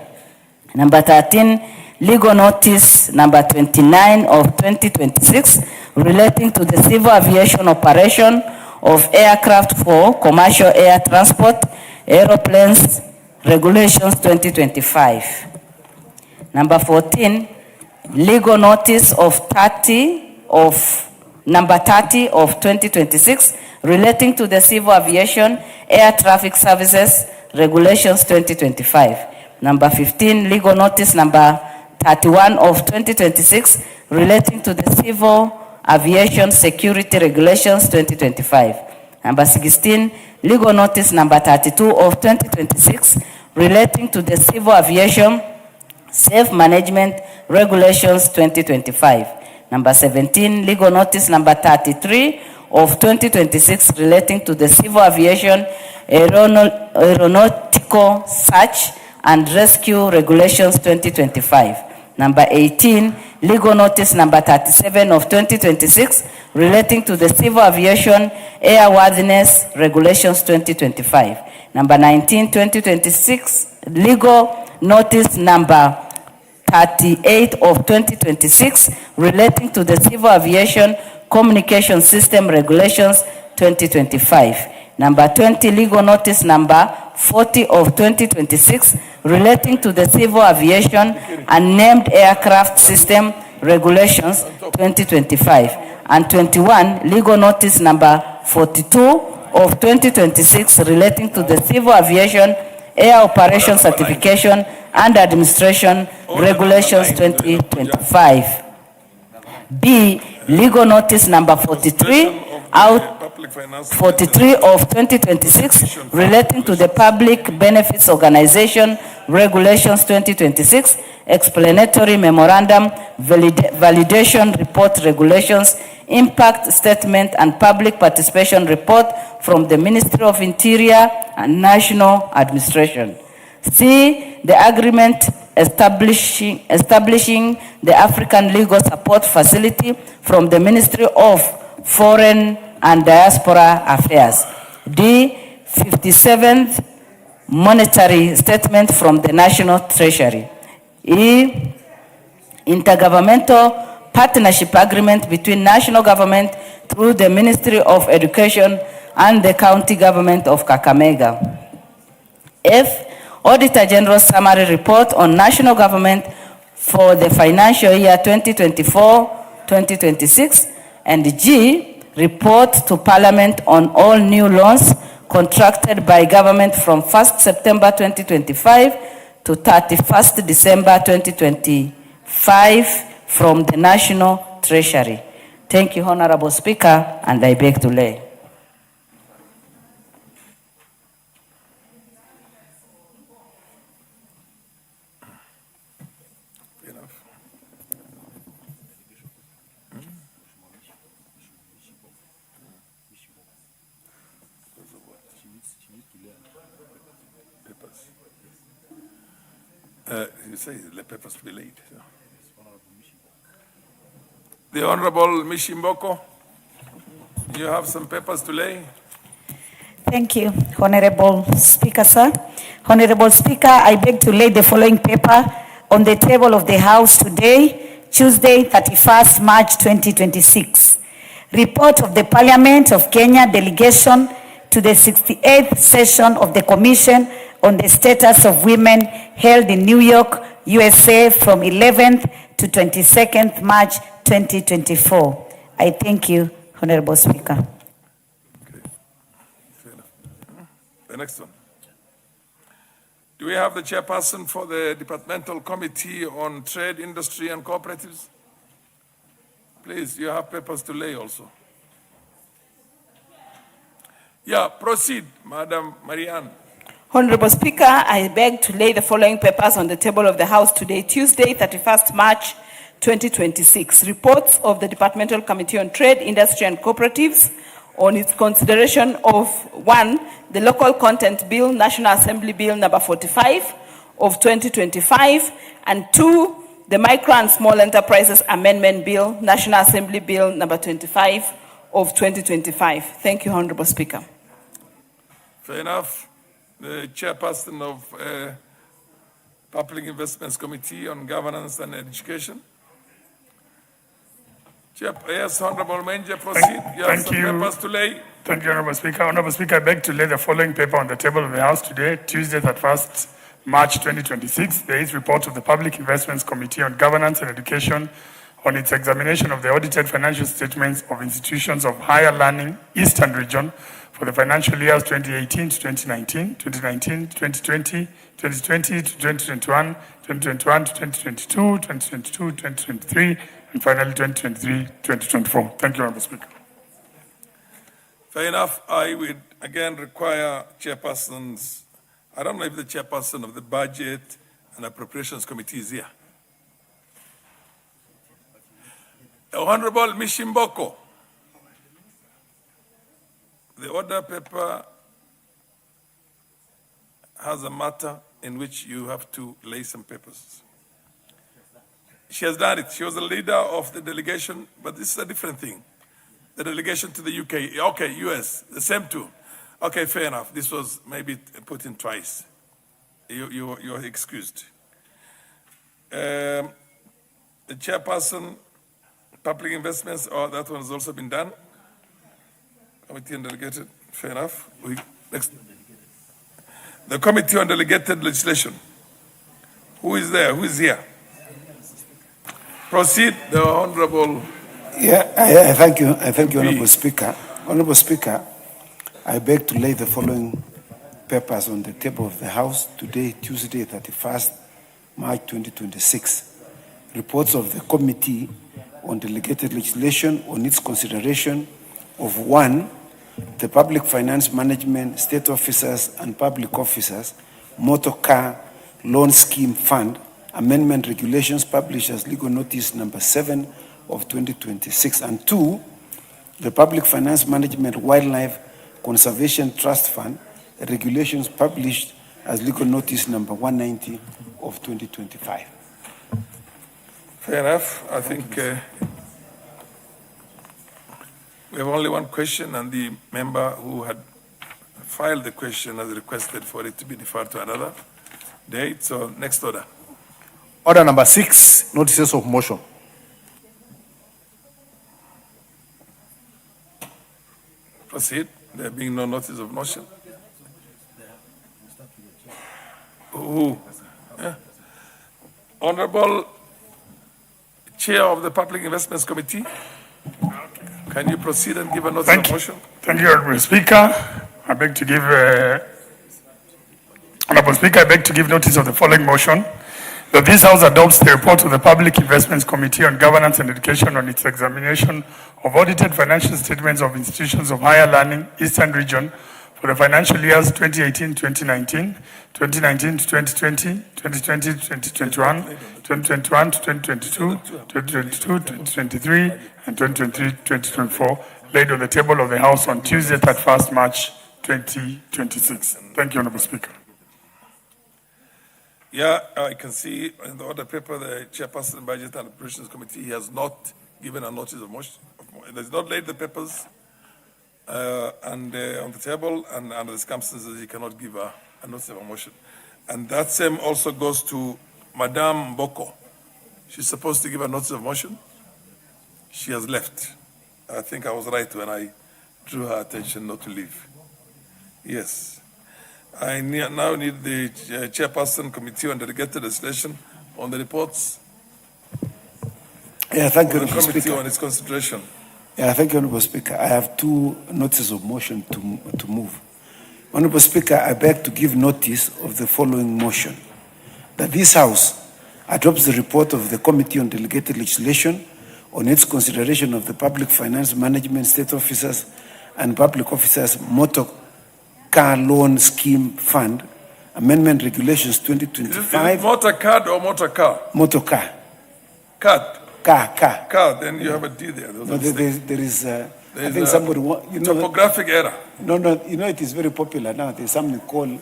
Number 13, legal notice number 29 of 2026 relating to the civil aviation operation of aircraft for commercial air transport, aeroplanes, regulations 2025. Number 14, legal notice of number 30 of 2026 relating to the civil aviation air traffic services regulations 2025. Number 15, legal notice number 31 of 2026 relating to the civil aviation security regulations 2025. Number 16, legal notice number 32 of 2026 relating to the civil aviation safe management regulations 2025. Number 17, legal notice number 33 of 2026 relating to the civil aviation aeronautical search and rescue regulations 2025. Number 18, legal notice number 37 of 2026 relating to the civil aviation airworthiness regulations 2025. Number 19, 2026, legal notice number 38 of 2026 relating to the civil aviation communication system regulations 2025. Number 20, legal notice number 40 of 2026 relating to the civil aviation unnamed aircraft system regulations 2025. And 21, legal notice number 42 of 2026 relating to the civil aviation air operation certification and administration regulations 2025. B, legal notice number 43 of 2026 relating to the public benefits organization regulations 2026, explanatory memorandum, validation report regulations, impact statement and public participation report from the Ministry of Interior and National Administration. C, the agreement establishing the African Legal Support Facility from the Ministry of Foreign and Diaspora Affairs. D, 57th monetary statement from the National Treasury. E, intergovernmental partnership agreement between national government through the Ministry of Education and the county government of Kakamega. F, Auditor General summary report on national government for the financial year 2024-2026. And G, report to Parliament on all new loans contracted by government from 1st September 2025 to 31st December 2025 from the National Treasury. Thank you, Honorable Speaker, and I beg to lay. You say the papers to be laid. So. The Honorable Mishimboko, you have some papers to lay. Thank you, Honorable Speaker, sir. Honorable Speaker, I beg to lay the following paper on the table of the House today, Tuesday, 31st March 2026. Report of the Parliament of Kenya delegation to the 68th session of the Commission on the Status of Women held in New York, USA from 11th to 22nd March 2024. I thank you, Honorable Speaker. The next one. Do we have the chairperson for the Departmental Committee on Trade, Industry and Cooperatives? Please, you have papers to lay also. Yeah, proceed, Madam Marianne. Honorable Speaker, I beg to lay the following papers on the table of the House today, Tuesday, 31st March 2026. Reports of the Departmental Committee on Trade, Industry and Cooperatives on its consideration of 1, the Local Content Bill, National Assembly Bill number 45 of 2025, and 2, the Micro and Small Enterprises Amendment Bill, National Assembly Bill number 25 of 2025. Thank you, Honorable Speaker. Fair enough. The chairperson of Public Investments Committee on Governance and Education. Yes, Honorable Menje, proceed. You have some papers to lay. Thank you, Honorable Speaker. Honorable Speaker, I beg to lay the following paper on the table of the House today, Tuesday, 31st March 2026. There is report of the Public Investments Committee on Governance and Education on its examination of the audited financial statements of institutions of higher learning, Eastern Region, for the financial years 2018 to 2019, 2019 to 2020, 2020 to 2021, 2021 to 2022, 2022 to 2023, and finally 2023-2024. Thank you, Honorable Speaker. Fair enough. I would again require chairpersons. I don't know if the chairperson of the Budget and Appropriations Committee is here. Honorable Mishimboko. The order paper has a matter in which you have to lay some papers. She has done it. She was the leader of the delegation, but this is a different thing. The delegation to the UK, okay, US, the same too. Okay, fair enough. This was maybe put in twice. You're excused. The chairperson, public investments, that one has also been done. Committee on delegated, fair enough. Next. The Committee on Delegated Legislation. Who is there? Who is here? Proceed, the Honorable. I thank you, Honorable Speaker. Honorable Speaker, I beg to lay the following papers on the table of the House today, Tuesday, 31st March 2026. Reports of the Committee on Delegated Legislation on its consideration of 1, the Public Finance Management, State Officers and Public Officers, Motor Car Loan Scheme Fund, Amendment Regulations published as Legal Notice number 7 of 2026, and 2, the Public Finance Management Wildlife Conservation Trust Fund, Regulations published as Legal Notice number 190 of 2025. Fair enough. I think we have only one question, and the member who had filed the question has requested for it to be deferred to another date. So next order. Order number 6, notices of motion. Proceed. There being no notice of motion. Who? Yeah. Honorable Chair of the Public Investments Committee, can you proceed and give a notice of motion? Thank you, Honorable Speaker. I beg to give, Honorable Speaker, I beg to give notice of the following motion. That this House adopts the report of the Public Investments Committee on Governance and Education on its examination of audited financial statements of institutions of higher learning, Eastern Region, for the financial years 2018-2019, 2019-2020, 2020-2021, 2021-2022, 2022-2023, and 2023-2024, laid on the table of the House on Tuesday, 31st March 2026. Thank you, Honorable Speaker. Yeah, I can see in the order paper, the Chairperson of Budget and Appropriations Committee, he has not given a notice of motion. He has not laid the papers on the table, and under the circumstances, he cannot give a notice of a motion. And that same also goes to Madame Mboko. She's supposed to give a notice of motion. She has left. I think I was right when I drew her attention not to leave. Yes. I now need the Chairperson Committee on Delegated Legislation on the reports. Yeah, thank you, The Honourable committee Speaker. on its consideration. Yeah, thank you, Honourable Speaker. I have 2 notices of motion to move. Honourable Speaker, I beg to give notice of the following motion. That this House adopts the report of the Committee on Delegated Legislation on its consideration of the Public Finance Management State Officers and Public Officers Motor Car Loan Scheme Fund, Amendment Regulations 2025. Is it motor card or motor car? Motor car. Card. Car. Car, then you have a D there. No, there is, I There's think a somebody, topographic error. No, it is very popular now. There's something called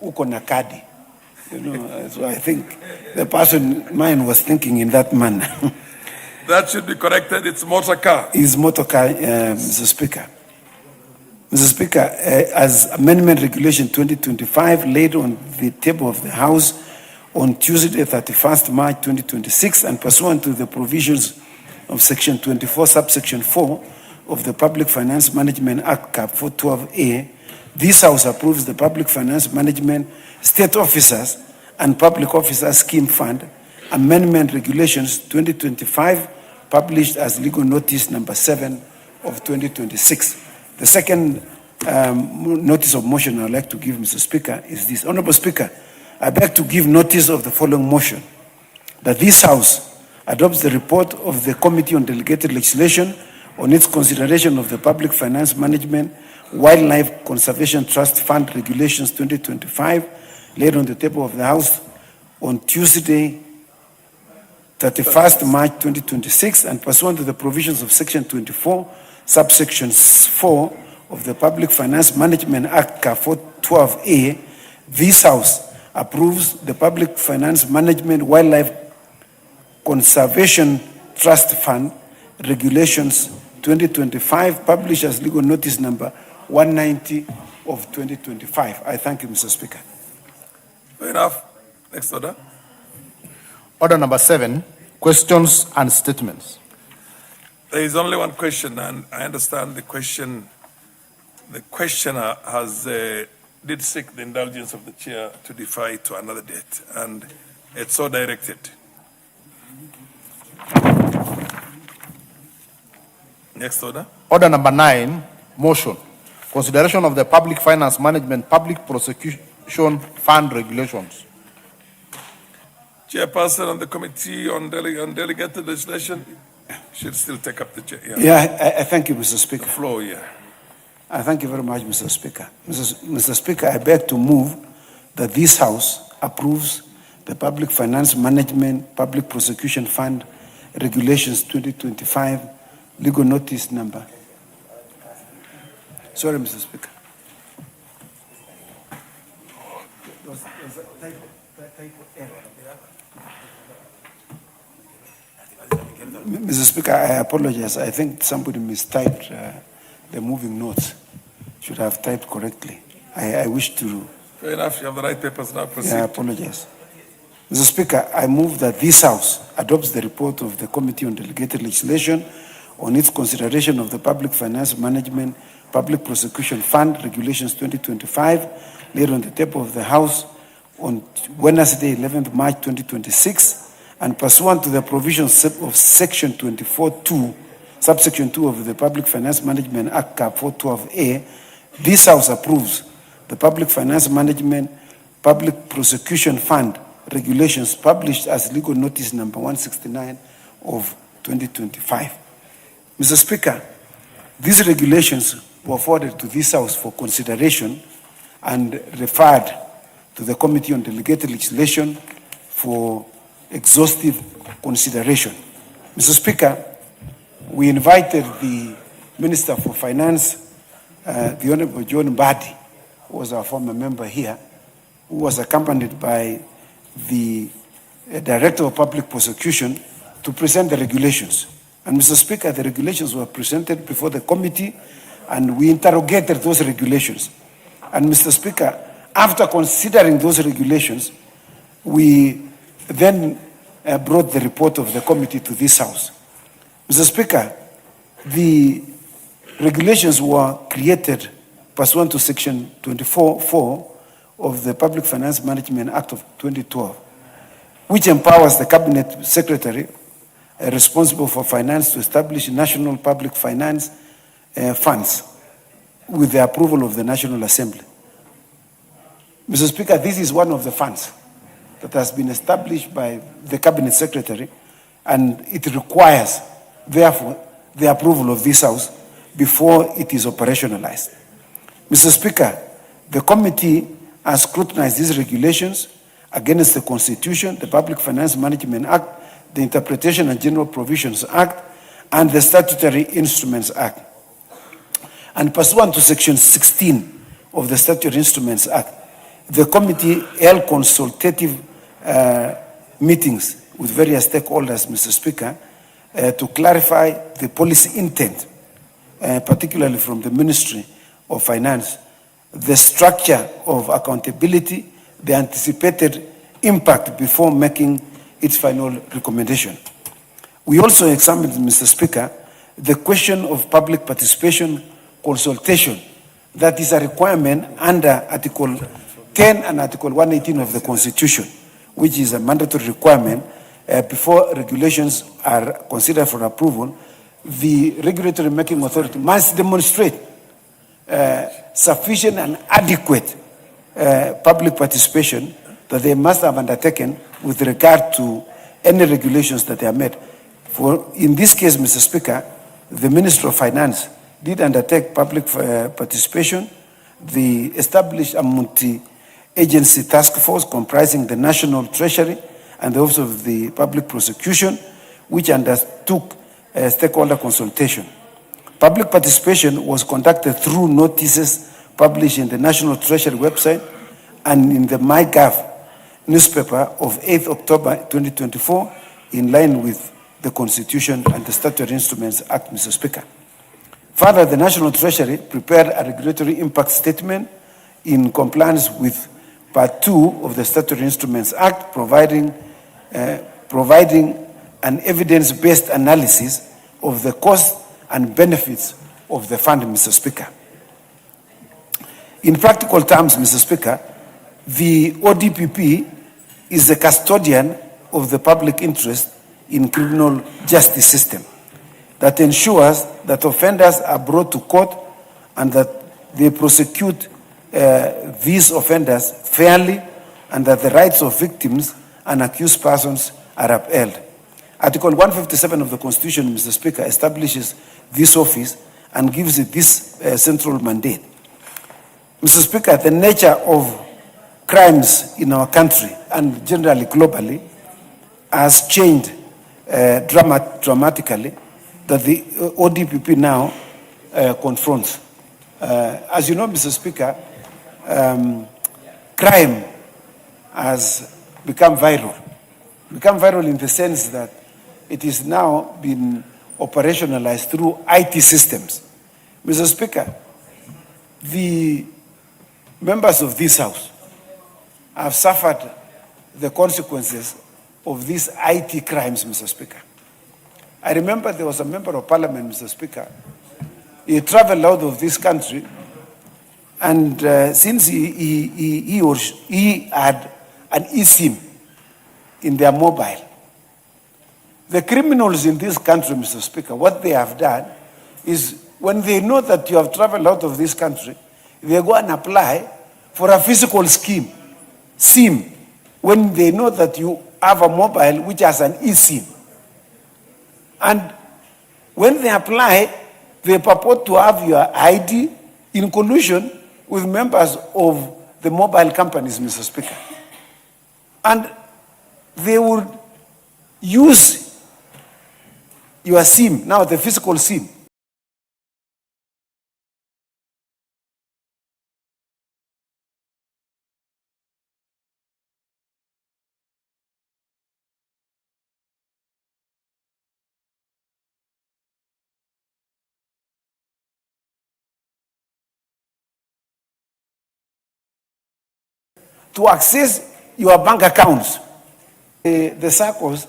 uko na kadi. So I think the person, mine was thinking in that manner. That should be corrected. It's motor car. Is motor car, Mr. Speaker. Mr. Speaker, as Amendment Regulation 2025 laid on the table of the House on Tuesday, 31st March 2026, and pursuant to the provisions of Section 24, Subsection 4 of the Public Finance Management Act, Cap 412A, this House approves the Public Finance Management State Officers and Public Officers Scheme Fund Amendment Regulations 2025, published as legal notice number 7 of 2026. The second notice of motion I would like to give, Mr. Speaker, is this. Honorable Speaker, I beg to give notice of the following motion. That this House adopts the report of the Committee on Delegated Legislation on its consideration of the Public Finance Management Wildlife Conservation Trust Fund Regulations 2025, laid on the table of the House on Tuesday, 31st March 2026, and pursuant to the provisions of Section 24, Subsection 4 of the Public Finance Management Act, Cap 412A, this House approves the Public Finance Management Wildlife Conservation Trust Fund Regulations 2025, published as legal notice number 190 of 2025. I thank you, Mr. Speaker. Fair enough. Next order. Order number 7, questions and statements. There is only one question, and I understand the question. The questioner has did seek the indulgence of the chair to defer to another date, and it's so directed. Next order. Order number 9, motion. Consideration of the Public Finance Management Public Prosecution Fund Regulations. Chairperson on the Committee on Delegated Legislation should still take up the chair. Yeah, I thank you, Mr. Speaker. The floor, yeah. I thank you very much, Mr. Speaker. Mr. Speaker, I beg to move that this House approves the Public Finance Management Public Prosecution Fund Regulations 2025, legal notice number. Sorry, Mr. Speaker. Mr. Speaker, I apologize. I think somebody mistyped the moving notes. Should have typed correctly. I wish to. Fair enough. You have the right papers now. Proceed. Yeah, I apologize. Mr. Speaker, I move that this House adopts the report of the Committee on Delegated Legislation on its consideration of the Public Finance Management Public Prosecution Fund Regulations 2025, laid on the table of the House on Wednesday, 11th March 2026, and pursuant to the provisions of Section 24(2), subsection 2 of the Public Finance Management Act, Cap 412A, this House approves the Public Finance Management Public Prosecution Fund Regulations published as legal notice number 169 of 2025. Mr. Speaker, these regulations were forwarded to this House for consideration and referred to the Committee on Delegated Legislation for exhaustive consideration. Mr. Speaker, we invited the Minister for Finance, the Honorable John Mbadi, who was our former member here, who was accompanied by the Director of Public Prosecution to present the regulations. And Mr. Speaker, the regulations were presented before the committee and we interrogated those regulations. And Mr. Speaker, after considering those regulations, we then brought the report of the committee to this House. Mr. Speaker, the regulations were created pursuant to Section 24(4) of the Public Finance Management Act of 2012, which empowers the Cabinet Secretary responsible for finance to establish national public finance funds with the approval of the National Assembly. Mr. Speaker, this is one of the funds that has been established by the Cabinet Secretary, and it requires, therefore, the approval of this House before it is operationalized. Mr. Speaker, the committee has scrutinized these regulations against the Constitution, the Public Finance Management Act, the Interpretation and General Provisions Act, and the Statutory Instruments Act. And pursuant to Section 16 of the Statutory Instruments Act, the committee held consultative meetings with various stakeholders, Mr. Speaker, to clarify the policy intent, particularly from the Ministry of Finance, the structure of accountability, the anticipated impact before making its final recommendation. We also examined, Mr. Speaker, the question of public participation consultation that is a requirement under Article 10 and Article 118 of the Constitution, which is a mandatory requirement before regulations are considered for approval. The regulatory making authority must demonstrate sufficient and adequate public participation that they must have undertaken with regard to any regulations that they are made. For in this case, Mr. Speaker, the Minister of Finance did undertake public participation. They established a multi-agency task force comprising the National Treasury and the Office of the Public Prosecution, which undertook stakeholder consultation. Public participation was conducted through notices published in the National Treasury website and in the MyGov newspaper of 8th October 2024, in line with the Constitution and the Statutory Instruments Act, Mr. Speaker. Further, the National Treasury prepared a regulatory impact statement in compliance with Part 2 of the Statutory Instruments Act, providing an evidence-based analysis of the costs and benefits of the fund, Mr. Speaker. In practical terms, Mr. Speaker, the ODPP is the custodian of the public interest in criminal justice system that ensures that offenders are brought to court and that they prosecute these offenders fairly and that the rights of victims and accused persons are upheld. Article 157 of the Constitution, Mr. Speaker, establishes this office and gives it this central mandate. Mr. Speaker, the nature of crimes in our country and generally globally has changed dramatically that the ODPP now confronts. As you know, Mr. Speaker, crime has become viral. Become viral in the sense that it is now been operationalized through IT systems. Mr. Speaker, the members of this House have suffered the consequences of these IT crimes, Mr. Speaker. I remember there was a member of parliament, Mr. Speaker. He traveled out of this country, and since he had an eSIM in their mobile, the criminals in this country, Mr. Speaker, what they have done is when they know that you have traveled out of this country, they go and apply for a physical SIM, when they know that you have a mobile which has an eSIM. And when they apply, they purport to have your ID in collusion with members of the mobile companies, Mr. Speaker. And they would use your SIM, now the physical SIM, to access your bank accounts. The circles,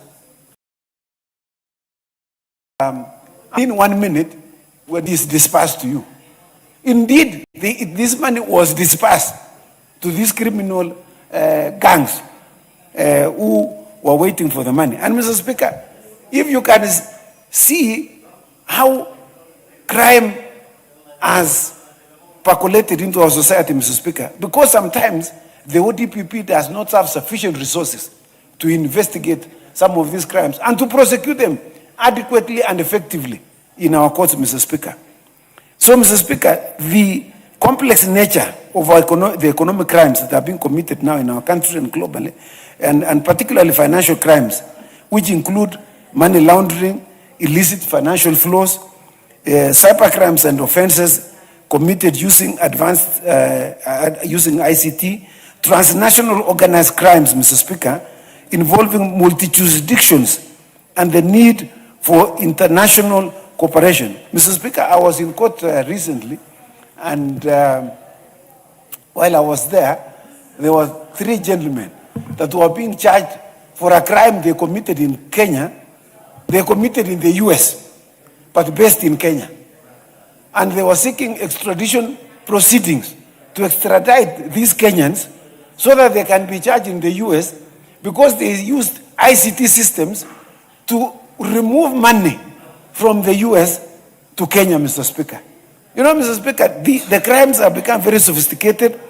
in 1 minute, when this dispersed to you. Indeed, this money was dispersed to these criminal gangs who were waiting for the money. And Mr. Speaker, if you can see how crime has percolated into our society, Mr. Speaker, because sometimes the ODPP does not have sufficient resources to investigate some of these crimes and to prosecute them adequately and effectively in our courts, Mr. Speaker. So, Mr. Speaker, the complex nature of the economic crimes that are being committed now in our country and globally, and particularly financial crimes, which include money laundering, illicit financial flows, cyber crimes and offenses committed using using ICT, transnational organized crimes, Mr. Speaker, involving multi-jurisdictions and the need for international cooperation. Mr. Speaker, I was in court recently, and while I was there were 3 gentlemen that were being charged for a crime they committed in Kenya. They committed in the US, but based in Kenya. And they were seeking extradition proceedings to extradite these Kenyans so that they can be charged in the US, because they used ICT systems to remove money from the US to Kenya, Mr. Speaker. You know, Mr. Speaker, the crimes have become very sophisticated,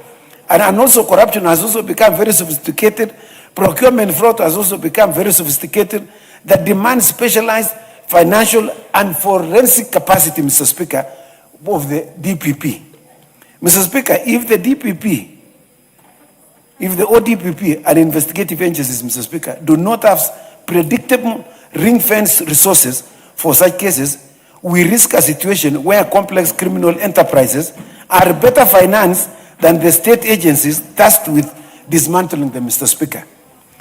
and also corruption has also become very sophisticated. Procurement fraud has also become very sophisticated, that demands specialized financial and forensic capacity, Mr. Speaker, of the DPP. Mr. Speaker, if the ODPP and investigative agencies, Mr. Speaker, do not have predictable ring-fence resources for such cases, we risk a situation where complex criminal enterprises are better financed than the state agencies tasked with dismantling them, Mr. Speaker.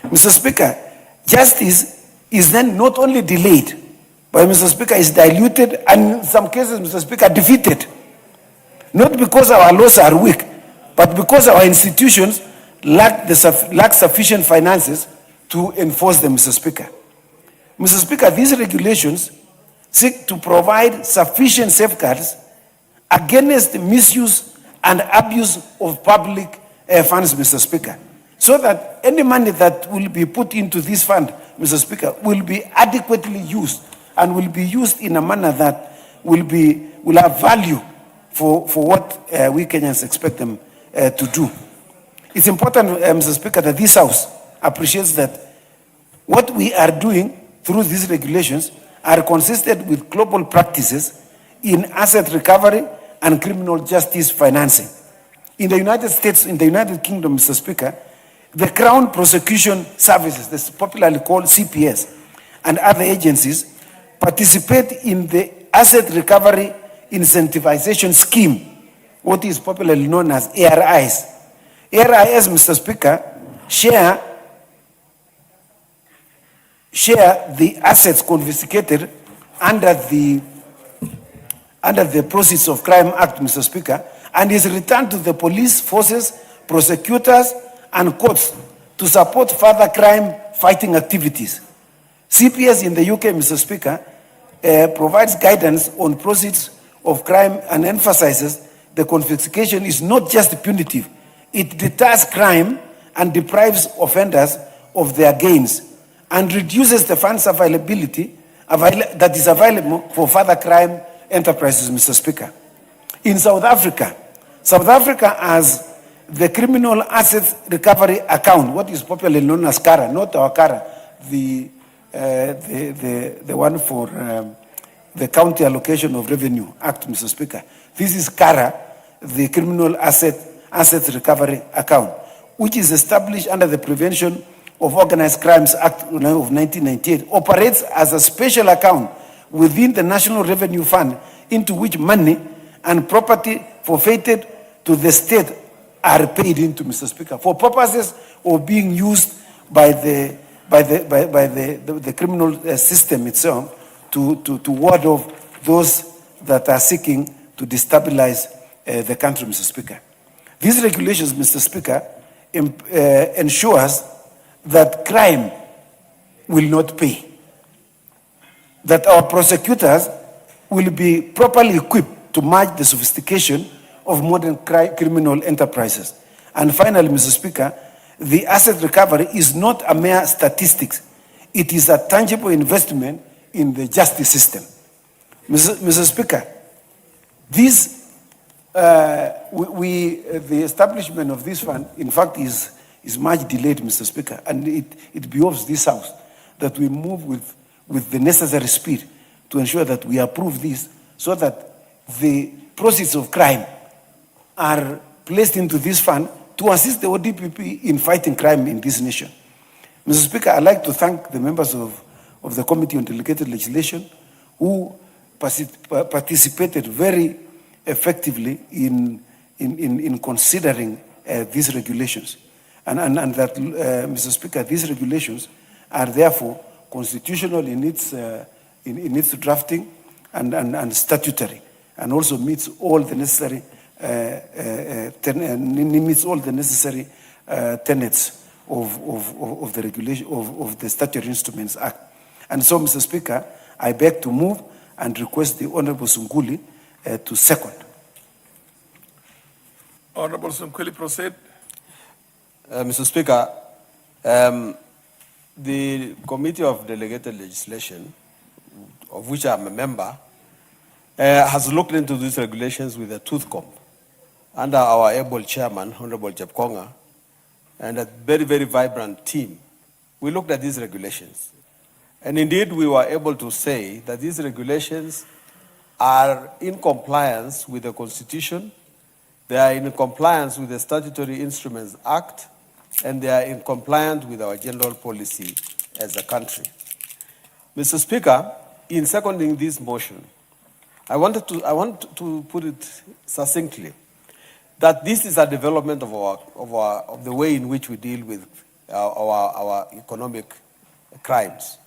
Mr. Speaker, justice is then not only delayed, but, Mr. Speaker, is diluted and in some cases, Mr. Speaker, defeated. Not because our laws are weak, but because our institutions lack sufficient finances to enforce them, Mr. Speaker. Mr. Speaker, these regulations seek to provide sufficient safeguards against misuse and abuse of public funds, Mr. Speaker, so that any money that will be put into this fund, Mr. Speaker, will be adequately used and will be used in a manner that will have value for what we Kenyans expect them to do. It's important, Mr. Speaker, that this House appreciates that what we are doing through these regulations are consistent with global practices in asset recovery and criminal justice financing. In the United States, in the United Kingdom, Mr. Speaker, the Crown Prosecution Services, this popularly called CPS, and other agencies participate in the Asset Recovery Incentivization Scheme, what is popularly known as ARIs. ARIs, Mr. Speaker, share the assets confiscated under the Proceeds of Crime Act, Mr. Speaker, and is returned to the police forces, prosecutors, and courts to support further crime fighting activities. CPS in the UK, Mr. Speaker, provides guidance on proceeds of crime and emphasizes the confiscation is not just punitive, it deters crime and deprives offenders of their gains and reduces the funds availability that is available for further crime enterprises, Mr. Speaker. In South Africa has the Criminal Assets Recovery Account, what is popularly known as CARA, not our CARA, the one for the County Allocation of Revenue Act, Mr. Speaker. This is CARA, the Criminal Assets Recovery Account, which is established under the Prevention of Organized Crimes Act of 1998, operates as a special account within the National Revenue Fund into which money and property forfeited to the state are paid into, Mr. Speaker, for purposes of being used by the criminal system itself to ward off those that are seeking to destabilize the country, Mr. Speaker. These regulations, Mr. Speaker, ensures that crime will not pay, that our prosecutors will be properly equipped to match the sophistication of modern criminal enterprises. And finally, Mr. Speaker, the asset recovery is not a mere statistics. It is a tangible investment in the justice system. Mr. Speaker, the establishment of this fund, in fact, is much delayed, Mr. Speaker, and it behoves this House that we move with the necessary speed to ensure that we approve this so that the proceeds of crime are placed into this fund to assist the ODPP in fighting crime in this nation. Mr. Speaker, I'd like to thank the members of the Committee on Delegated Legislation who participated very effectively in considering these regulations. And that, Mr. Speaker, these regulations are therefore constitutional in its drafting and statutory, and also meets all the necessary tenets of the regulation of the Statutory Instruments Act. And so, Mr. Speaker, I beg to move and request the Honourable Sunguli to second. Honourable Sunguli, proceed. Mr. Speaker, the Committee of Delegated Legislation, of which I'm a member, has looked into these regulations with a tooth comb under our able chairman, Honorable Jepkonga, and a very, very vibrant team. We looked at these regulations. And indeed, we were able to say that these regulations are in compliance with the Constitution, they are in compliance with the Statutory Instruments Act, and they are in compliance with our general policy as a country. Mr. Speaker, in seconding this motion, I want to put it succinctly that this is a development of the way in which we deal with our economic crimes.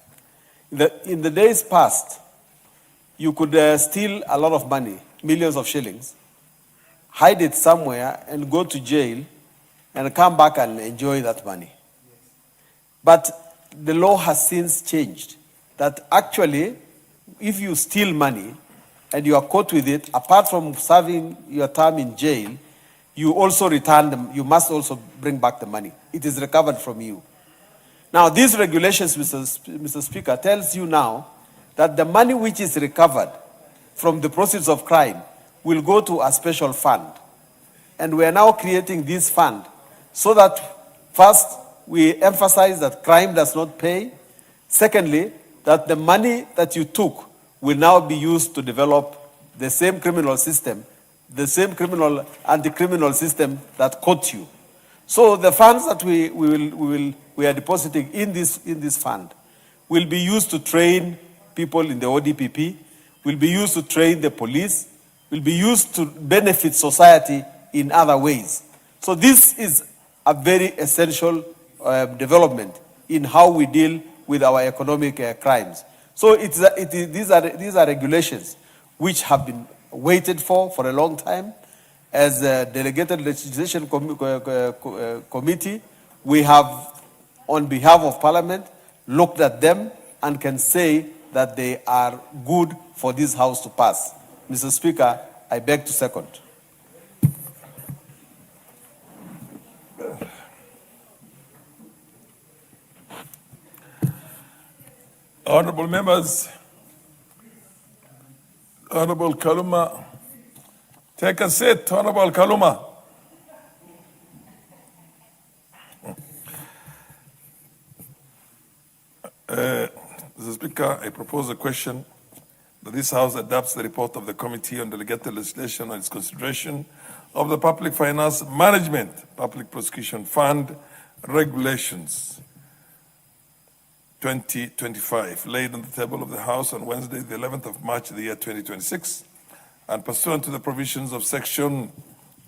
In the days past, you could steal a lot of money, millions of shillings, hide it somewhere and go to jail and come back and enjoy that money. But the law has since changed, that actually, if you steal money and you are caught with it, apart from serving your term in jail, you also return them, you must also bring back the money. It is recovered from you. Now, these regulations, Mr. Speaker, tells you now that the money which is recovered from the proceeds of crime will go to a special fund. And we are now creating this fund so that, first, we emphasize that crime does not pay. Secondly, that the money that you took will now be used to develop the same criminal system, the same criminal anti-criminal system that caught you. So the funds that we are depositing in this fund will be used to train people in the ODPP, will be used to train the police, will be used to benefit society in other ways. So this is a very essential development in how we deal with our economic crimes. So these are regulations which have been waited for a long time. As a delegated legislation committee, we have on behalf of Parliament, looked at them, and can say that they are good for this House to pass. Mr. Speaker, I beg to second. Honorable members, Honorable Kaluma, take a seat, Honorable Kaluma. Mr. Speaker, I propose a question that this House adopts the report of the Committee on Delegated Legislation on its consideration of the Public Finance Management, Public Prosecution Fund Regulations 2025, laid on the table of the House on Wednesday, the 11th of March, the year 2026, and pursuant to the provisions of Section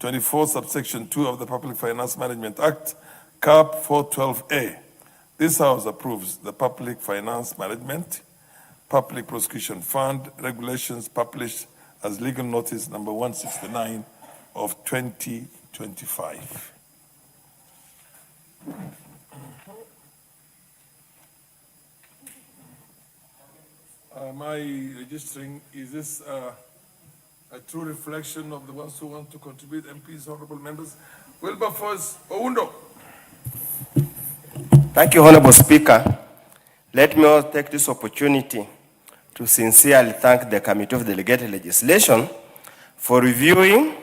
24, subsection 2 of the Public Finance Management Act, Cap 412A. This House approves the Public Finance Management, Public Prosecution Fund Regulations published as legal notice number 169 of 2025. Am I registering? Is this a true reflection of the ones who want to contribute? MPs, honorable members. Wilberforce Oundo. Thank you, Honorable Speaker. Let me also take this opportunity to sincerely thank the Committee of Delegated Legislation for reviewing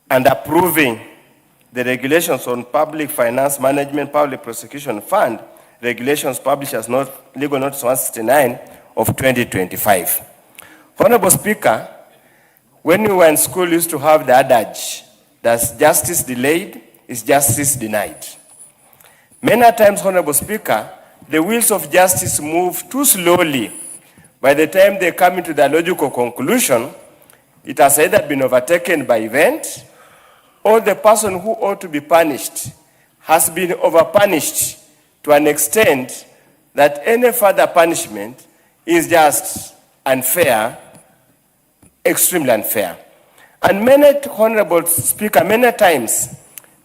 and approving the regulations on Public Finance Management, Public Prosecution Fund, regulations published as Legal Notice 169 of 2025. Honorable Speaker, when we were in school, we used to have the adage that justice delayed is justice denied. Many times, Honorable Speaker, the wheels of justice move too slowly. By the time they come into the logical conclusion, it has either been overtaken by event, or the person who ought to be punished has been overpunished to an extent that any further punishment is just unfair, extremely unfair. And many, Honorable Speaker, many times,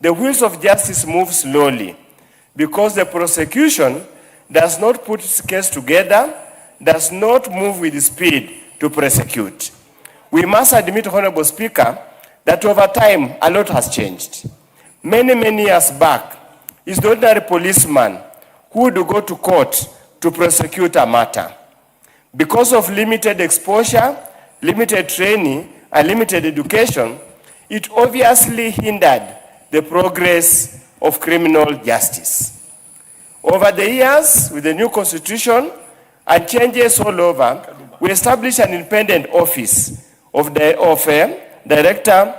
the wheels of justice move slowly because the prosecution does not put its case together, does not move with speed to prosecute. We must admit, Honorable Speaker, that over time, a lot has changed. Many years back, it's the ordinary policeman who would go to court to prosecute a matter. Because of limited exposure, limited training, and limited education, it obviously hindered the progress of criminal justice. Over the years, with the new constitution and changes all over, we established an independent office of Director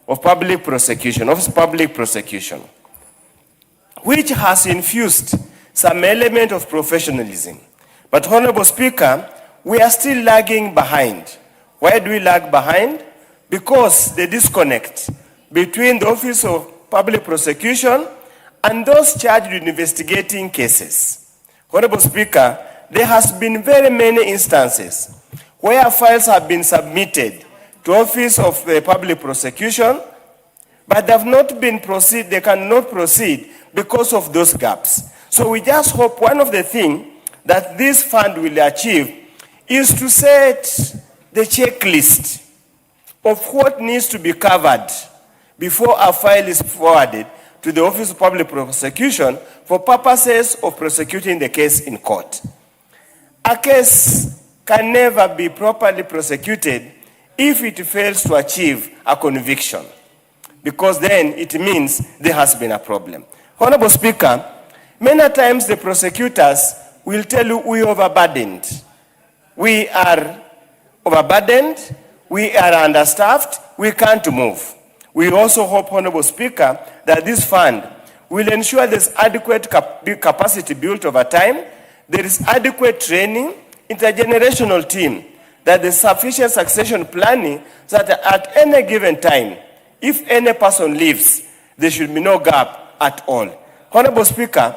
of Public Prosecution, Office of Public Prosecution, which has infused some element of professionalism. But, Honorable Speaker, we are still lagging behind. Why do we lag behind? Because the disconnect between the Office of Public Prosecution and those charged with investigating cases. Honorable Speaker, there has been very many instances where files have been submitted to Office of the Public Prosecution, but they have not been they cannot proceed because of those gaps. So we just hope one of the things that this fund will achieve is to set the checklist of what needs to be covered before a file is forwarded to the Office of Public Prosecution for purposes of prosecuting the case in court. A case can never be properly prosecuted if it fails to achieve a conviction, because then it means there has been a problem. Honorable Speaker, many times the prosecutors will tell you we are overburdened. We are overburdened, we are understaffed, we can't move. We also hope, Honorable Speaker, that this fund will ensure there's adequate capacity built over time, there is adequate training, intergenerational team, that there's sufficient succession planning so that at any given time, if any person leaves, there should be no gap at all. Honorable Speaker,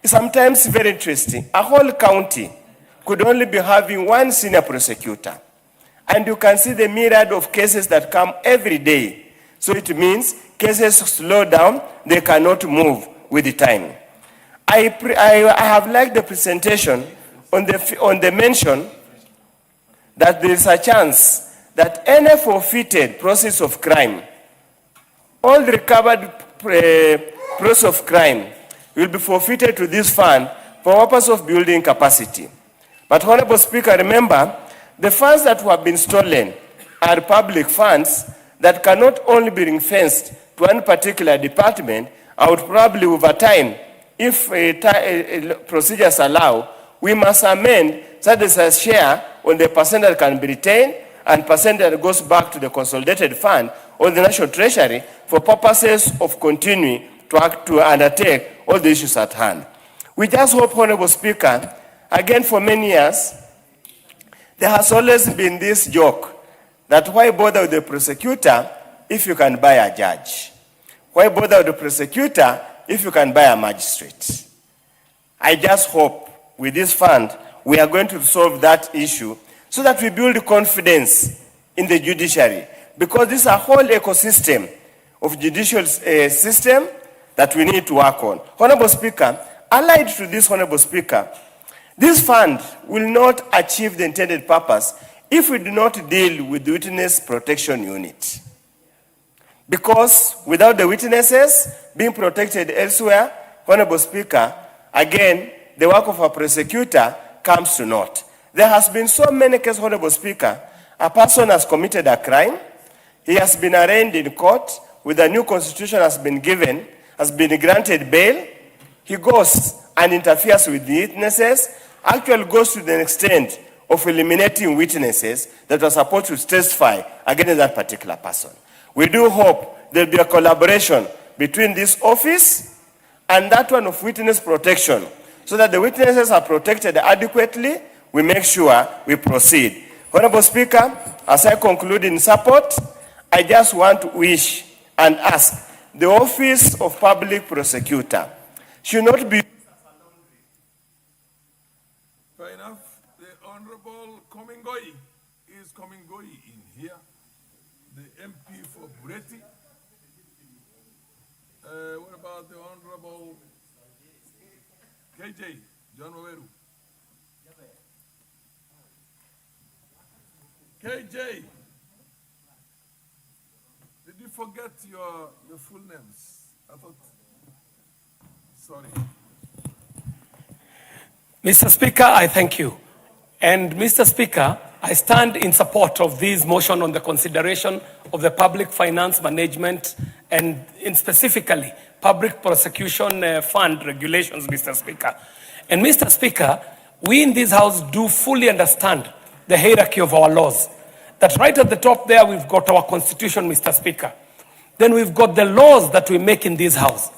it's sometimes very interesting. A whole county could only be having one senior prosecutor. And you can see the myriad of cases that come every day. So it means cases slow down, they cannot move with the time. I have liked the presentation on the mention that there is a chance that any forfeited process of crime, all recovered process of crime will be forfeited to this fund for purpose of building capacity. But Honorable Speaker, remember, the funds that have been stolen are public funds that cannot only be ring-fenced to one particular department. I would probably over time, if procedures allow, we must amend so that there's a share on the percent that can be retained and percent that goes back to the consolidated fund or the national treasury for purposes of continuing to undertake all the issues at hand. We just hope, Honorable Speaker, again for many years, there has always been this joke that why bother with the prosecutor if you can buy a judge? Why bother with the prosecutor if you can buy a magistrate? I just hope with this fund, we are going to solve that issue so that we build confidence in the judiciary, because this is a whole ecosystem of judicial system that we need to work on. Honorable Speaker, allied to this, Honorable Speaker, this fund will not achieve the intended purpose if we do not deal with the Witness Protection Unit. Because without the witnesses being protected elsewhere, Honorable Speaker, again, the work of a prosecutor comes to naught. There has been so many cases, Honorable Speaker. A person has committed a crime. He has been arraigned in court with a new constitution has been given, has been granted bail. He goes and interferes with the witnesses, actually goes to the extent of eliminating witnesses that are supposed to testify against that particular person. We do hope there will be a collaboration between this office and that one of witness protection, so that the witnesses are protected adequately. We make sure we proceed. Honorable Speaker, as I conclude in support, I just want to wish and ask the Office of Public Prosecutor should not be... Fair enough. The Honorable Komingoi is Komingoi in here. The MP for Bureti. What about the Honorable KJ, John Waweru? KJ, did you forget your full names? I thought, sorry. Mr. Speaker, I thank you. And Mr. Speaker, I stand in support of this motion on the consideration of the public finance management and specifically public prosecution fund regulations, Mr. Speaker. And Mr. Speaker, we in this House do fully understand the hierarchy of our laws. That right at the top there, we've got our constitution, Mr. Speaker. Then we've got the laws that we make in this House.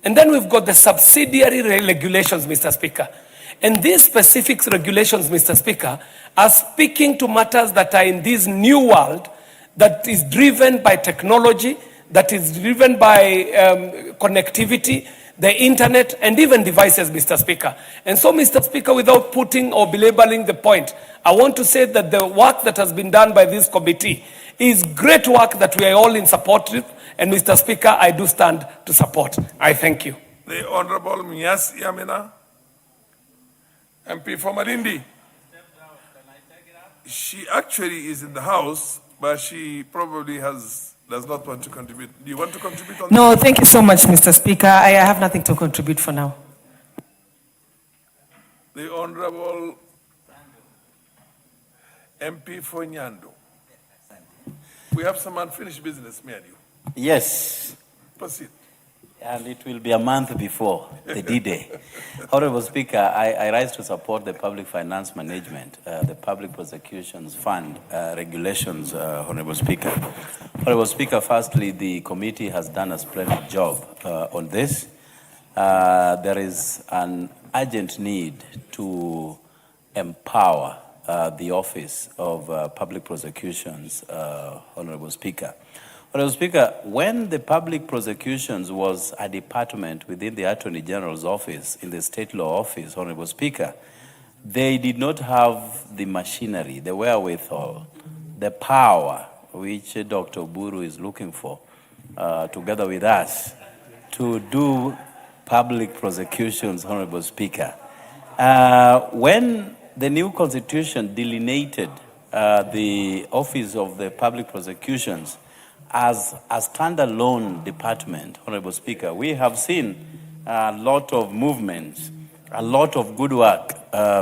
And then we've got the subsidiary regulations, Mr. Speaker. And these specific regulations, Mr. Speaker, are speaking to matters that are in this new world that is driven by technology, that is driven by connectivity, the internet, and even devices, Mr. Speaker. And so, Mr. Speaker, without putting or belaboring the point, I want to say that the work that has been done by this committee is great work that we are all in support with. And, Mr. Speaker, I do stand to support. I thank you. The Honorable Mias Yamina, MP for Malindi. She actually is in the House, but she probably does not want to contribute. Do you want to contribute on No, thank you so much, Mr. Speaker. I have nothing to contribute for now. The Honorable MP for Nyando. We have some unfinished business, me and you. Yes. Proceed. And it will be a month before the D-Day. Honorable Speaker, I rise to support the public finance management, the public prosecutions fund regulations, Honorable Speaker. Honorable Speaker, firstly, the committee has done a splendid job on this. There is an urgent need to empower the Office of Public Prosecutions, Honorable Speaker. Honorable Speaker, when the public prosecutions was a department within the Attorney General's office, in the State Law Office, Honorable Speaker, they did not have the machinery, the wherewithal, the power, which Dr. Uhuru is looking for, together with us, to do public prosecutions, Honorable Speaker. When the new constitution delineated the office of the public prosecutions as a standalone department, Honorable Speaker, we have seen a lot of movements, a lot of good work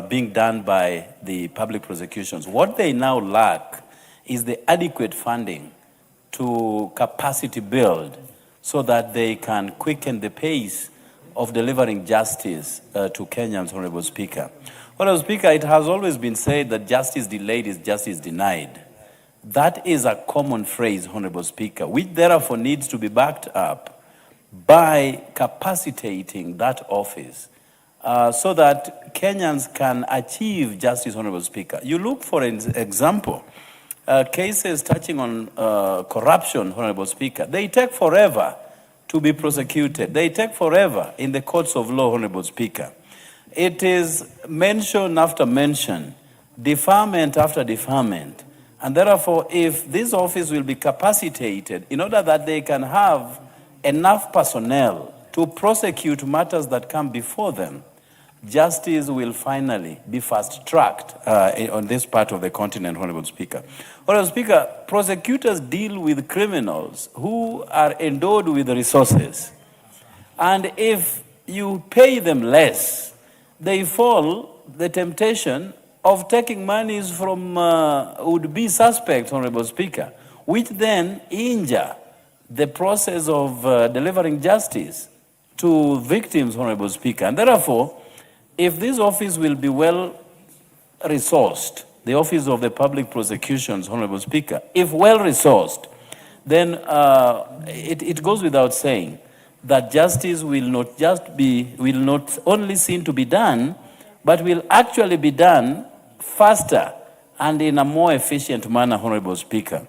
being done by the public prosecutions. What they now lack is the adequate funding to capacity build so that they can quicken the pace of delivering justice to Kenyans, Honorable Speaker. Honorable Speaker, it has always been said that justice delayed is justice denied. That is a common phrase, Honorable Speaker, which therefore needs to be backed up by capacitating that office so that Kenyans can achieve justice, Honorable Speaker. You look, for example, cases touching on corruption, Honorable Speaker, they take forever to be prosecuted. They take forever in the courts of law, Honorable Speaker. It is mention after mention, deferment after deferment. And therefore, if this office will be capacitated in order that they can have enough personnel to prosecute matters that come before them, justice will finally be fast-tracked on this part of the continent, Honorable Speaker. Honorable Speaker, prosecutors deal with criminals who are endowed with resources. And if you pay them less, they fall the temptation of taking monies from would-be suspects, Honorable Speaker, which then injure the process of delivering justice to victims, Honorable Speaker. And therefore, if this office will be well resourced, the Office of the Public Prosecutions, Honorable Speaker, if well resourced, then it goes without saying that justice will not only seem to be done, but will actually be done faster and in a more efficient manner, Honorable Speaker.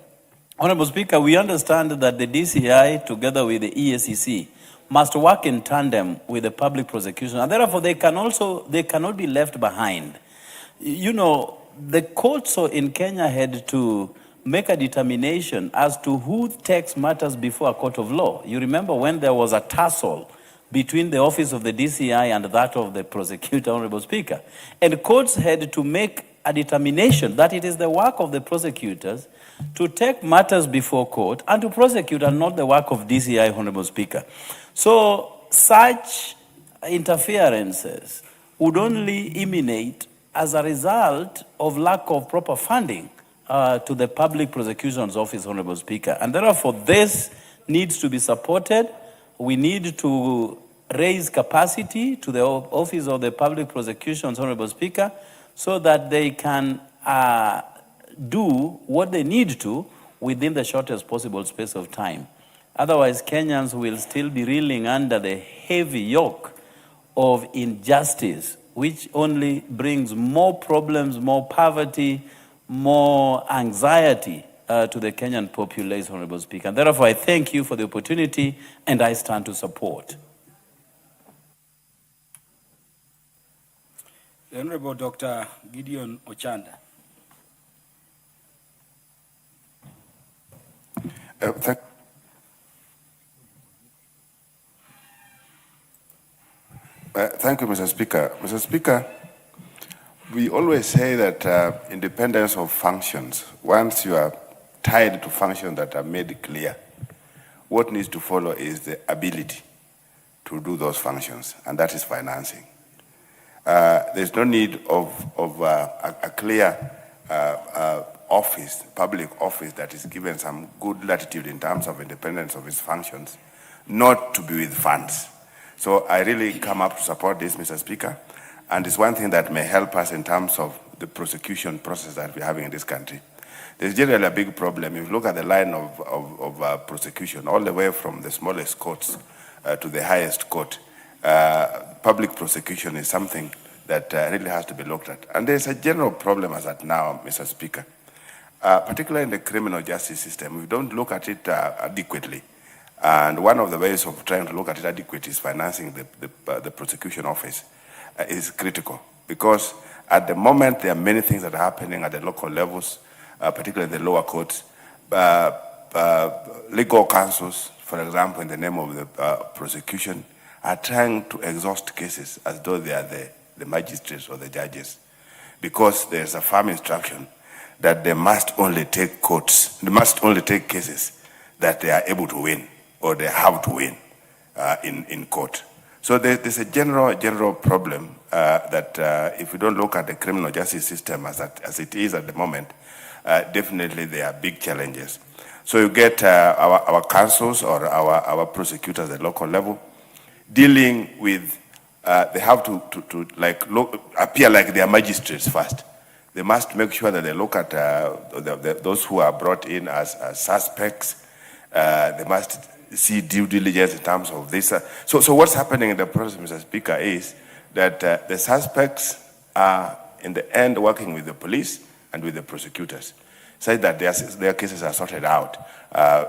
Honorable Speaker, we understand that the DCI, together with the EACC, must work in tandem with the public prosecution, and therefore they cannot be left behind. You know, the courts in Kenya had to make a determination as to who takes matters before a court of law. You remember when there was a tussle between the office of the DCI and that of the prosecutor, Honorable Speaker. And courts had to make a determination that it is the work of the prosecutors to take matters before court and to prosecute, and not the work of DCI, Honorable Speaker. So such interferences would only emanate as a result of lack of proper funding to the Public Prosecution's Office, Honorable Speaker. And therefore, this needs to be supported. We need to raise capacity to the Office of the Public Prosecution's, Honorable Speaker, so that they can do what they need to within the shortest possible space of time. Otherwise, Kenyans will still be reeling under the heavy yoke of injustice, which only brings more problems, more poverty, more anxiety to the Kenyan populace, Honorable Speaker. And therefore, I thank you for the opportunity, and I stand to support. The Honorable Dr. Gideon Ochanda. Thank you, Mr. Speaker. Mr. Speaker, we always say that independence of functions, once you are tied to functions that are made clear, what needs to follow is the ability to do those functions, and that is financing. There's no need of a clear office, public office that is given some good latitude in terms of independence of its functions, not to be with funds. So I really come up to support this, Mr. Speaker, and it's one thing that may help us in terms of the prosecution process that we're having in this country. There's generally a big problem. If you look at the line of prosecution, all the way from the smallest courts to the highest court, public prosecution is something that really has to be looked at. And there's a general problem as at now, Mr. Speaker, particularly in the criminal justice system. We don't look at it adequately. And one of the ways of trying to look at it adequately is financing the prosecution office is critical. Because at the moment, there are many things that are happening at the local levels, particularly the lower courts. Legal counsels, for example, in the name of the prosecution, are trying to exhaust cases as though they are the magistrates or the judges, because there's a firm instruction that they must only take cases that they are able to win or they have to win in court. So there's a general problem that if we don't look at the criminal justice system as it is at the moment, definitely there are big challenges. So you get our councils or our prosecutors at local level dealing with, they have to appear like they are magistrates first. They must make sure that they look at those who are brought in as suspects. They must see due diligence in terms of this. So what's happening in the process, Mr. Speaker, is that the suspects are in the end working with the police and with the prosecutors, so that their cases are sorted out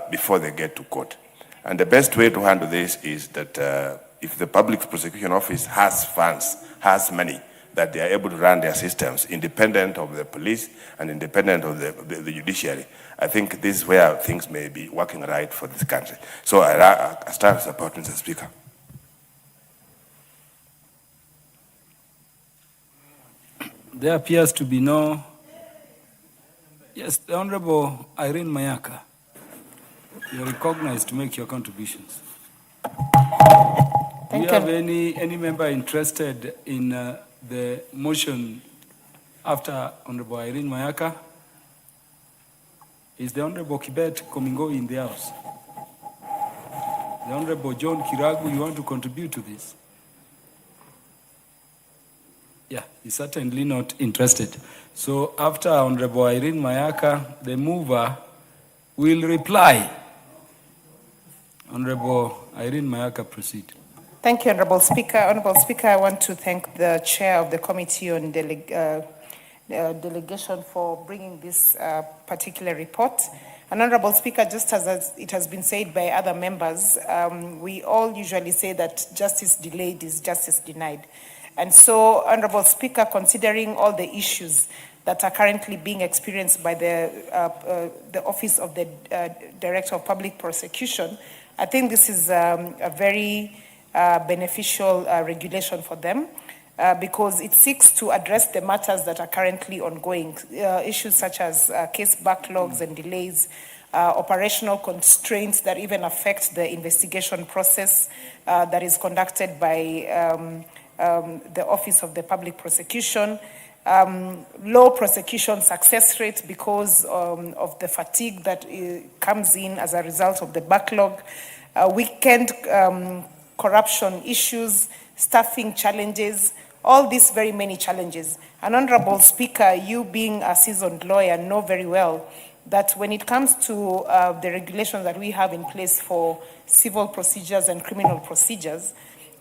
before they get to court. And the best way to handle this is that if the public prosecution office has funds, has money, that they are able to run their systems independent of the police and independent of the judiciary. I think this is where things may be working right for this country. So I start supporting the Speaker. There appears to be no... Yes, the Honorable Irene Mayaka, you are recognized to make your contributions. Do you have any member interested in the motion after Honorable Irene Mayaka? Is the Honorable Kibet Komingo in the house? The Honorable John Kiragu, you want to contribute to this? Yeah, he's certainly not interested. So after Honorable Irene Mayaka, the mover will reply. Honorable Irene Mayaka, proceed. Thank you, Honorable Speaker. Honorable Speaker, I want to thank the Chair of the Committee on Delegation for bringing this particular report. And Honorable Speaker, just as it has been said by other members, we all usually say that justice delayed is justice denied. And so, Honorable Speaker, considering all the issues that are currently being experienced by the Office of the Director of Public Prosecution, I think this is a very beneficial regulation for them because it seeks to address the matters that are currently ongoing, issues such as case backlogs and delays, operational constraints that even affect the investigation process that is conducted by the Office of the Public Prosecution, low prosecution success rate because of the fatigue that comes in as a result of the backlog, weekend corruption issues, staffing challenges, all these very many challenges. And Honorable Speaker, you being a seasoned lawyer know very well that when it comes to the regulations that we have in place for civil procedures and criminal procedures,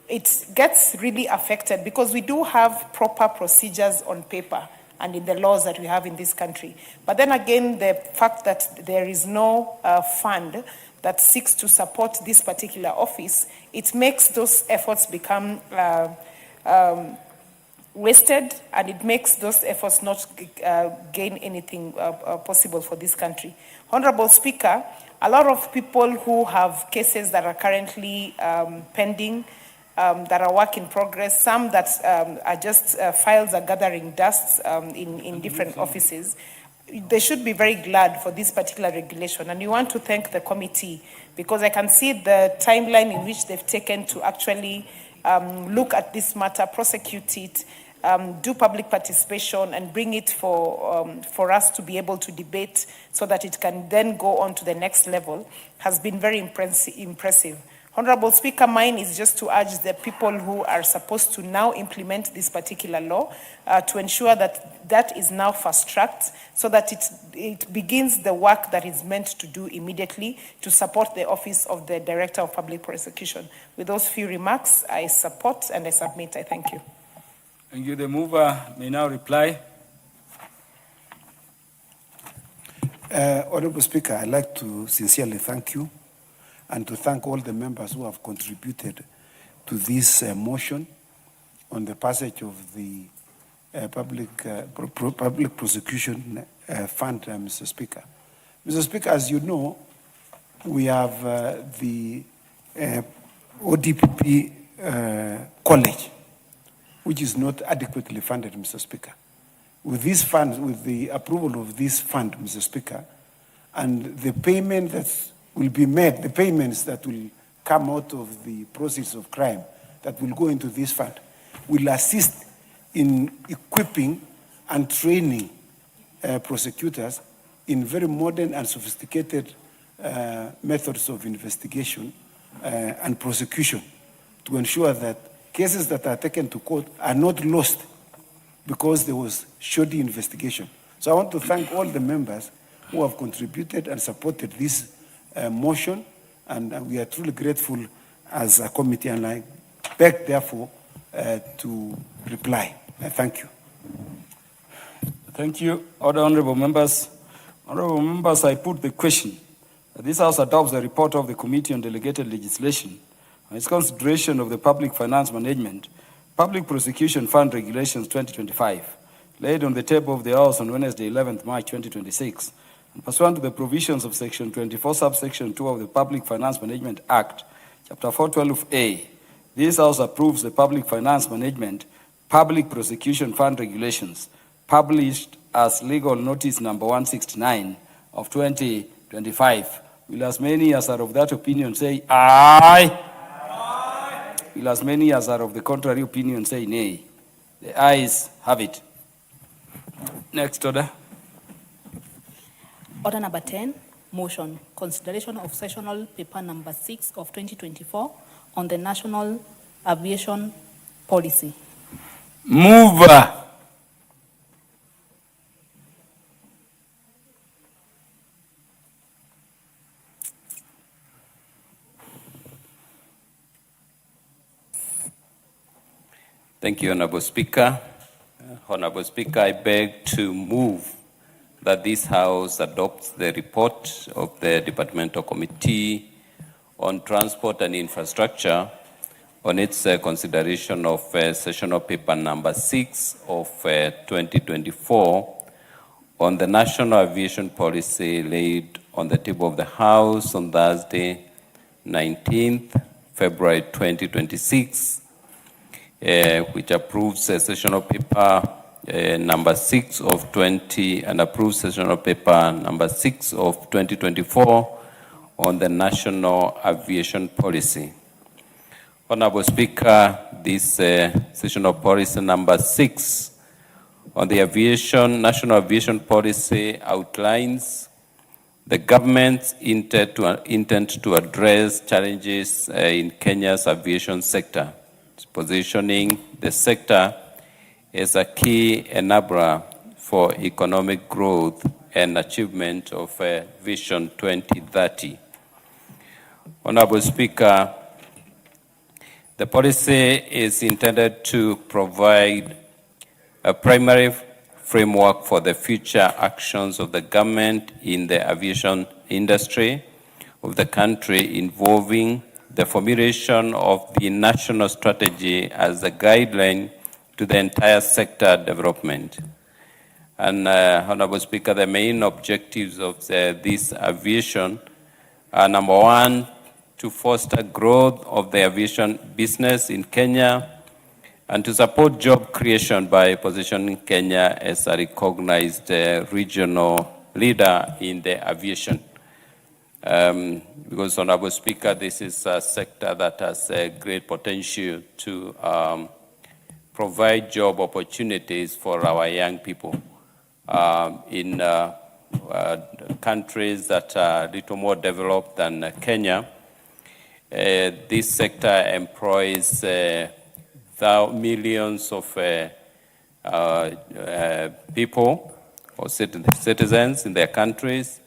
it gets really affected because we do have proper procedures on paper and in the laws that we have in this country. But then again, the fact that there is no fund that seeks to support this particular office, it makes those efforts become wasted, and it makes those efforts not gain anything possible for this country. Honorable Speaker, a lot of people who have cases that are currently pending, that are work in progress, some that are just files are gathering dust in different offices, they should be very glad for this particular regulation. And we want to thank the committee because I can see the timeline in which they've taken to actually look at this matter, prosecute it, do public participation, and bring it for us to be able to debate so that it can then go on to the next level, has been very impressive. Honorable Speaker, mine is just to urge the people who are supposed to now implement this particular law to ensure that that is now fast-tracked so that it begins the work that is meant to do immediately to support the Office of the Director of Public Prosecution. With those few remarks, I support and I submit. I thank you. Thank you. The mover may now reply. Honorable Speaker, I'd like to sincerely thank you and to thank all the members who have contributed to this motion on the passage of the public prosecution fund, Mr. Speaker. Mr. Speaker, as you know, we have the ODPP college, which is not adequately funded, Mr. Speaker. With these funds, with the approval of this fund, Mr. Speaker, and the payment that will be made, the payments that will come out of the proceeds of crime that will go into this fund, will assist in equipping and training prosecutors in very modern and sophisticated methods of investigation and prosecution to ensure that cases that are taken to court are not lost because there was shoddy investigation. So I want to thank all the members who have contributed and supported this motion, and we are truly grateful as a committee, and I beg, therefore, to reply. Thank you. Thank you. Other honorable members. Honorable members, I put the question that this House adopts the report of the Committee on Delegated Legislation on its consideration of the Public Finance Management, Public Prosecution Fund Regulations 2025, laid on the table of the House on Wednesday, 11th March 2026, and pursuant to the provisions of Section 24, subsection 2 of the Public Finance Management Act, Chapter 412A, this House approves the Public Finance Management, Public Prosecution Fund Regulations, published as legal notice number 169 of 2025. Will as many as are of that opinion say aye? Aye. Will as many as are of the contrary opinion say nay? The ayes have it. Next order. Order number 10, motion, consideration of sessional paper number 6 of 2024 on the national aviation policy. Move. Thank you, Honorable Speaker. Honorable Speaker, I beg to move that this House adopts the report of the Departmental Committee on Transport and Infrastructure on its consideration of sessional paper number 6 of 2024 on the national aviation policy laid on the table of the House on Thursday, 19th February 2026, which approves sessional paper number 6 of 20 and approves sessional paper number 6 of 2024 on the national aviation policy. Honorable Speaker, this sessional policy number 6 on the national aviation policy outlines the government's intent to address challenges in Kenya's aviation sector, positioning the sector as a key enabler for economic growth and achievement of Vision 2030. Honorable Speaker, the policy is intended to provide a primary framework for the future actions of the government in the aviation industry of the country, involving the formulation of the national strategy as a guideline to the entire sector development. And Honorable Speaker, the main objectives of this aviation are, number one, to foster growth of the aviation business in Kenya and to support job creation by positioning Kenya as a recognized regional leader in the aviation. Because, Honorable Speaker, this is a sector that has a great potential to provide job opportunities for our young people in countries that are a little more developed than Kenya. This sector employs millions of people or citizens in their countries,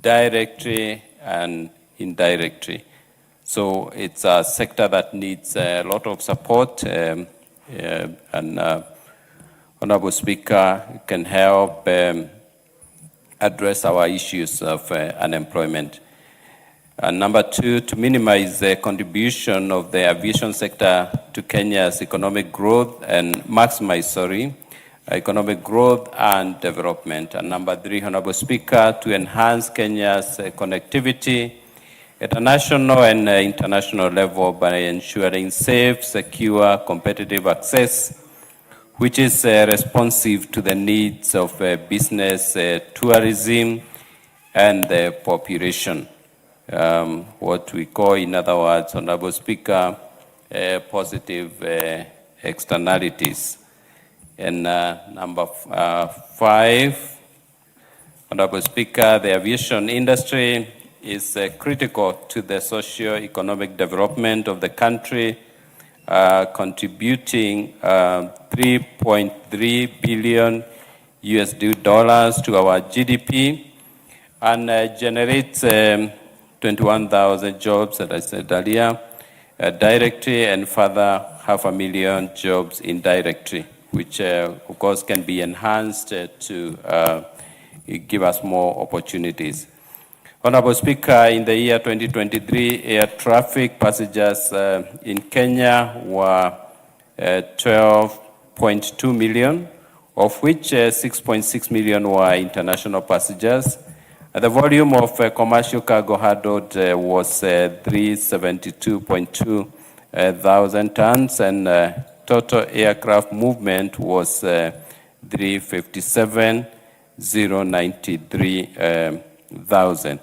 directly and indirectly. So it's a sector that needs a lot of support, and Honorable Speaker can help address our issues of unemployment. And number two, to minimize the contribution of the aviation sector to Kenya's economic growth and maximize, economic growth and development. And number three, Honorable Speaker, to enhance Kenya's connectivity at a national and international level by ensuring safe, secure, competitive access, which is responsive to the needs of business, tourism, and the population. What we call, in other words, Honorable Speaker, positive externalities. And number 5, Honorable Speaker, the aviation industry is critical to the socio-economic development of the country, contributing $3.3 billion to our GDP, and generates 21,000 jobs, as I said earlier, directly, and further 500,000 jobs indirectly, which of course can be enhanced to give us more opportunities. Honorable Speaker, in the year 2023, air traffic passengers in Kenya were 12.2 million, of which 6.6 million were international passengers. The volume of commercial cargo handled was 372.2 thousand tons, and total aircraft movement was 357,093 thousand,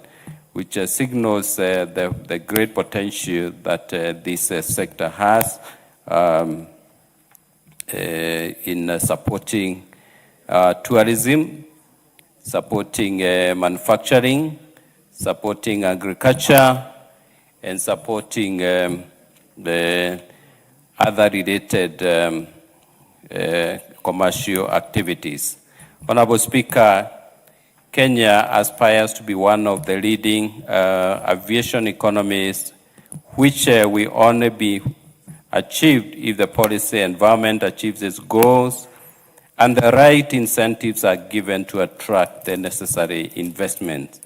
which signals the great potential that this sector has in supporting tourism, supporting manufacturing, supporting agriculture, and supporting the other related commercial activities. Honorable Speaker, Kenya aspires to be one of the leading aviation economies, which will only be achieved if the policy environment achieves its goals and the right incentives are given to attract the necessary investment.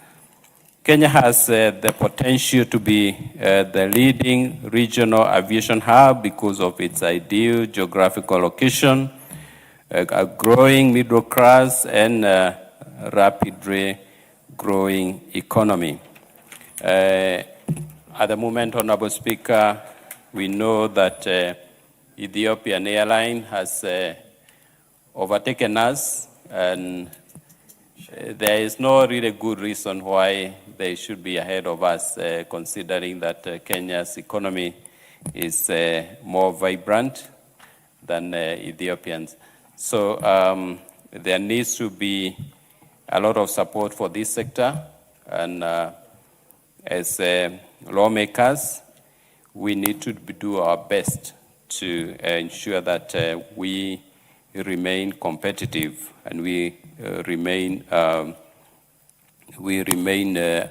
Kenya has the potential to be the leading regional aviation hub because of its ideal geographical location, a growing middle class, and rapidly growing economy. At the moment, Honorable Speaker, we know that Ethiopian Airline has overtaken us, and there is no really good reason why they should be ahead of us, considering that Kenya's economy is more vibrant than Ethiopians. So there needs to be a lot of support for this sector, and as lawmakers, we need to do our best to ensure that we remain competitive and we remain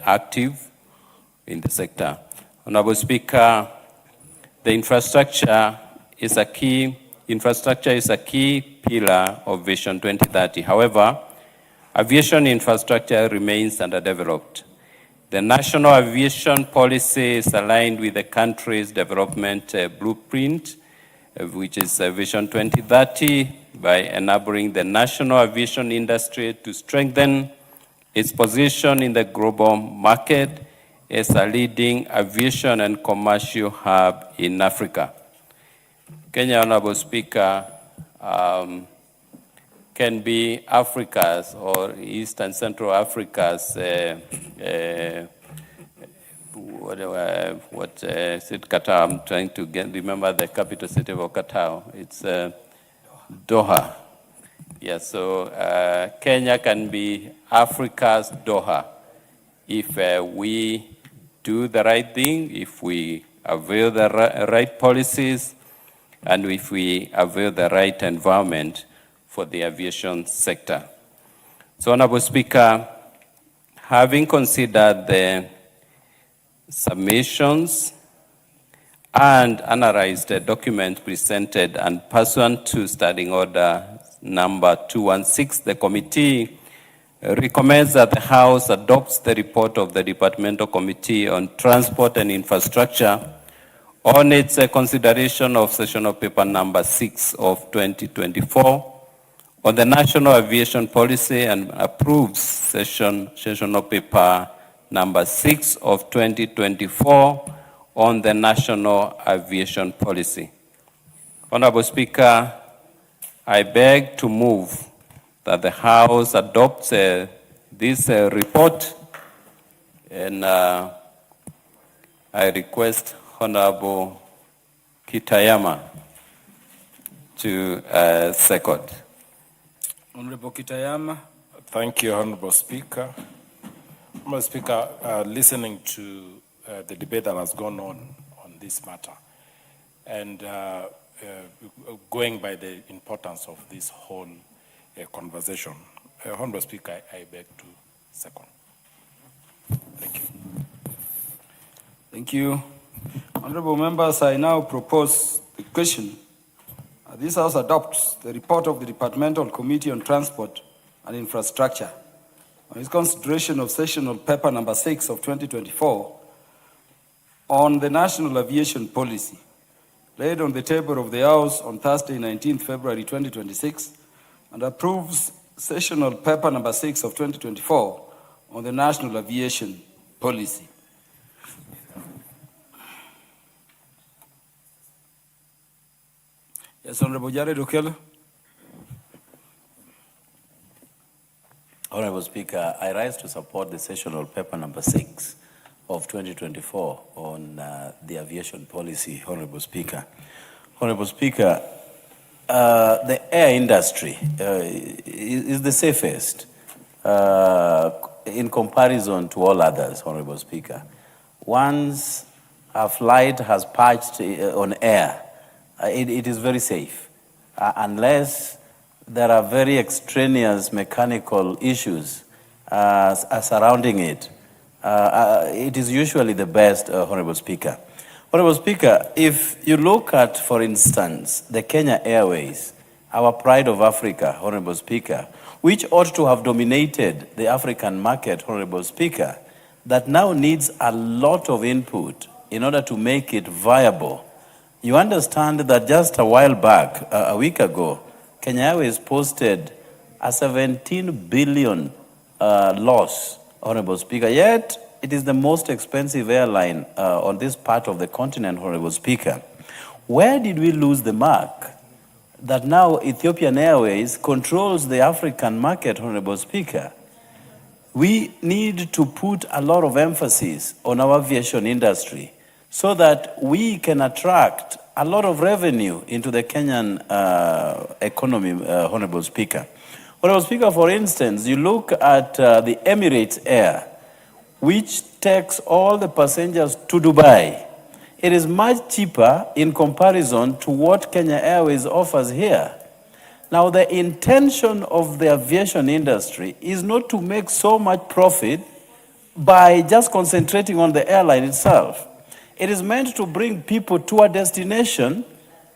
active in the sector. Honorable Speaker, the infrastructure is a key pillar of Vision 2030. However, aviation infrastructure remains underdeveloped. The national aviation policy is aligned with the country's development blueprint, which is Vision 2030, by enabling the national aviation industry to strengthen its position in the global market as a leading aviation and commercial hub in Africa. Kenya, Honorable Speaker, can be Africa's or East and Central Africa's what is it, Qatar? I'm trying to remember the capital city of Qatar. It's Doha. Yeah, so Kenya can be Africa's Doha if we do the right thing, if we avail the right policies, and if we avail the right environment for the aviation sector. So, Honorable Speaker, having considered the submissions and analyzed the document presented and pursuant to Standing Order number 216, the committee recommends that the House adopts the report of the Departmental Committee on Transport and Infrastructure on its consideration of Sessional Paper number 6 of 2024 on the National Aviation Policy, and approves Sessional Paper number 6 of 2024 on the national aviation policy. Honorable Speaker, I beg to move that the House adopts this report, and I request Honorable Kitayama to second. Honorable Kitayama. Thank you, Honorable Speaker. Honorable Speaker, listening to the debate that has gone on this matter, and going by the importance of this whole conversation, Honorable Speaker, I beg to second. Thank you. Thank you. Honorable members, I now propose the question. This House adopts the report of the Departmental Committee on Transport and Infrastructure on its consideration of sessional paper number 6 of 2024 on the national aviation policy, laid on the table of the House on Thursday, 19th February 2026, and approves sessional paper number 6 of 2024 on the national aviation policy. Yes, Honorable Jared Okello. Honorable Speaker, I rise to support the sessional paper number 6 of 2024 on the aviation policy, Honorable Speaker. Honorable Speaker, the air industry is the safest in comparison to all others, Honorable Speaker. Once a flight has perched on air, it is very safe, unless there are very extraneous mechanical issues surrounding it. It is usually the best, Honorable Speaker. Honorable Speaker, if you look at, for instance, the Kenya Airways, our pride of Africa, Honorable Speaker, which ought to have dominated the African market, Honorable Speaker, that now needs a lot of input in order to make it viable. You understand that just a while back, a week ago, Kenya Airways posted a 17 billion loss, Honorable Speaker, yet it is the most expensive airline on this part of the continent, Honorable Speaker. Where did we lose the mark? That now Ethiopian Airways controls the African market, Honorable Speaker. We need to put a lot of emphasis on our aviation industry so that we can attract a lot of revenue into the Kenyan economy, Honorable Speaker. Honorable Speaker, for instance, you look at the Emirates Air, which takes all the passengers to Dubai. It is much cheaper in comparison to what Kenya Airways offers here. Now, the intention of the aviation industry is not to make so much profit by just concentrating on the airline itself. It is meant to bring people to a destination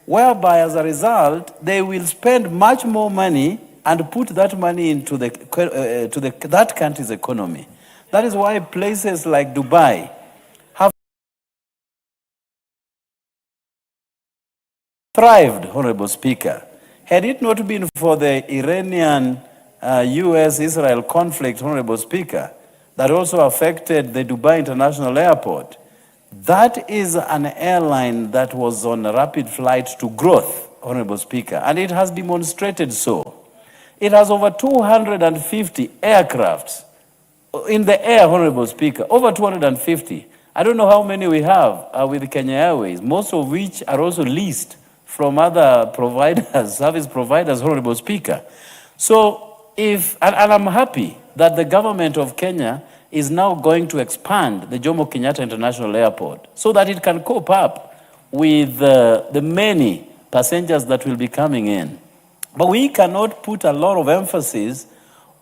whereby, as a result, they will spend much more money and put that money into that country's economy. That is why places like Dubai have thrived, Honorable Speaker. Had it not been for the Iranian-US-Israel conflict, Honorable Speaker, that also affected the Dubai International Airport, that is an airline that was on a rapid flight to growth, Honorable Speaker, and it has demonstrated so. It has over 250 aircrafts in the air, Honorable Speaker, over 250. I don't know how many we have with Kenya Airways, most of which are also leased from other providers, service providers, Honorable Speaker. So and I'm happy that the government of Kenya is now going to expand the Jomo Kenyatta International Airport so that it can cope up with the many passengers that will be coming in. But we cannot put a lot of emphasis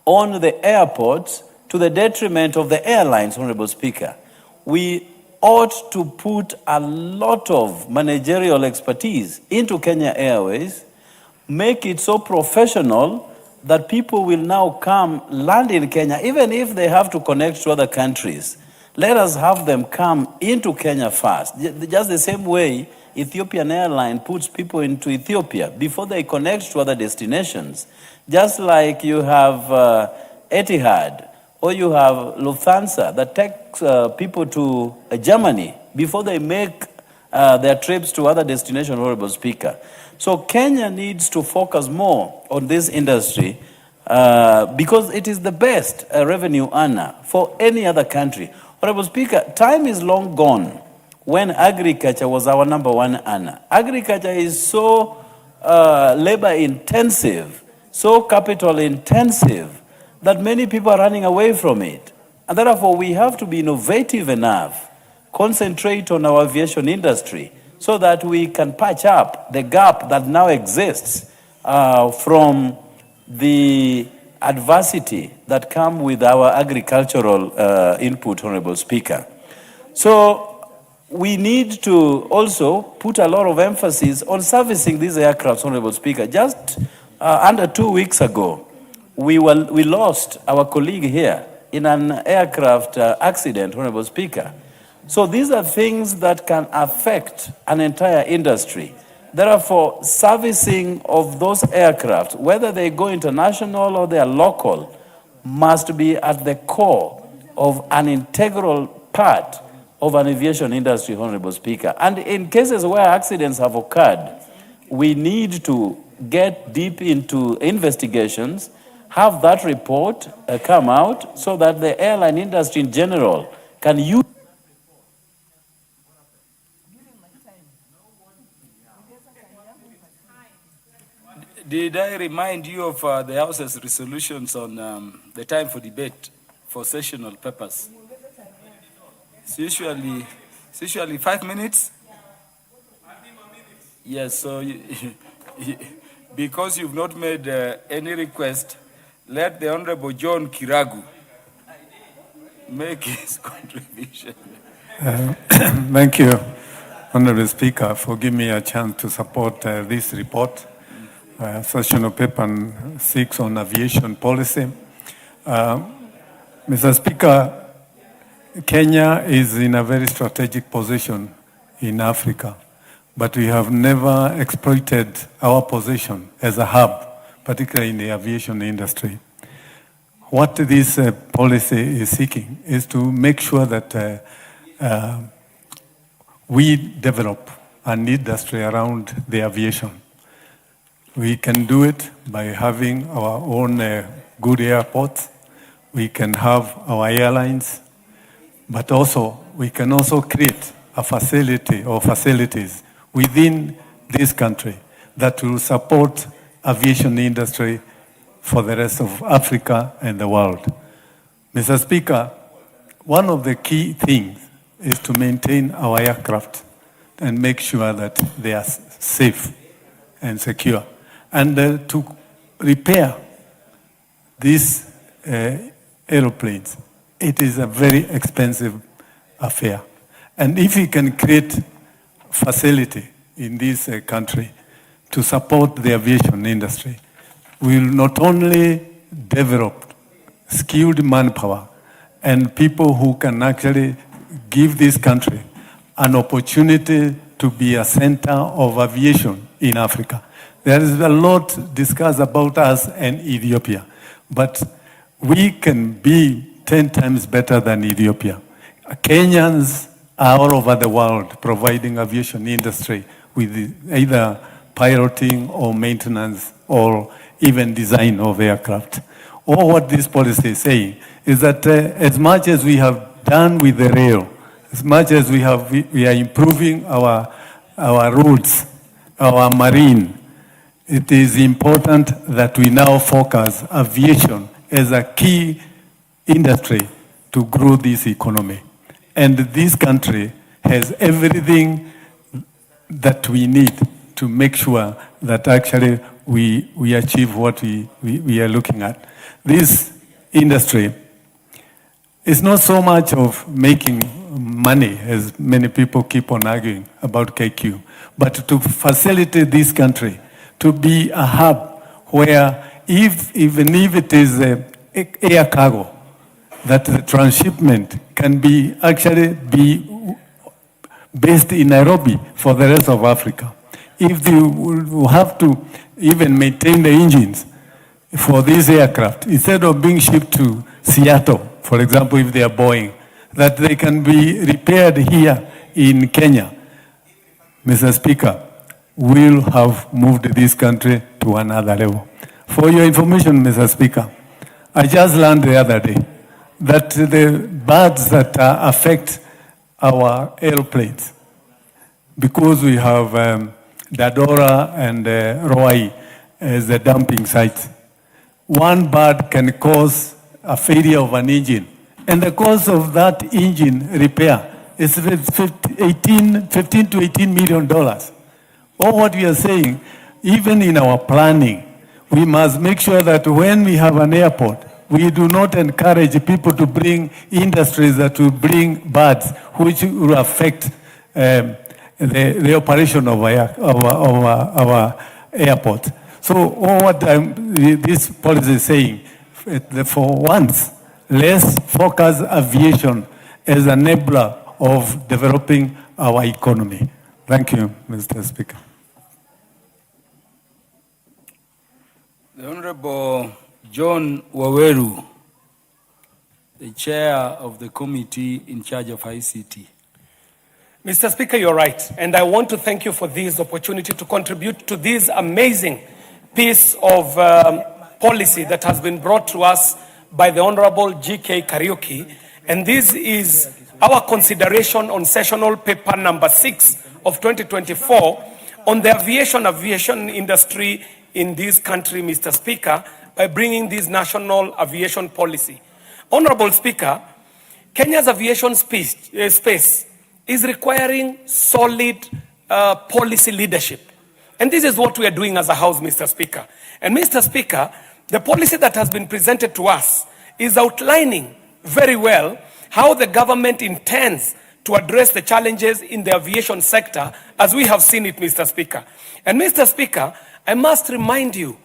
on the airports to the detriment of the airlines, Honorable Speaker. We ought to put a lot of managerial expertise into Kenya Airways, make it so professional that people will now come, land in Kenya, even if they have to connect to other countries. Let us have them come into Kenya first. Just the same way Ethiopian Airline puts people into Ethiopia before they connect to other destinations. Just like you have Etihad, Or you have Lufthansa that takes people to Germany before they make their trips to other destinations, Honorable Speaker. So Kenya needs to focus more on this industry because it is the best revenue earner for any other country. Honorable Speaker, time is long gone when agriculture was our #1 earner. Agriculture is so labor intensive, so capital intensive, that many people are running away from it. And therefore, we have to be innovative enough, concentrate on our aviation industry, so that we can patch up the gap that now exists from the adversity that come with our agricultural input, Honorable Speaker. So we need to also put a lot of emphasis on servicing these aircrafts, Honorable Speaker. Just under 2 weeks ago, we lost our colleague here in an aircraft accident, Honorable Speaker. So these are things that can affect an entire industry. Therefore, servicing of those aircraft, whether they go international or they are local, must be at the core of an integral part of an aviation industry, Honorable Speaker. And in cases where accidents have occurred, we need to get deep into investigations, have that report come out so that the airline industry in general can use. Did I remind you of the House's resolutions on the time for debate for sessional purpose? It's usually 5 minutes. Yes, so because you've not made any request, let the Honorable John Kiragu make his contribution. Thank you, Honorable Speaker, for giving me a chance to support this report, sessional paper 6 on aviation policy. Mr. Speaker, Kenya is in a very strategic position in Africa, but we have never exploited our position as a hub, particularly in the aviation industry. What this policy is seeking is to make sure that we develop an industry around the aviation. We can do it by having our own good airports. We can have our airlines, but also we can also create a facility or facilities within this country that will support aviation industry for the rest of Africa and the world. Mr. Speaker, one of the key things is to maintain our aircraft and make sure that they are safe and secure. And to repair these aeroplanes, it is a very expensive affair. And if we can create facility in this country to support the aviation industry, we will not only develop skilled manpower and people who can actually give this country an opportunity to be a center of aviation in Africa. There is a lot discussed about us and Ethiopia, but we can be 10 times better than Ethiopia. Kenyans are all over the world providing aviation industry with either piloting or maintenance or even design of aircraft. Or what this policy is saying is that as much as we have done with the rail, as much as we are improving our roads, our marine, it is important that we now focus aviation as a key industry to grow this economy. And this country has everything that we need to make sure that actually we achieve what we are looking at. This industry is not so much of making money, as many people keep on arguing about KQ, but to facilitate this country to be a hub where even if it is air cargo, that the transshipment can be actually be based in Nairobi for the rest of Africa. If you have to even maintain the engines for this aircraft, instead of being shipped to Seattle for example, if they are Boeing, that they can be repaired here in Kenya, Mr. Speaker, we'll have moved this country to another level. For your information, Mr. Speaker, I just learned the other day that the birds that affect our airplanes, because we have Dadora and Roai as the dumping sites, one bird can cause a failure of an engine, and the cost of that engine repair is $15 to $18 million. Or what we are saying, even in our planning, we must make sure that when we have an airport, we do not encourage people to bring industries that will bring birds, which will affect the operation of our airport. So what this policy is saying, for once, let's focus aviation as an enabler of developing our economy. Thank you, Mr. Speaker. The Honorable John Waweru, the Chair of the Committee in charge of ICT. Mr. Speaker, you're right. And I want to thank you for this opportunity to contribute to this amazing piece of policy that has been brought to us by the Honorable G.K. Kariuki. And this is our consideration on sessional paper number 6 of 2024 on the aviation industry in this country, Mr. Speaker, by bringing this national aviation policy. Honorable Speaker, Kenya's aviation space is requiring solid policy leadership. And this is what we are doing as a House, Mr. Speaker. And Mr. Speaker, the policy that has been presented to us is outlining very well how the government intends to address the challenges in the aviation sector as we have seen it, Mr. Speaker. And Mr. Speaker, I must remind you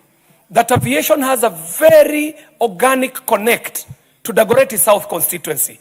that aviation has a very organic connect to Dagoretti South constituency.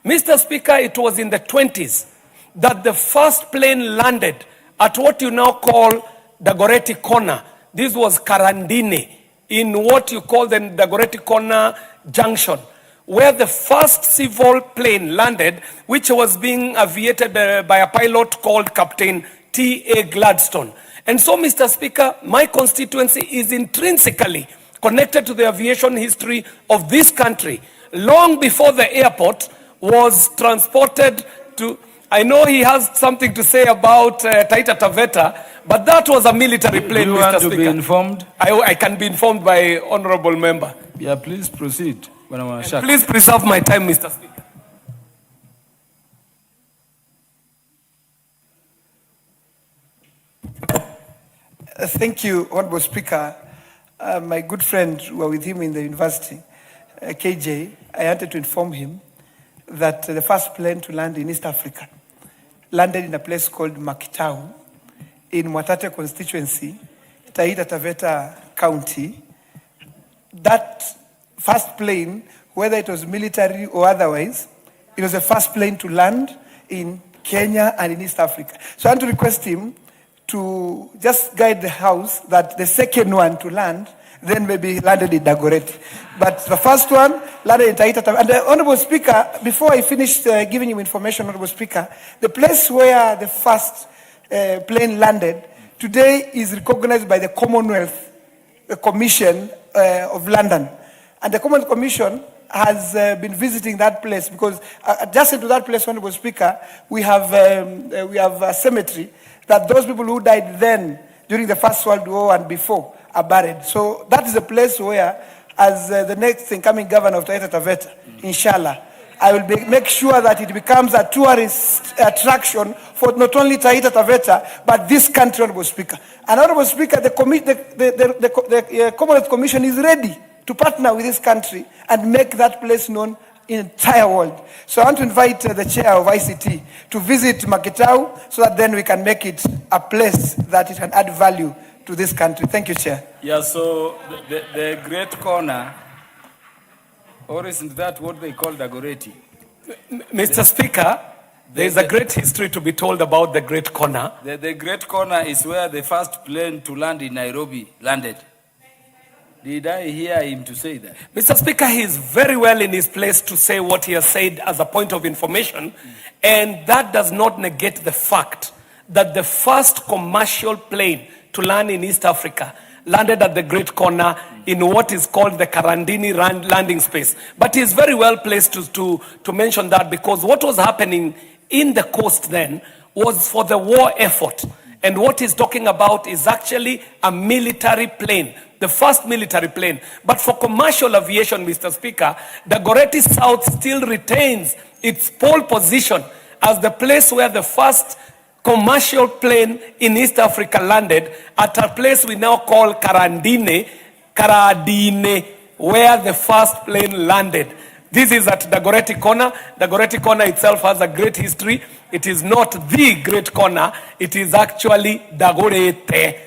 Mr. Speaker, it was in the 20s that the first plane landed at what you now call Dagoretti Corner. This was Karandine, in what you call the Dagoretti Corner Junction, where the first civil plane landed, which was being aviated by a pilot called Captain T.A. Gladstone. And so, Mr. Speaker, my constituency is intrinsically connected to the aviation history of this country, long before the airport was transported to... I know he has something to say about Taita Taveta, but that was a military plane, Do you Mr. want Speaker. to be informed? I can be informed by honorable member. Yeah, please proceed. Please preserve my time, Mr. Speaker. Thank you, Honorable Speaker. My good friend who were with him in the university, KJ, I wanted to inform him that the first plane to land in East Africa landed in a place called Makitau in Mwatate constituency, Taita Taveta County. That first plane, whether it was military or otherwise, it was the first plane to land in Kenya and in East Africa. So I want to request him to just guide the House that the second one to land then maybe landed in Dagoretti. But the first one landed in Taita Taveta. And the Honorable Speaker, before I finish giving you information, Honorable Speaker, the place where the first plane landed today is recognized by the Commonwealth Commission of London. And the Commonwealth Commission has been visiting that place because adjacent to that place, Honorable Speaker, we have a cemetery that those people who died then during the First World War and before are buried. So that is a place where, as the next incoming governor of Taita Taveta, inshallah, I will make sure that it becomes a tourist attraction for not only Taita Taveta, but this country, Honorable Speaker. And Honorable Speaker, the Commonwealth Commission is ready to partner with this country and make that place known in the entire world. So I want to invite the chair of ICT to visit Makitau so that then we can make it a place that it can add value to this country. Thank you, Chair. Yeah, so the Great Corner, or isn't that what they call Dagoretti? Mr. Speaker, there is a great history to be told about the Great Corner. The Great Corner is where the first plane to land in Nairobi landed. Did I hear him to say that? Mr. Speaker, he is very well in his place to say what he has said as a point of information, and that does not negate the fact that the first commercial plane to land in East Africa landed at the Great Corner in what is called the Karandini landing space. But he is very well placed to mention that, because what was happening in the coast then was for the war effort. And what he's talking about is actually a military plane, the first military plane. But for commercial aviation, Mr. Speaker, Dagoretti South still retains its pole position as the place where the first commercial plane in East Africa landed, at a place we now call Karadine, where the first plane landed. This is at Dagoretti Corner. Dagoretti Corner itself has a great history. It is not the Great Corner. It is actually Dagoretti.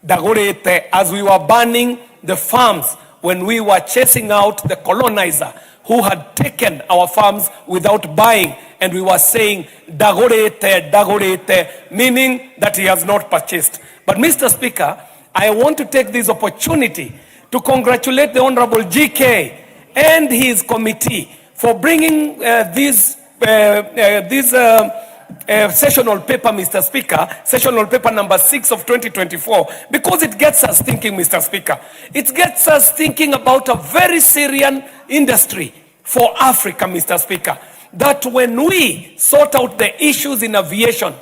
Dagoretti, as we were burning the farms when we were chasing out the colonizer who had taken our farms without buying, and we were saying Dagoretti, Dagoretti, meaning that he has not purchased. But Mr. Speaker, I want to take this opportunity to congratulate the Honorable GK and his committee for bringing this sessional paper, Mr. Speaker, sessional paper number 6 of 2024, because it gets us thinking, Mr. Speaker. It gets us thinking about a very serious industry for Africa, Mr. Speaker, that when we sort out the issues in aviation,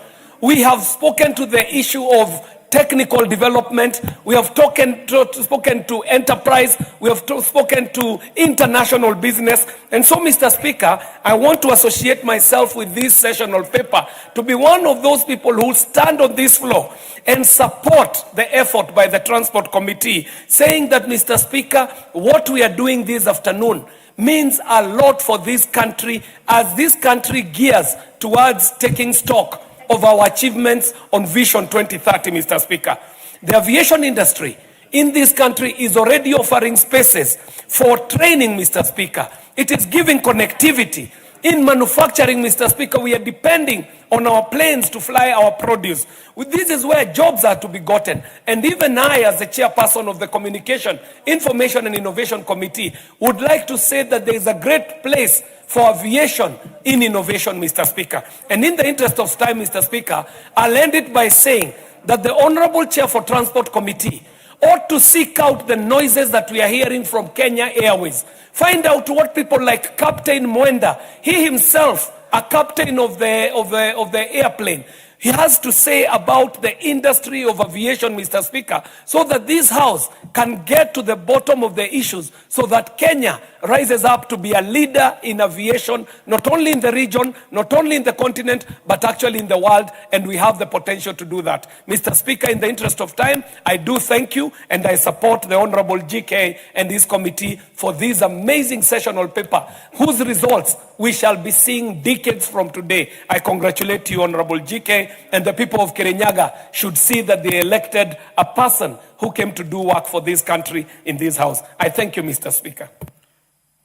we have spoken to the issue of technical development, we have spoken to enterprise, we have spoken to international business. And so, Mr. Speaker, I want to associate myself with this sessional paper to be one of those people who stand on this floor and support the effort by the Transport Committee, saying that, Mr. Speaker, what we are doing this afternoon means a lot for this country as this country gears towards taking stock of our achievements on Vision 2030, Mr. Speaker. The aviation industry in this country is already offering spaces for training, Mr. Speaker. It is giving connectivity. In manufacturing, Mr. Speaker, we are depending on our planes to fly our produce. This is where jobs are to be gotten. And even I, as the chairperson of the Communication, Information and Innovation Committee, would like to say that there is a great place for aviation in innovation, Mr. Speaker. And in the interest of time, Mr. Speaker, I'll end it by saying that the Honorable Chair for Transport Committee ought to seek out the noises that we are hearing from Kenya Airways. Find out what people like Captain Mwenda, he himself, a captain of the airplane, he has to say about the industry of aviation, Mr. Speaker, so that this House can get to the bottom of the issues, so that Kenya rises up to be a leader in aviation, not only in the region, not only in the continent, but actually in the world, and we have the potential to do that. Mr. Speaker, in the interest of time, I do thank you, and I support the Honorable GK and his committee for this amazing sessional paper, whose results we shall be seeing decades from today. I congratulate you, Honorable GK, and the people of Kirinyaga should see that they elected a person who came to do work for this country in this House. I thank you, Mr. Speaker.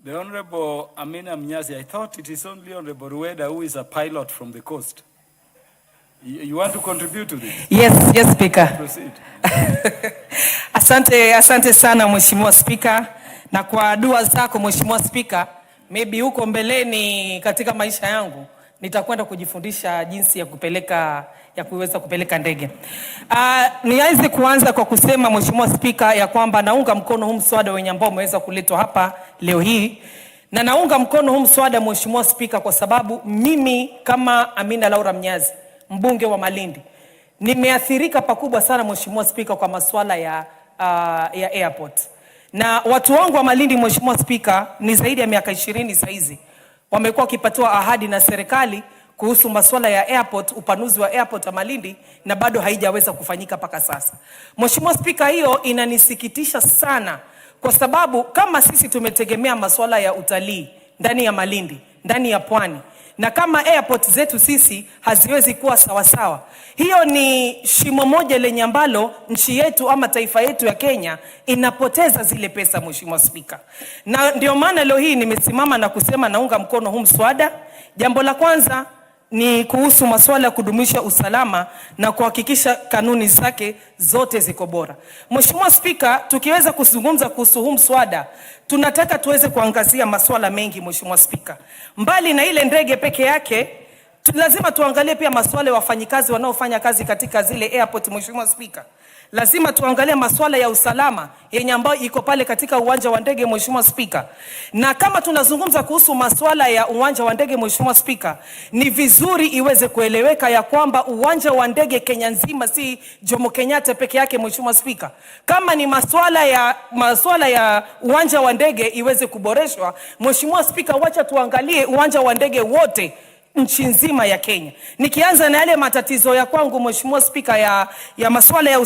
The Honorable Amina Mnyazi, I thought it is only Honorable Rueda who is a pilot from the coast. You want to contribute to this? Yes, Speaker. Proceed. Asante sana Mheshimiwa Speaker, na kwa dua zako Mheshimiwa Speaker, maybe huko mbeleni katika maisha yangu nitakwenda kujifundisha jinsi ya kuweza kupeleka ndege. Nianze kuanza kwa kusema Mheshimiwa Speaker ya kwamba naunga mkono huu mswada wenye ambao umeweza kuletwa hapa leo hii. Na naunga mkono huu mswada Mheshimiwa Speaker kwa sababu mimi kama Amina Laura Mnyazi, mbunge wa Malindi, nimeathirika pakubwa sana Mheshimiwa Speaker kwa masuala ya airport. Na watu wangu wa Malindi Mheshimiwa Speaker ni zaidi ya miaka 20 saizi wamekuwa wakipatiwa ahadi na serikali kuhusu masuala ya airport, upanuzi wa airport ya Malindi, na bado haijaweza kufanyika mpaka sasa. Mheshimiwa Speaker, hiyo inanisikitisha sana kwa sababu kama sisi tumetegemea masuala ya utalii ndani ya Malindi, ndani ya pwani, na kama airport zetu sisi haziwezi kuwa sawasawa, hiyo ni shimo moja lenye ambalo nchi yetu ama taifa yetu ya Kenya inapoteza zile pesa Mheshimiwa Speaker. Na ndio maana leo hii nimesimama na kusema naunga mkono huu mswada. Jambo la kwanza, ni kuhusu masuala ya kudumisha usalama na kuhakikisha kanuni zake zote ziko bora. Mheshimiwa Spika, tukiweza kuzungumza kuhusu huu mswada, tunataka tuweze kuangazia masuala mengi Mheshimiwa Spika. Mbali na ile ndege peke yake, lazima tuangalie pia masuala ya wafanyikazi wanaofanya kazi katika zile airport Mheshimiwa Spika. Lazima tuangalie masuala ya usalama yenye ambayo iko pale katika uwanja wa ndege Mheshimiwa Spika. Na kama tunazungumza kuhusu masuala ya uwanja wa ndege Mheshimiwa Spika, ni vizuri iweze kueleweka ya kwamba uwanja wa ndege Kenya nzima si Jomo Kenyatta peke yake Mheshimiwa Spika. Kama ni masuala ya uwanja wa ndege iweze kuboreshwa Mheshimiwa Spika, wacha tuangalie uwanja wa ndege wote nchi nzima ya Kenya. Nikianza na yale matatizo ya kwangu Mheshimiwa Spika ya masuala ya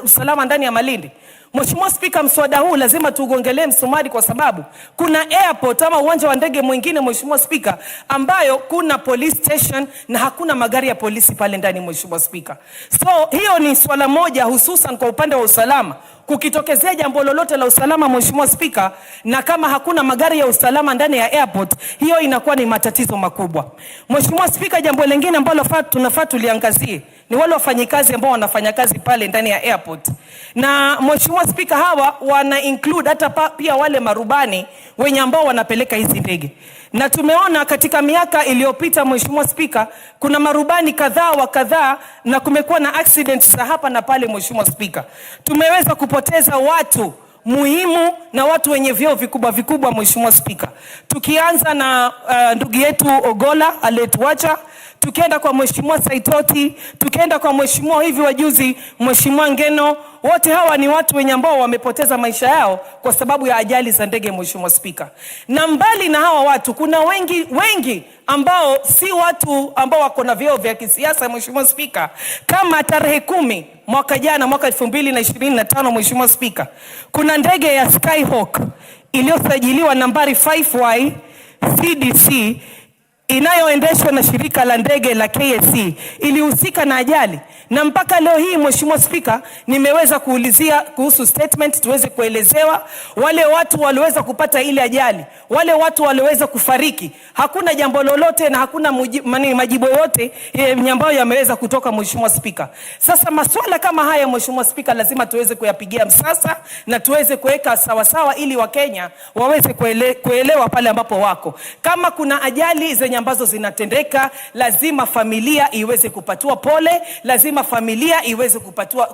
usalama ndani ya Malindi. Mheshimiwa Spika, mswada huu lazima tugongelee msumari kwa sababu kuna airport ama uwanja wa ndege mwingine Mheshimiwa Spika ambayo kuna police station na hakuna magari ya polisi pale ndani Mheshimiwa Spika. So hiyo ni swala moja hususan kwa upande wa usalama. Kukitokezea jambo lolote la usalama Mheshimiwa Spika, na kama hakuna magari ya usalama ndani ya airport, hiyo inakuwa ni matatizo makubwa. Mheshimiwa Spika, jambo lingine ambalo tunafaa tuliangazie ni wale wafanyikazi ambao wanafanya kazi pale ndani ya airport. Na Mheshimiwa Spika, hawa wana include hata pia wale marubani wenye ambao wanapeleka hizi ndege. Na tumeona katika miaka iliyopita Mheshimiwa Spika, kuna marubani kadhaa na kumekuwa na accidents za hapa na pale Mheshimiwa Spika. Tumeweza kupoteza watu muhimu na watu wenye vyeo vikubwa Mheshimiwa Spika. Tukianza na ndugu yetu Ogola aliyetuacha, tukienda kwa Mheshimiwa Saitoti, tukienda kwa Mheshimiwa hivi wajuzi Mheshimiwa Ngeno, wote hawa ni watu wenye ambao wamepoteza maisha yao kwa sababu ya ajali za ndege Mheshimiwa Spika. Na mbali na hawa watu kuna wengi ambao si watu ambao wako na vyeo vya kisiasa Mheshimiwa Spika. Kama tarehe 10 mwaka jana, mwaka 2025 Mheshimiwa Spika, kuna ndege ya Skyhawk iliyosajiliwa nambari 5Y CDC inayoendeshwa na shirika la ndege la KSC ilihusika na ajali. Na mpaka leo hii Mheshimiwa Spika, nimeweza kuulizia kuhusu statement tuweze kuelezewa wale watu waliweza kupata ile ajali, wale watu waliweza kufariki. Hakuna jambo lolote na hakuna majibu yote ambayo yameweza kutoka Mheshimiwa Spika. Sasa masuala kama haya Mheshimiwa Spika lazima tuweze kuyapigia msasa na tuweze kuweka sawa ili Wakenya waweze kuelewa pale ambapo wako. Kama kuna ajali zenye ambazo zinatendeka, lazima familia iweze kupatiwa pole, lazima familia iweze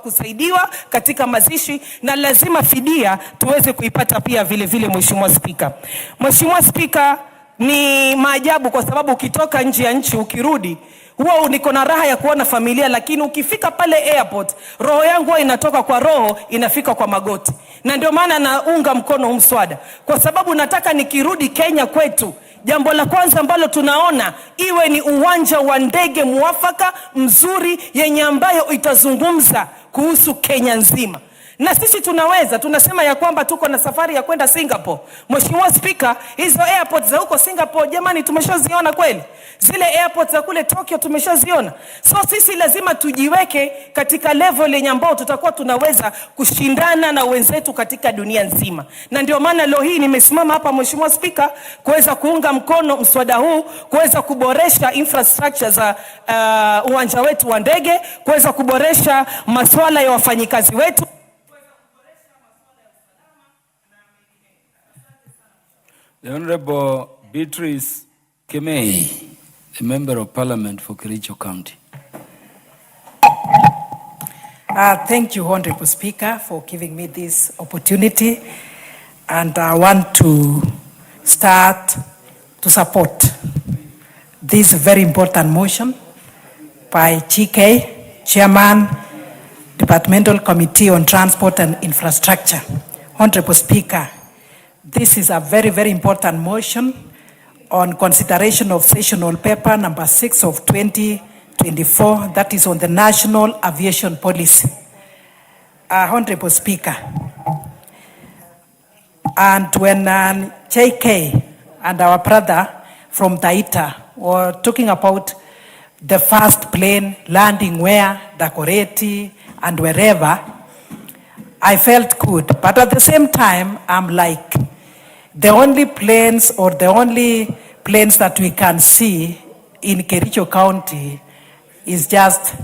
kusaidiwa katika mazishi, na lazima fidia tuweze kuipata pia vile Mheshimiwa Spika. Mheshimiwa Spika, ni maajabu kwa sababu ukitoka nje ya nchi ukirudi huwa niko na raha ya kuona familia, lakini ukifika pale airport roho yangu huwa inatoka kwa roho inafika kwa magoti. Na ndio maana naunga mkono huu mswada kwa sababu nataka nikirudi Kenya kwetu, jambo la kwanza ambalo tunaona iwe ni uwanja wa ndege muafaka mzuri yenye ambayo itazungumza kuhusu Kenya nzima. Na sisi tunasema ya kwamba tuko na safari ya kwenda Singapore. Mheshimiwa Spika, hizo airports za huko Singapore jamani tumeshaziona kweli? Zile airports za kule Tokyo tumeshaziona. So sisi lazima tujiweke katika level yenye ambao tutakuwa tunaweza kushindana na wenzetu katika dunia nzima. Na ndio maana leo hii nimesimama hapa Mheshimiwa Spika kuweza kuunga mkono mswada huu, kuweza kuboresha infrastructure za uwanja wetu wa ndege, kuweza kuboresha masuala ya wafanyikazi wetu. The Honorable Beatrice Kemei, a Member of Parliament for Kericho County. Thank you, Honorable Speaker, for giving me this opportunity. And I want to start to support this very important motion by GK, Chairman, Departmental Committee on Transport and Infrastructure. Honorable Speaker, this is a very, very important motion on consideration of sessional paper number 6 of 2024, that is on the National Aviation Policy. Honorable Speaker, and when JK and our brother from Taita were talking about the first plane landing where, Dakoreti and wherever, I felt good. But at the same time, I'm like, the only planes that we can see in Kericho County is just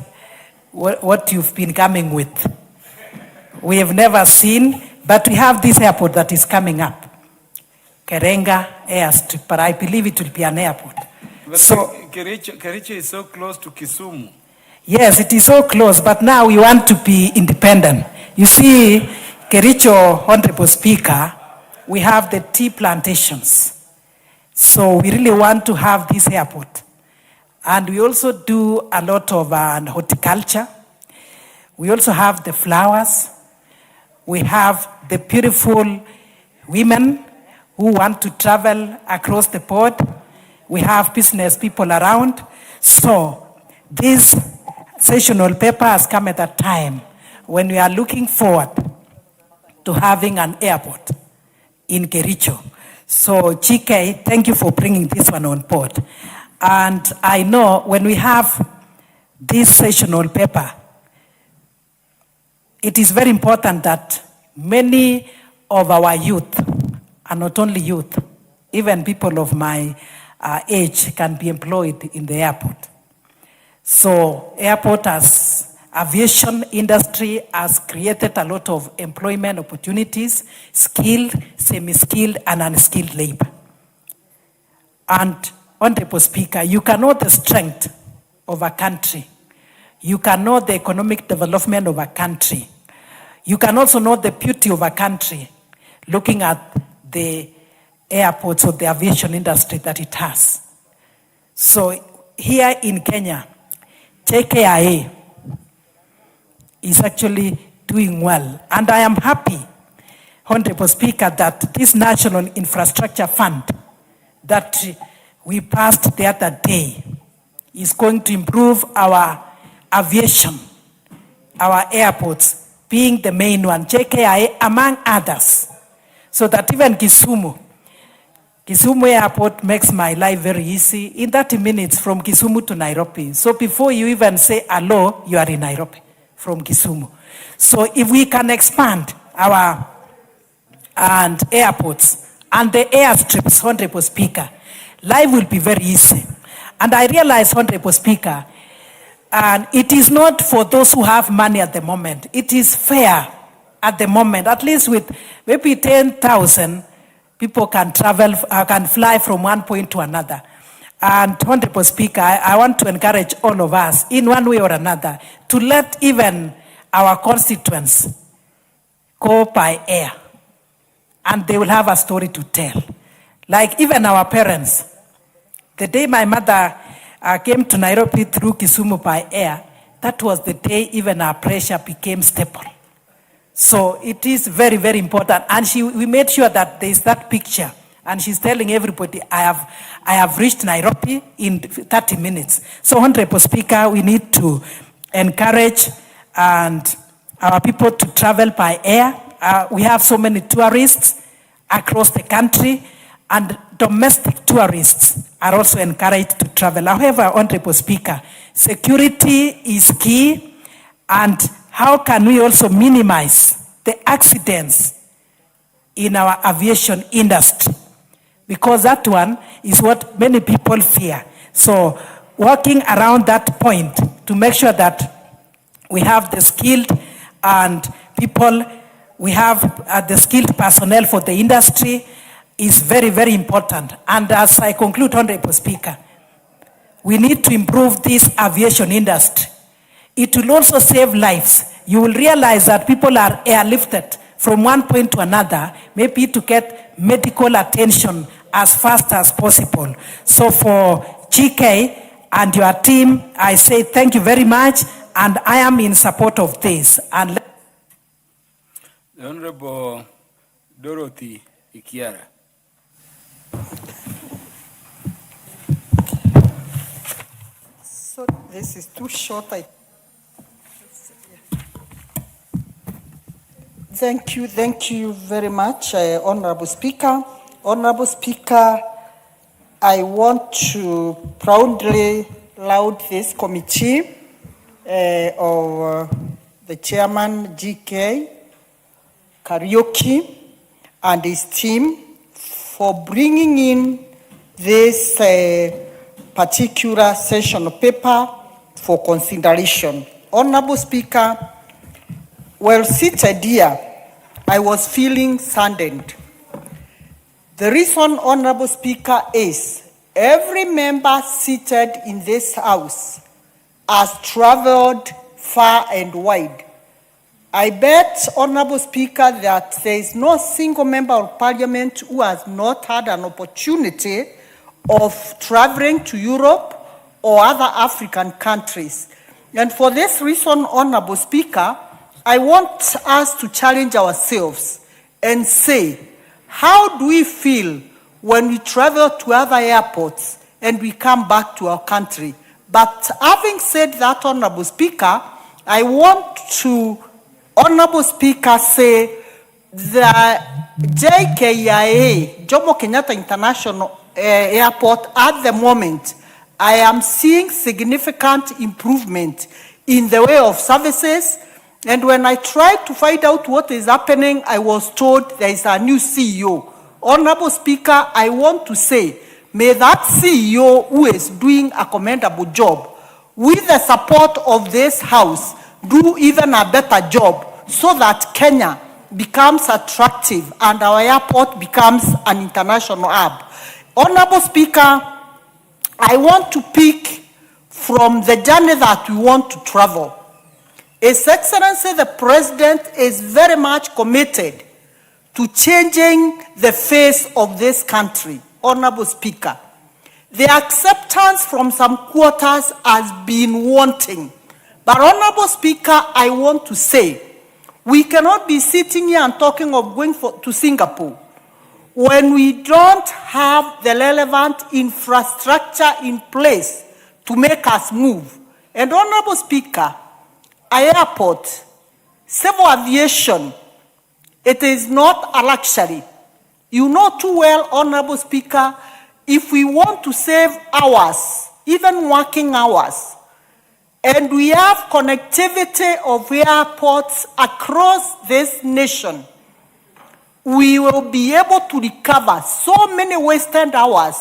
what you've been coming with. We have never seen, but we have this airport that is coming up. Kerenga Airstrip, but I believe it will be an airport. But So, Kericho is so close to Kisumu. yes, it is so close, but now we want to be independent. You see, Kericho, Honorable Speaker, we have the tea plantations. So we really want to have this airport. And we also do a lot of horticulture. We also have the flowers. We have the beautiful women who want to travel across the board. We have business people around. So this sessional paper has come at a time when we are looking forward to having an airport in Kericho. So GK, thank you for bringing this one on board. And I know when we have this sessional paper, it is very important that many of our youth, and not only youth, even people of my age can be employed in the airport. So airport as aviation industry has created a lot of employment opportunities, skilled, semi-skilled, and unskilled labor. And Honorable Speaker, you can know the strength of a country. You can know the economic development of a country. You can also know the beauty of a country looking at the airports or the aviation industry that it has. So here in Kenya, JKIA is actually doing well. And I am happy, Honorable Speaker, that this National Infrastructure Fund that we passed the other day is going to improve our aviation, our airports, being the main one, JKIA among others, so that even Kisumu Airport makes my life very easy. In 30 minutes from Kisumu to Nairobi. So before you even say hello, you are in Nairobi from Kisumu. So if we can expand our airports and the airstrips, Honorable Speaker, life will be very easy. And I realize, Honorable Speaker, and it is not for those who have money at the moment. It is fair at the moment, at least with maybe 10,000 people can travel, can fly from one point to another. And Honorable Speaker, I want to encourage all of us in one way or another to let even our constituents go by air. And they will have a story to tell. Like even our parents. The day my mother came to Nairobi through Kisumu by air, that was the day even our pressure became stable. So it is very, very important. And we made sure that there is that picture. And she's telling everybody, I have reached Nairobi in 30 minutes. So, Honorable Speaker, we need to encourage our people to travel by air. We have so many tourists across the country, and domestic tourists are also encouraged to travel. However, Honorable Speaker, security is key, and how can we also minimize the accidents in our aviation industry? Because that one is what many people fear. So working around that point to make sure that we have the skilled and people, we have the skilled personnel for the industry is very, very important. And as I conclude, Honorable Speaker, we need to improve this aviation industry. It will also save lives. You will realize that people are airlifted from one point to another, maybe to get medical attention as fast as possible. So for GK and your team, I say thank you very much, and I am in support of this. And The Honorable Dorothy Ikiara. So this is too short. Thank you very much, Honorable Speaker. Honorable Speaker, I want to proudly laud this committee of the chairman, GK Karaoke, and his team for bringing in this particular session paper for consideration. Honorable Speaker, while seated here, I was feeling saddened. The reason, Honorable Speaker, is every member seated in this House has traveled far and wide. I bet, Honorable Speaker, that there is no single member of Parliament who has not had an opportunity of traveling to Europe or other African countries. And for this reason, Honorable Speaker, I want us to challenge ourselves and say, how do we feel when we travel to other airports and we come back to our country? But having said that, Honorable Speaker, I want to, Honorable Speaker, say the JKIA, Jomo Kenyatta International Airport, at the moment, I am seeing significant improvement in the way of services. And when I tried to find out what is happening, I was told there is a new CEO. Honorable Speaker, I want to say, may that CEO, who is doing a commendable job, with the support of this House, do even a better job so that Kenya becomes attractive and our airport becomes an international hub. Honorable Speaker, I want to pick from the journey that we want to travel. His Excellency the President is very much committed to changing the face of this country. Honorable Speaker, the acceptance from some quarters has been wanting. But Honorable Speaker, I want to say, we cannot be sitting here and talking of going to Singapore when we don't have the relevant infrastructure in place to make us move. And Honorable Speaker, our airport, civil aviation, it is not a luxury. You know too well, Honorable Speaker, if we want to save hours, even working hours, and we have connectivity of airports across this nation, we will be able to recover so many wasted hours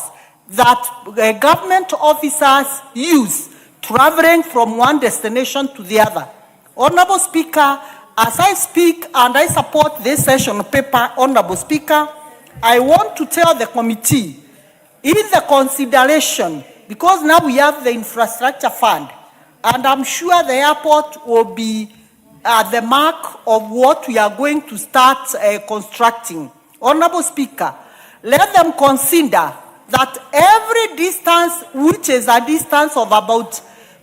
that government officers use traveling from one destination to the other. Honorable Speaker, as I speak and I support this session paper, Honorable Speaker, I want to tell the committee, in the consideration, because now we have the infrastructure fund, and I'm sure the airport will be at the mark of what we are going to start constructing. Honorable Speaker, let them consider that every distance, which is a distance of about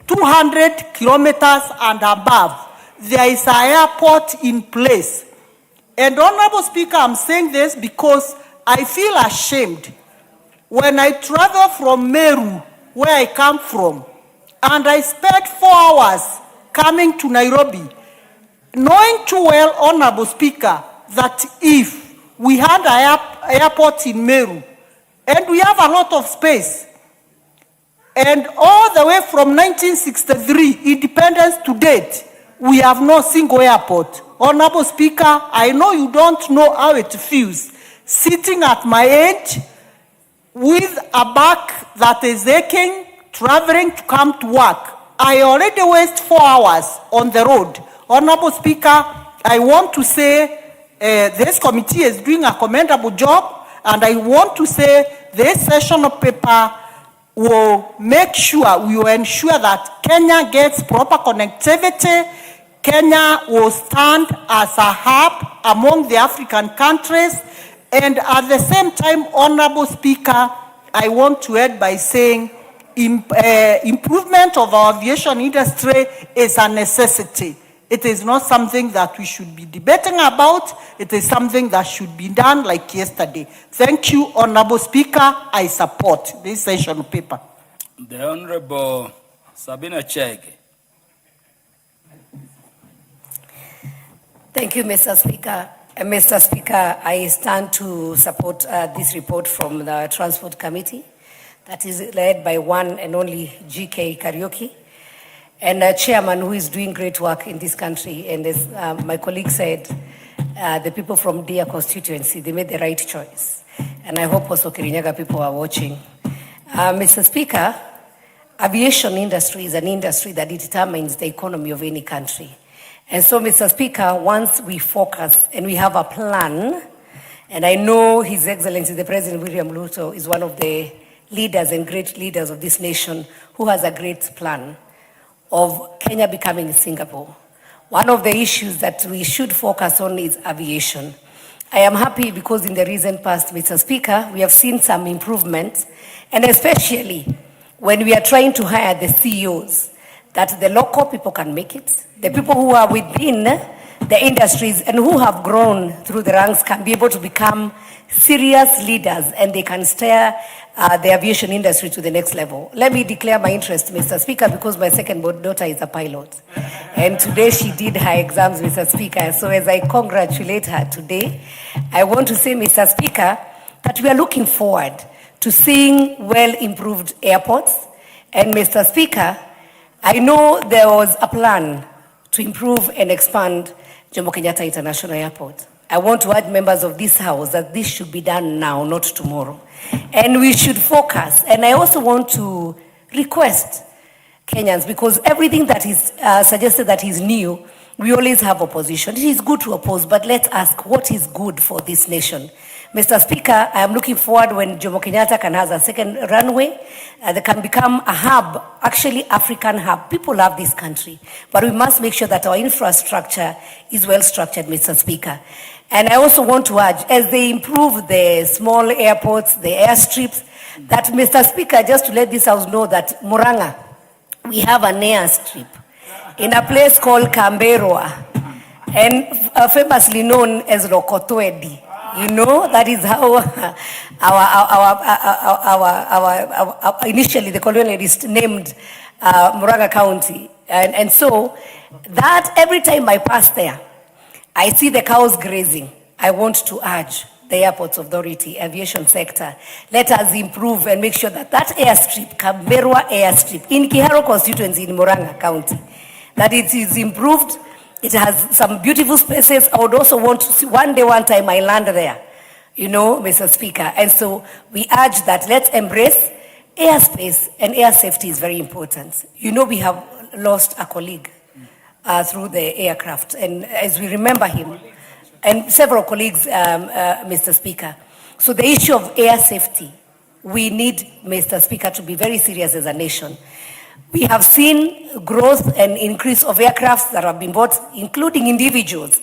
200 kilometers and above, there is an airport in place. And Honorable Speaker, I'm saying this because I feel ashamed when I travel from Meru, where I come from, and I spent 4 hours coming to Nairobi, knowing too well, Honorable Speaker, that if we had an airport in Meru, and we have a lot of space, and all the way from 1963, independence to date, we have no single airport. Honorable Speaker, I know you don't know how it feels, sitting at my age, with a back that is aching, traveling to come to work. I already waste 4 hours on the road. Honorable Speaker, I want to say this committee is doing a commendable job, and I want to say this session of paper will make sure, we will ensure that Kenya gets proper connectivity. Kenya will stand as a hub among the African countries. And at the same time, Honorable Speaker, I want to add by saying improvement of our aviation industry is a necessity. It is not something that we should be debating about. It is something that should be done like yesterday. Thank you, Honorable Speaker. I support this session paper. The Honorable Sabina Chege. Thank you, Mr. Speaker. Mr. Speaker, I stand to support this report from the Transport Committee that is led by one and only GK Karaoke, and a chairman who is doing great work in this country. And as my colleague said, the people from Dia constituency, they made the right choice. And I hope also Kirinyaga people are watching. Mr. Speaker, aviation industry is an industry that determines the economy of any country. And so, Mr. Speaker, once we focus and we have a plan, and I know His Excellency the President William Ruto is one of the leaders and great leaders of this nation who has a great plan of Kenya becoming Singapore. One of the issues that we should focus on is aviation. I am happy because in the recent past, Mr. Speaker, we have seen some improvement, and especially when we are trying to hire the CEOs, that the local people can make it, the people who are within the industries and who have grown through the ranks can be able to become serious leaders, and they can steer the aviation industry to the next level. Let me declare my interest, Mr. Speaker, because my second daughter is a pilot. And today she did her exams, Mr. Speaker. So as I congratulate her today, I want to say, Mr. Speaker, that we are looking forward to seeing well-improved airports. And Mr. Speaker, I know there was a plan to improve and expand Jomo Kenyatta International Airport. I want to urge members of this House that this should be done now, not tomorrow. And we should focus. And I also want to request Kenyans, because everything that is suggested that is new, we always have opposition. It is good to oppose, but let's ask what is good for this nation. Mr. Speaker, I am looking forward when Jomo Kenyatta can have a second runway. That can become a hub, actually African hub. People love this country, but we must make sure that our infrastructure is well structured, Mr. Speaker. And I also want to urge, as they improve the small airports, the airstrips, that, Mr. Speaker, just to let this House know that Murang'a, we have an airstrip in a place called Canberra, and famously known as Lokotwedi. You know, that is how our initially the colonialists named Murang'a County. And so that every time I pass there, I see the cows grazing. I want to urge the Airports Authority, aviation sector, let us improve and make sure that that airstrip, Canberra airstrip, in Kiharo constituency in Murang'a County, that it is improved. It has some beautiful spaces. I would also want to see one time I land there, you know, Mr. Speaker. And so we urge that let's embrace airspace, and air safety is very important. You know, we have lost a colleague through the aircraft, and as we remember him, and several colleagues, Mr. Speaker. So the issue of air safety, we need, Mr. Speaker, to be very serious as a nation. We have seen growth and increase of aircrafts that have been bought, including individuals,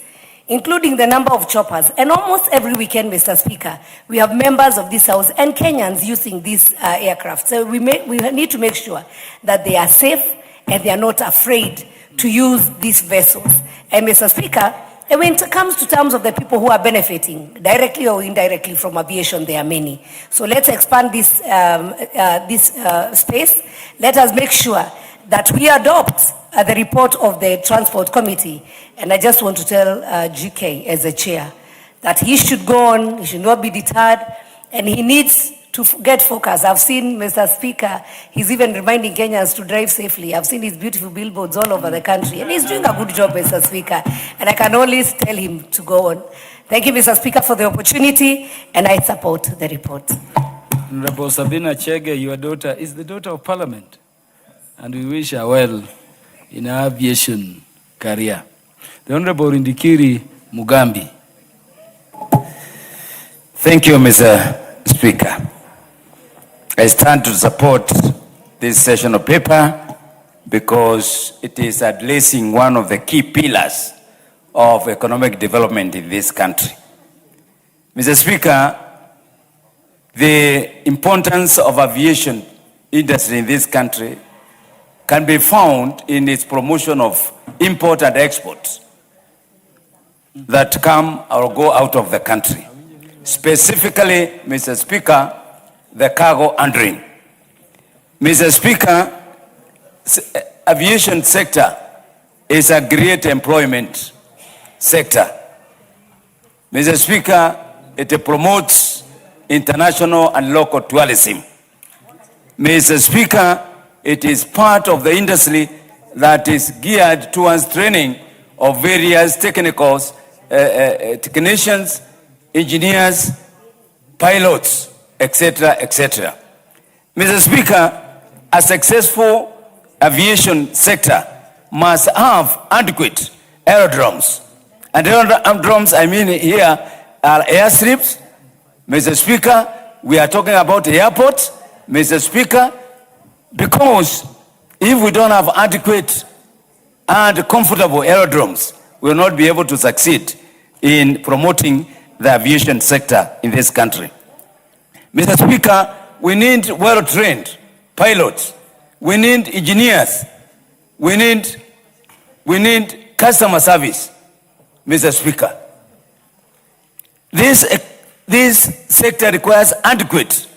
including the number of choppers. And almost every weekend, Mr. Speaker, we have members of this House and Kenyans using these aircraft. So we need to make sure that they are safe and they are not afraid to use these vessels. And Mr. Speaker, when it comes to terms of the people who are benefiting, directly or indirectly from aviation, there are many. So let's expand this space. Let us make sure that we adopt the report of the Transport Committee. And I just want to tell GK as a chair that he should go on, he should not be deterred, and he needs to get focused. I've seen, Mr. Speaker, he's even reminding Kenyans to drive safely. I've seen his beautiful billboards all over the country, and he's doing a good job, Mr. Speaker, and I can only tell him to go on. Thank you, Mr. Speaker, for the opportunity, and I support the report. Honorable Sabina Chege, your daughter is the daughter of Parliament, and we wish her well in her aviation career. The Honorable Indikiri Mugambi. Thank you, Mr. Speaker. I stand to support this session of paper because it is addressing one of the key pillars of economic development in this country. Mr. Speaker, the importance of aviation industry in this country can be found in its promotion of import and export that come or go out of the country. Specifically, Mr. Speaker, the cargo handling. Mr. Speaker, aviation sector is a great employment sector. Mr. Speaker, it promotes international and local tourism. Mr. Speaker, it is part of the industry that is geared towards training of various technicals, technicians, engineers, pilots, etc., etc. Mr. Speaker, a successful aviation sector must have adequate aerodromes. And aerodromes, I mean here, are airstrips. Mr. Speaker, we are talking about airports, Mr. Speaker, because if we don't have adequate and comfortable aerodromes, we will not be able to succeed in promoting the aviation sector in this country. Mr. Speaker, we need well-trained pilots. We need engineers. We need customer service, Mr. Speaker. This sector requires adequate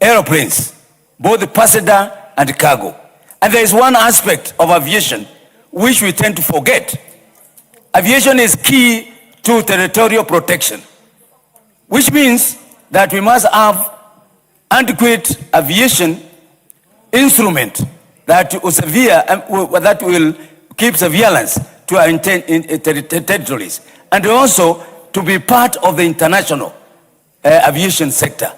aeroplanes, both passenger and cargo. And there is one aspect of aviation which we tend to forget. Aviation is key to territorial protection, which means that we must have adequate aviation instrument that will keep surveillance to our territories, and also to be part of the international aviation sector.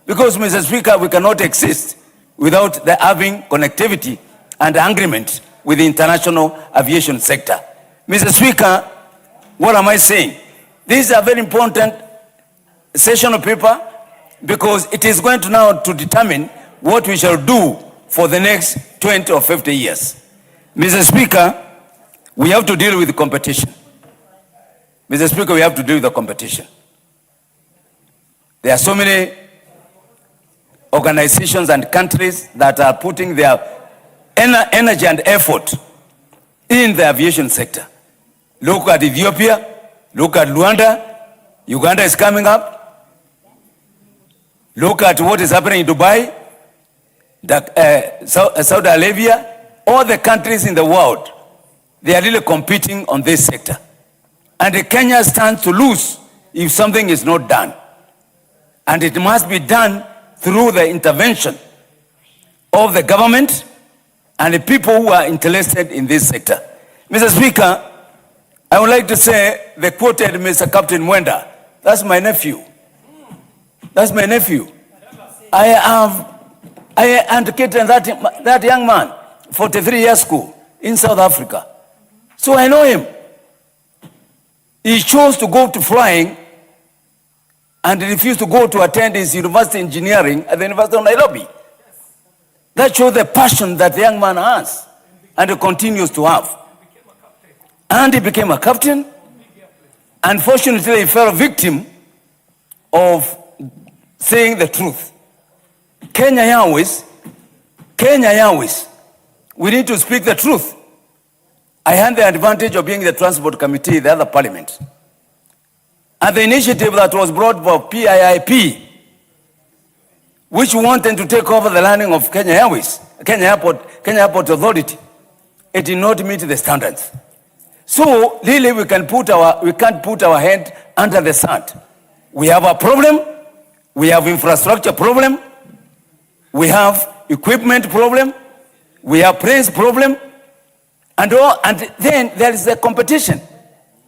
Because, Mr. Speaker, we cannot exist without having connectivity and agreement with the international aviation sector. Mr. Speaker, what am I saying? This is a very important session of paper because it is going to now to determine what we shall do for the next 20 or 50 years. Mr. Speaker, we have to deal with the competition. Mr. Speaker, we have to deal with the competition. There are so many organizations and countries that are putting their energy and effort in the aviation sector. Look at Ethiopia, look at Rwanda, Uganda is coming up. Look at what is happening in Dubai, Saudi Arabia, all the countries in the world, they are really competing on this sector. And Kenya stands to lose if something is not done. And it must be done through the intervention of the government and the people who are interested in this sector. Mr. Speaker, I would like to say the quoted Mr. Captain Mwenda. That's my nephew. That's my nephew. I educated that young man, 43 years school in South Africa. So I know him. He chose to go to flying and refused to go to attend his university engineering at the University of Nairobi. That shows the passion that the young man has and he continues to have. And he became a captain. Unfortunately, he fell victim of saying the truth. Kenya Airways, we need to speak the truth. I had the advantage of being the transport committee, the other parliament. And the initiative that was brought for PIIP, which wanted to take over the landing of Kenya Airways, Kenya Airport Authority, it did not meet the standards. So really we can't put our head under the sand. We have a problem, we have infrastructure problem, we have equipment problem, we have planes problem, and then there is a competition,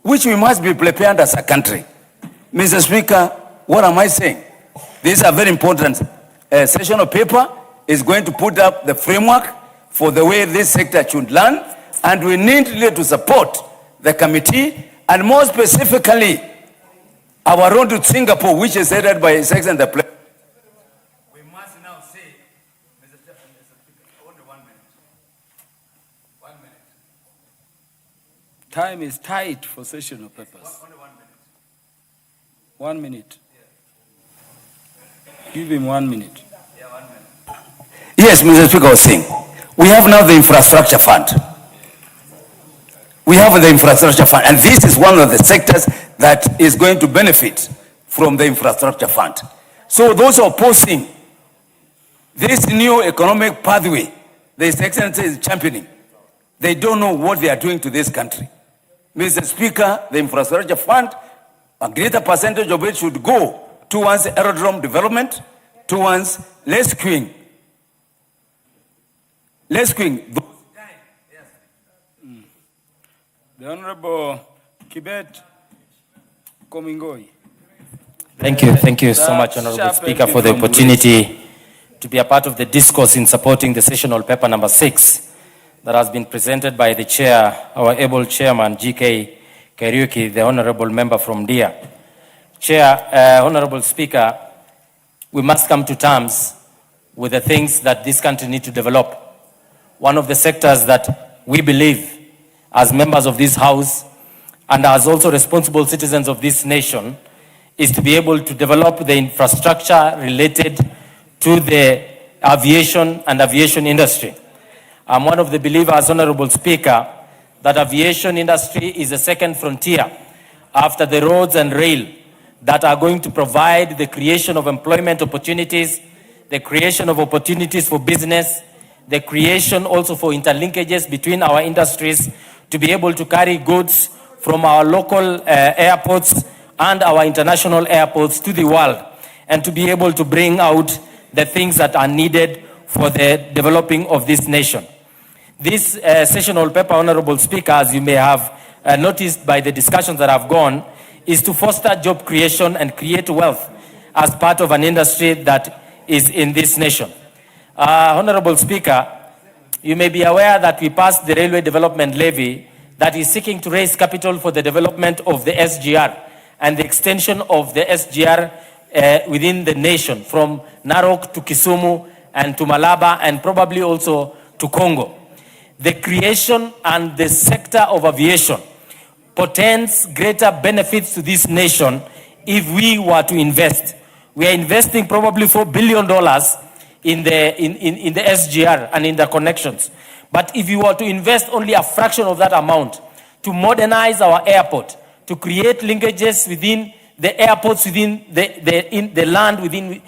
which we must be prepared as a country. Mr. Speaker, what am I saying? This is a very important session of paper. Is going to put up the framework for the way this sector should run, and we need really to support the committee, and more specifically, our road to Singapore, which is headed by His Excellency the President. We must now say, Mr. Speaker, only 1 minute. 1 minute. Time is tight for session of papers. Only 1 minute. 1 minute. Give him 1 minute. Yeah, 1 minute. Yes, Mr. Speaker, I was saying, we have now the infrastructure fund. We have the infrastructure fund, and this is one of the sectors that is going to benefit from the infrastructure fund. So those opposing this new economic pathway, the His Excellency is championing, they don't know what they are doing to this country. Mr. Speaker, the infrastructure fund, a greater percentage of it should go towards aerodrome development, towards rescuing. The Honorable Kibet Komingoi. Thank you so much, Honorable Speaker, for the opportunity to be a part of the discourse in supporting the sessional paper number 6 that has been presented by the chair, our able chairman, GK Kariuki, the honorable member from DIA. Chair, Honorable Speaker, we must come to terms with the things that this country needs to develop. One of the sectors that we believe as members of this House and as also responsible citizens of this nation is to be able to develop the infrastructure related to the aviation and aviation industry. I'm one of the believers, Honorable Speaker, that aviation industry is the second frontier after the roads and rail that are going to provide the creation of employment opportunities, the creation of opportunities for business, the creation also for interlinkages between our industries to be able to carry goods from our local airports and our international airports to the world, and to be able to bring out the things that are needed for the developing of this nation. This sessional paper, Honorable Speaker, as you may have noticed by the discussions that have gone, is to foster job creation and create wealth as part of an industry that is in this nation. Honorable Speaker, you may be aware that we passed the Railway Development Levy that is seeking to raise capital for the development of the SGR and the extension of the SGR within the nation from Narok to Kisumu and to Malaba and probably also to Congo. The creation and the sector of aviation portends greater benefits to this nation if we were to invest. We are investing probably $4 billion in the SGR and in the connections. But if you were to invest only a fraction of that amount to modernize our airport, to create linkages within the airports, within the land within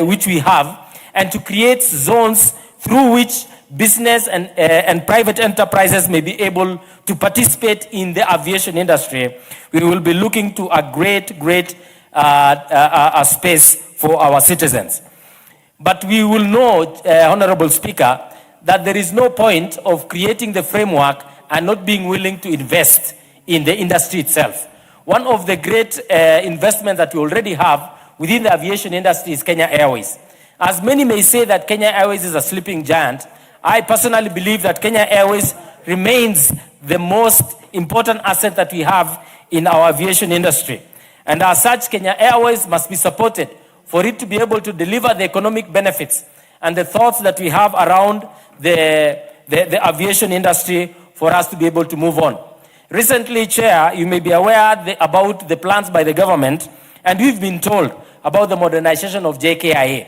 which we have, and to create zones through which business and private enterprises may be able to participate in the aviation industry, we will be looking to a great space for our citizens. But we will know, Honorable Speaker, that there is no point of creating the framework and not being willing to invest in the industry itself. One of the great investments that we already have within the aviation industry is Kenya Airways. As many may say that Kenya Airways is a sleeping giant, I personally believe that Kenya Airways remains the most important asset that we have in our aviation industry. And as such, Kenya Airways must be supported for it to be able to deliver the economic benefits and the thoughts that we have around the aviation industry for us to be able to move on. Recently, Chair, you may be aware about the plans by the government, and we've been told about the modernization of JKIA.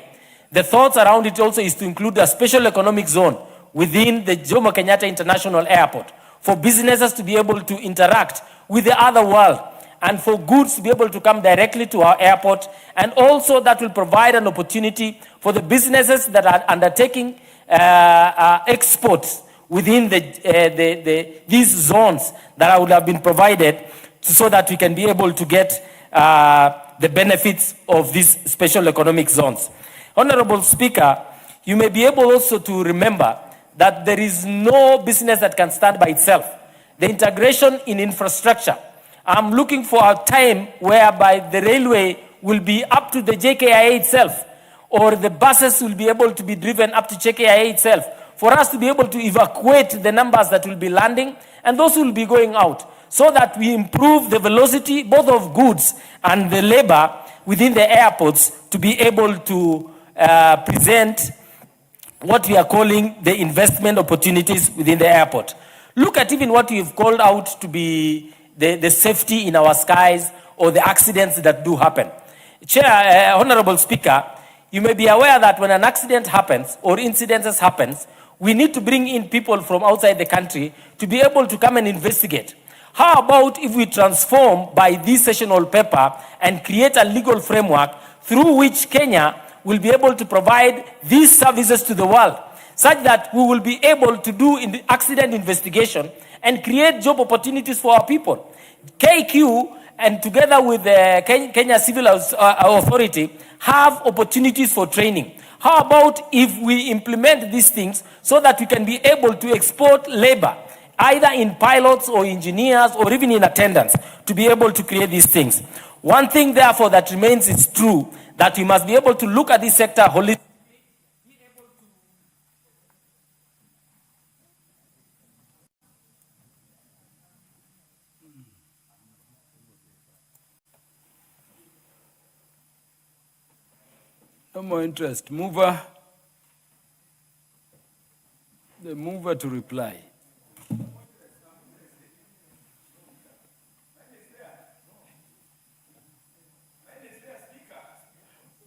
The thoughts around it also is to include a special economic zone within the Jomo Kenyatta International Airport for businesses to be able to interact with the other world and for goods to be able to come directly to our airport, and also that will provide an opportunity for the businesses that are undertaking exports within these zones that would have been provided so that we can be able to get the benefits of these special economic zones. Honorable Speaker, you may be able also to remember that there is no business that can stand by itself. The integration in infrastructure. I'm looking for a time whereby the railway will be up to the JKIA itself, or the buses will be able to be driven up to JKIA itself, for us to be able to evacuate the numbers that will be landing and those who will be going out, so that we improve the velocity both of goods and the labor within the airports to be able to present what we are calling the investment opportunities within the airport. Look at even what we've called out to be the safety in our skies or the accidents that do happen. Chair, Honorable Speaker, you may be aware that when an accident happens or incidences happens, we need to bring in people from outside the country to be able to come and investigate. How about if we transform by this sessional paper and create a legal framework through which Kenya will be able to provide these services to the world, such that we will be able to do in the accident investigation and create job opportunities for our people. KQ and together with the Kenya Civil Authority have opportunities for training. How about if we implement these things so that we can be able to export labor, either in pilots or engineers or even in attendants, to be able to create these things. One thing, therefore, that remains is true, that we must be able to look at this sector holistically, No more interest. Mover. The mover to reply.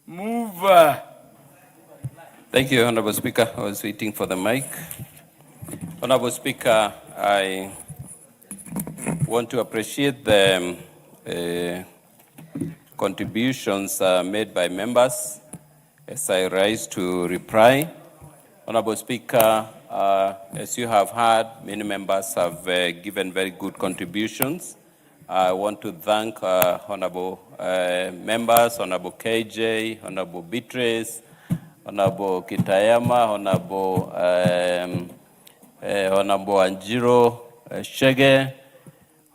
Mover. Thank you, Honorable Speaker. I was waiting for the mic. Honorable Speaker, I want to appreciate the contributions made by members as I rise to reply. Honorable Speaker, as you have heard, many members have given very good contributions. I want to thank honorable members, Honorable KJ, Honorable Beatrice, Honorable Kitayama, Honorable Anjiro Shege,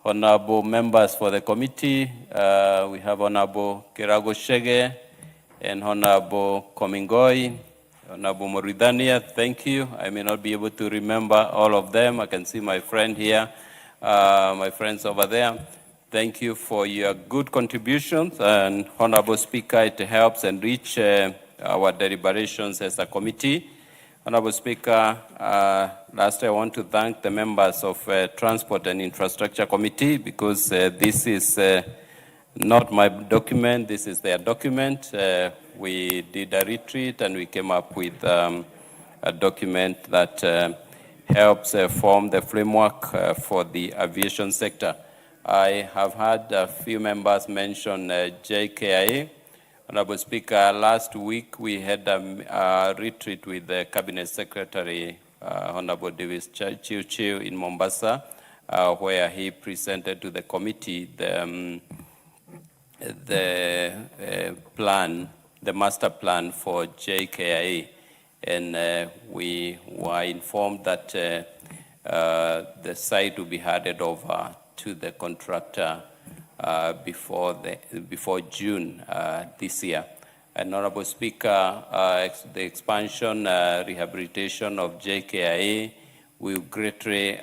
Honorable members for the committee. We have Honorable Kirago Shege and Honorable Komingoi, Honorable Moridania, thank you. I may not be able to remember all of them. I can see my friend here, my friends over there. Thank you for your good contributions. And Honorable Speaker, it helps enrich our deliberations as a committee. Honorable Speaker, lastly, I want to thank the members of Transport and Infrastructure Committee because this is not my document, this is their document. We did a retreat and we came up with a document that helps form the framework for the aviation sector. I have had a few members mention JKIA. Honorable Speaker, last week we had a retreat with the Cabinet Secretary, Honorable Davis Chiu in Mombasa, where he presented to the committee the plan, the master plan for JKIA. And we were informed that the site will be handed over to the contractor before June this year. And Honorable Speaker, the expansion, rehabilitation of JKIA will greatly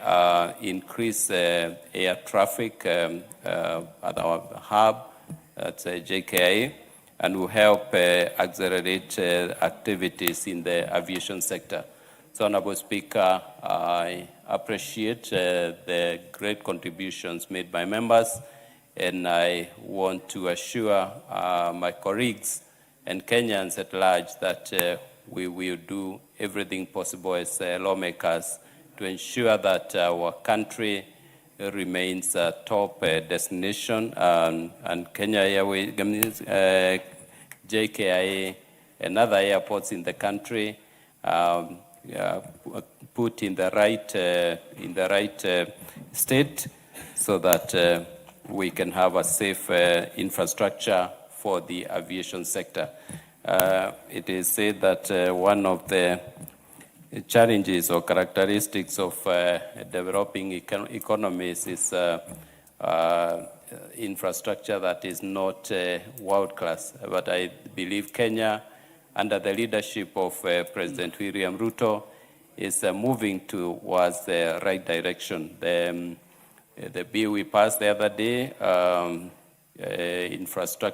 increase air traffic at our hub, that's JKIA, and will help accelerate activities in the aviation sector. So, Honorable Speaker, I appreciate the great contributions made by members, and I want to assure my colleagues and Kenyans at large that we will do everything possible as lawmakers to ensure that our country remains a top destination, and Kenya Airways, JKIA, and other airports in the country put in the right state, so that we can have a safe infrastructure for the aviation sector. It is said that one of the challenges or characteristics of developing economies is infrastructure that is not world class. But I believe Kenya, under the leadership of President William Ruto, is moving towards the right direction. The bill we passed the other day,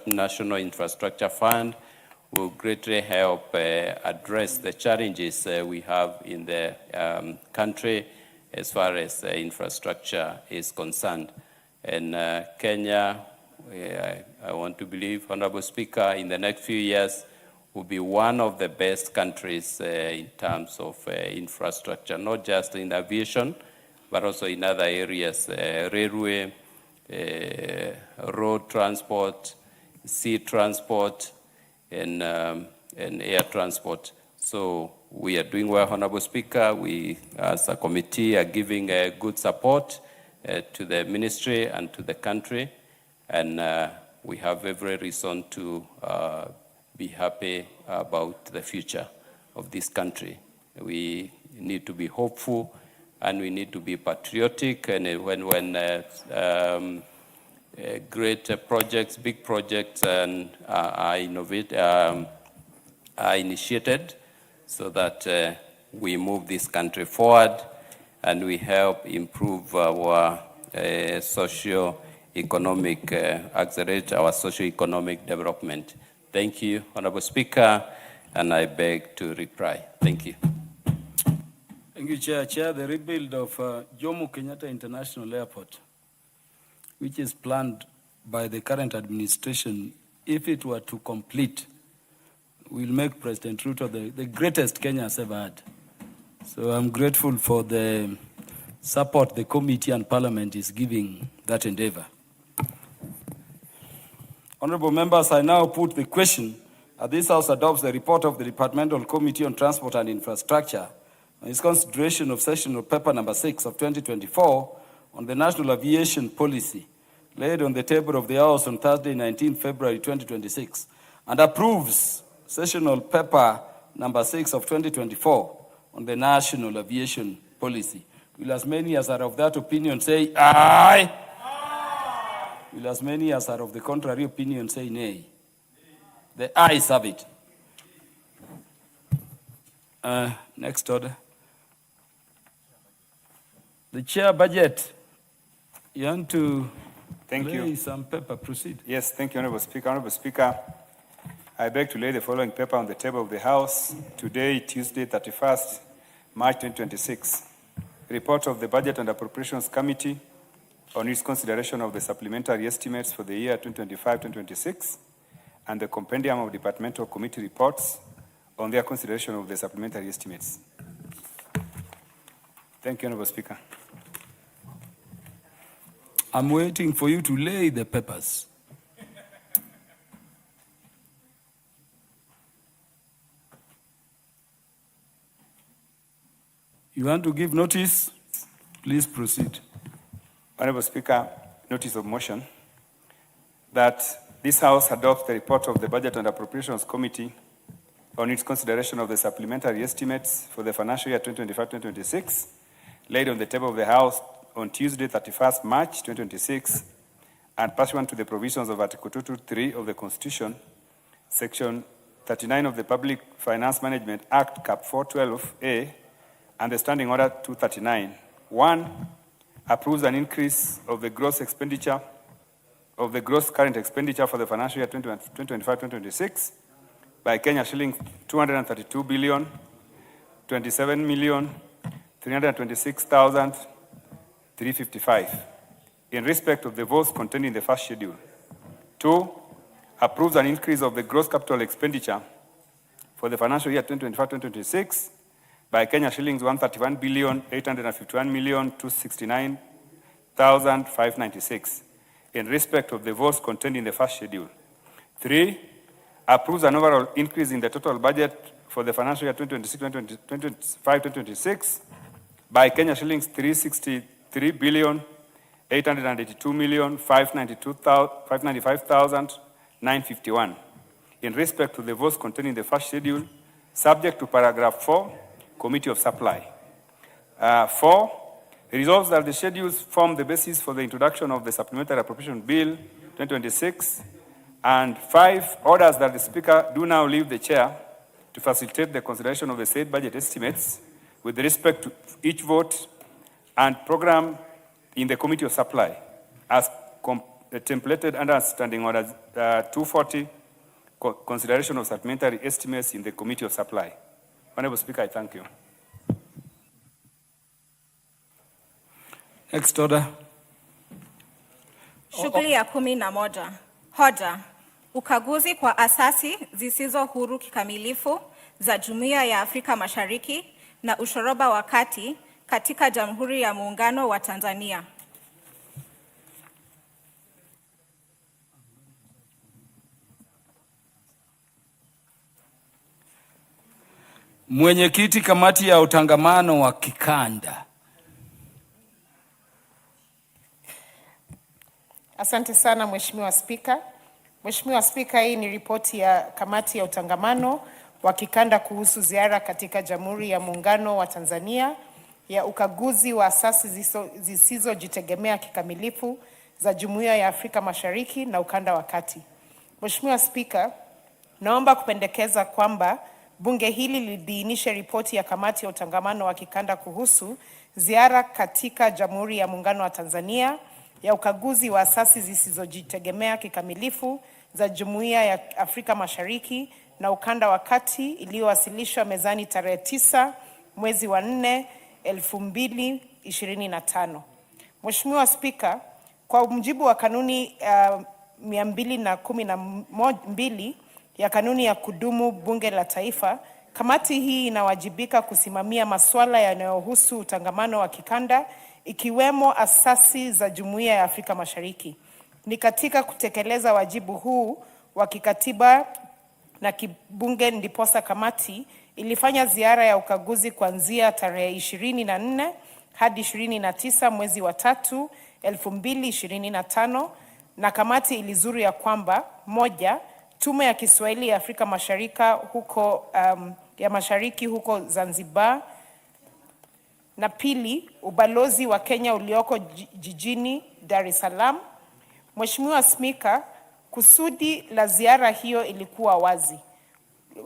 National Infrastructure Fund, will greatly help address the challenges we have in the country as far as infrastructure is concerned. And Kenya, I want to believe, Honorable Speaker, in the next few years will be one of the best countries in terms of infrastructure, not just in aviation, but also in other areas, railway, road transport, sea transport, and air transport. So we are doing well, Honorable Speaker. We, as a committee, are giving good support to the ministry and to the country, and we have every reason to be happy about the future of this country. We need to be hopeful, and we need to be patriotic, and when great projects, big projects are initiated, so that we move this country forward and we help improve our socio-economic, accelerate our socio-economic development. Thank you, Honorable Speaker, and I beg to reply. Thank you. Thank you, Chair. Chair, the rebuild of Jomo Kenyatta International Airport, which is planned by the current administration, if it were to complete, will make President Ruto the greatest Kenya has ever had. So I'm grateful for the support the committee and parliament is giving that endeavor. Honorable members, I now put the question that this House adopts the report of the Departmental Committee on Transport and Infrastructure on its consideration of sessional paper number 6 of 2024 on the National Aviation Policy, laid on the table of the House on Thursday, 19 February 2026, and approves sessional paper number 6 of 2024 on the National Aviation Policy. Will as many as are of that opinion say aye? Will as many as are of the contrary opinion say nay? The ayes have it. Next order. The chair budget. You want to lay some paper, proceed. Yes, thank you, Honorable Speaker. Honorable Speaker, I beg to lay the following paper on the table of the House today, Tuesday, 31st March 2026. Report of the Budget and Appropriations Committee on its consideration of the supplementary estimates for the year 2025-2026 and the compendium of departmental committee reports on their consideration of the supplementary estimates. Thank you, Honorable Speaker. I'm waiting for you to lay the papers. You want to give notice? Please proceed. Honorable Speaker, notice of motion that this House adopts the report of the Budget and Appropriations Committee on its consideration of the supplementary estimates for the financial year 2025-2026, laid on the table of the House on Tuesday, 31st March 2026, and pursuant to the provisions of Article 223 of the Constitution, Section 39 of the Public Finance Management Act, Cap 412A, and the Standing Order 239. 1. Approves an increase of the gross expenditure, of the gross current expenditure for the financial year 2025-2026 by Kenya shillings 232 billion, 27 million, 326,355 in respect of the votes contained in the first schedule. 2. Approves an increase of the gross capital expenditure for the financial year 2025-2026 by Kenya shillings 131 billion, 851 million, 269,596 in respect of the votes contained in the first schedule. 3. Approves an overall increase in the total budget for the financial year 2025-2026 by Kenya shillings 363 billion, 882 million, 595,951 in respect to the votes contained in the first schedule, subject to paragraph 4, Committee of Supply. 4. Resolves that the schedules form the basis for the introduction of the Supplementary Appropriation Bill 2026. And 5. Orders that the Speaker do now leave the chair to facilitate the consideration of the said budget estimates with respect to each vote and program in the Committee of Supply as templated under Standing Order 240, consideration of supplementary estimates in the Committee of Supply. Honorable Speaker, I thank you. Next order. Shughuli ya 11. Hoja. Ukaguzi kwa asasi zisizo huru kikamilifu za Jumuiya ya Afrika Mashariki na ushoroba wa kati katika Jamhuri ya Muungano wa Tanzania. Mwenyekiti kamati ya utangamano wa kikanda. Asante sana Mheshimiwa Spika. Mheshimiwa Spika, hii ni ripoti ya kamati ya utangamano wa kikanda kuhusu ziara katika Jamhuri ya Muungano wa Tanzania ya ukaguzi wa asasi zisizojitegemea kikamilifu za Jumuiya ya Afrika Mashariki na ukanda wa kati. Mheshimiwa Spika, naomba kupendekeza kwamba bunge hili lidhinishe ripoti ya kamati ya utangamano wa kikanda kuhusu ziara katika Jamhuri ya Muungano wa Tanzania ya ukaguzi wa asasi zisizojitegemea kikamilifu za Jumuiya ya Afrika Mashariki na Ukanda wa Kati iliyowasilishwa mezani tarehe 9 mwezi wa 4 2025. Mheshimiwa Spika, kwa mujibu wa kanuni 212 ya kanuni ya kudumu Bunge la Taifa, kamati hii inawajibika kusimamia masuala yanayohusu utangamano wa kikanda ikiwemo asasi za Jumuiya ya Afrika Mashariki. Ni katika kutekeleza wajibu huu wa kikatiba na kibunge ndiposa kamati ilifanya ziara ya ukaguzi kuanzia tarehe 24 hadi 29 mwezi wa 3 2025, na kamati ilizuru ya kwamba: moja, Tume ya Kiswahili ya Afrika Mashariki huko Zanzibar, na pili, ubalozi wa Kenya ulioko jijini Dar es Salaam. Mheshimiwa Spika, kusudi la ziara hiyo ilikuwa wazi.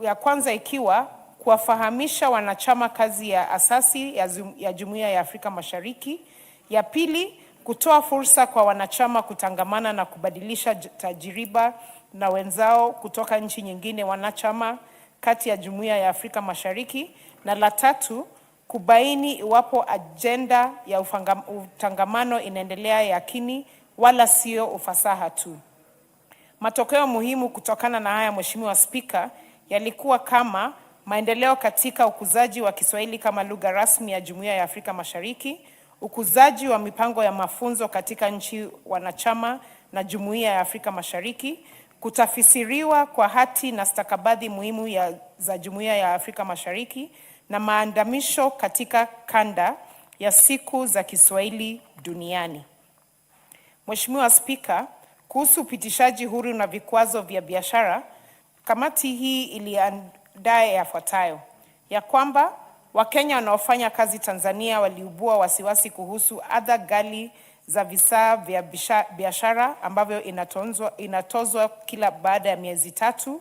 Ya kwanza ikiwa kuwafahamisha wanachama kazi ya asasi ya Jumuiya ya Afrika Mashariki. Ya pili, kutoa fursa kwa wanachama kutangamana na kubadilisha tajiriba na wenzao kutoka nchi nyingine wanachama kati ya Jumuiya ya Afrika Mashariki. Na la tatu, kubaini iwapo ajenda ya utangamano inaendelea yakini wala sio ufasaha tu. Matokeo muhimu kutokana na haya, Mheshimiwa Spika, yalikuwa kama maendeleo katika ukuzaji wa Kiswahili kama lugha rasmi ya Jumuiya ya Afrika Mashariki, ukuzaji wa mipango ya mafunzo katika nchi wanachama na Jumuiya ya Afrika Mashariki, kutafsiriwa kwa hati na stakabadhi muhimu za Jumuiya ya Afrika Mashariki, na maandamisho katika kanda ya siku za Kiswahili duniani. Mheshimiwa Spika, kuhusu upitishaji huru na vikwazo vya biashara, kamati hii iliandaa yafuatayo: ya kwamba Wakenya wanaofanya kazi Tanzania waliibua wasiwasi kuhusu adha ghali za visa vya biashara ambavyo inatozwa kila baada ya miezi 3,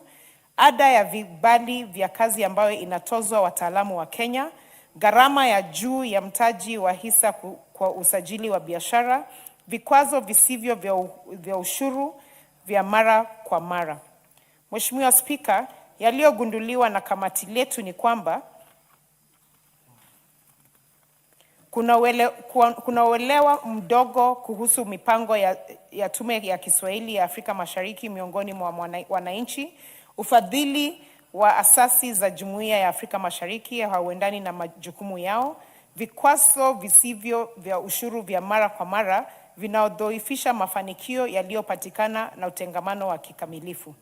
ada ya vibali vya kazi ambayo inatozwa wataalamu wa Kenya, gharama ya juu ya mtaji wa hisa kwa usajili wa biashara, vikwazo visivyo vya ushuru vya mara kwa mara. Mheshimiwa Spika, yaliyogunduliwa na kamati letu ni kwamba kuna uelewa mdogo kuhusu mipango ya Tume ya Kiswahili ya Afrika Mashariki miongoni mwa wananchi, ufadhili wa asasi za Jumuiya ya Afrika Mashariki hauendani na majukumu yao, vikwazo visivyo vya ushuru vya mara kwa mara vinaodhoifisha mafanikio yaliyopatikana na utengamano wa kikamilifu.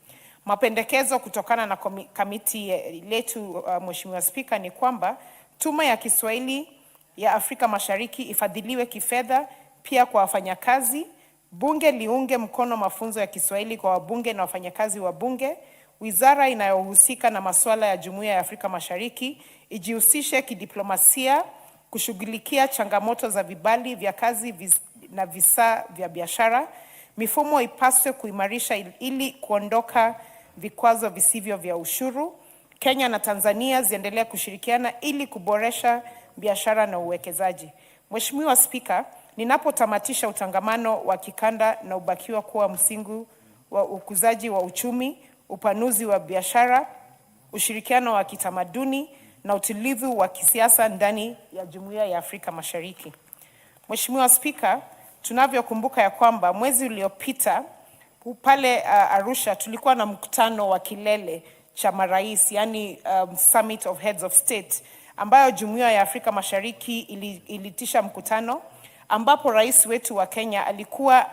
Mapendekezo kutokana na kamiti letu, Mheshimiwa Spika, ni kwamba Tume ya Kiswahili ya Afrika Mashariki ifadhiliwe kifedha pia kwa wafanyakazi, bunge liunge mkono mafunzo ya Kiswahili kwa wabunge na wafanyakazi wa bunge, wizara inayohusika na masuala ya Jumuiya ya Afrika Mashariki ijihusishe kidiplomasia kushughulikia changamoto za vibali vya kazi na visa vya biashara, mifumo ipaswe kuimarisha ili kuondoka vikwazo visivyo vya ushuru, Kenya na Tanzania ziendelee kushirikiana ili kuboresha biashara na uwekezaji. Mheshimiwa Spika, ninapotamatisha utangamano wa kikanda na ubakiwa kuwa msingi wa ukuzaji wa uchumi, upanuzi wa biashara, ushirikiano wa kitamaduni na utulivu wa kisiasa ndani ya Jumuiya ya Afrika Mashariki. Mheshimiwa Spika, tunavyokumbuka ya kwamba mwezi uliopita pale Arusha tulikuwa na mkutano wa kilele cha marais, yani Summit of Heads of State, ambayo Jumuiya ya Afrika Mashariki ilitisha mkutano, ambapo rais wetu wa Kenya alikuwa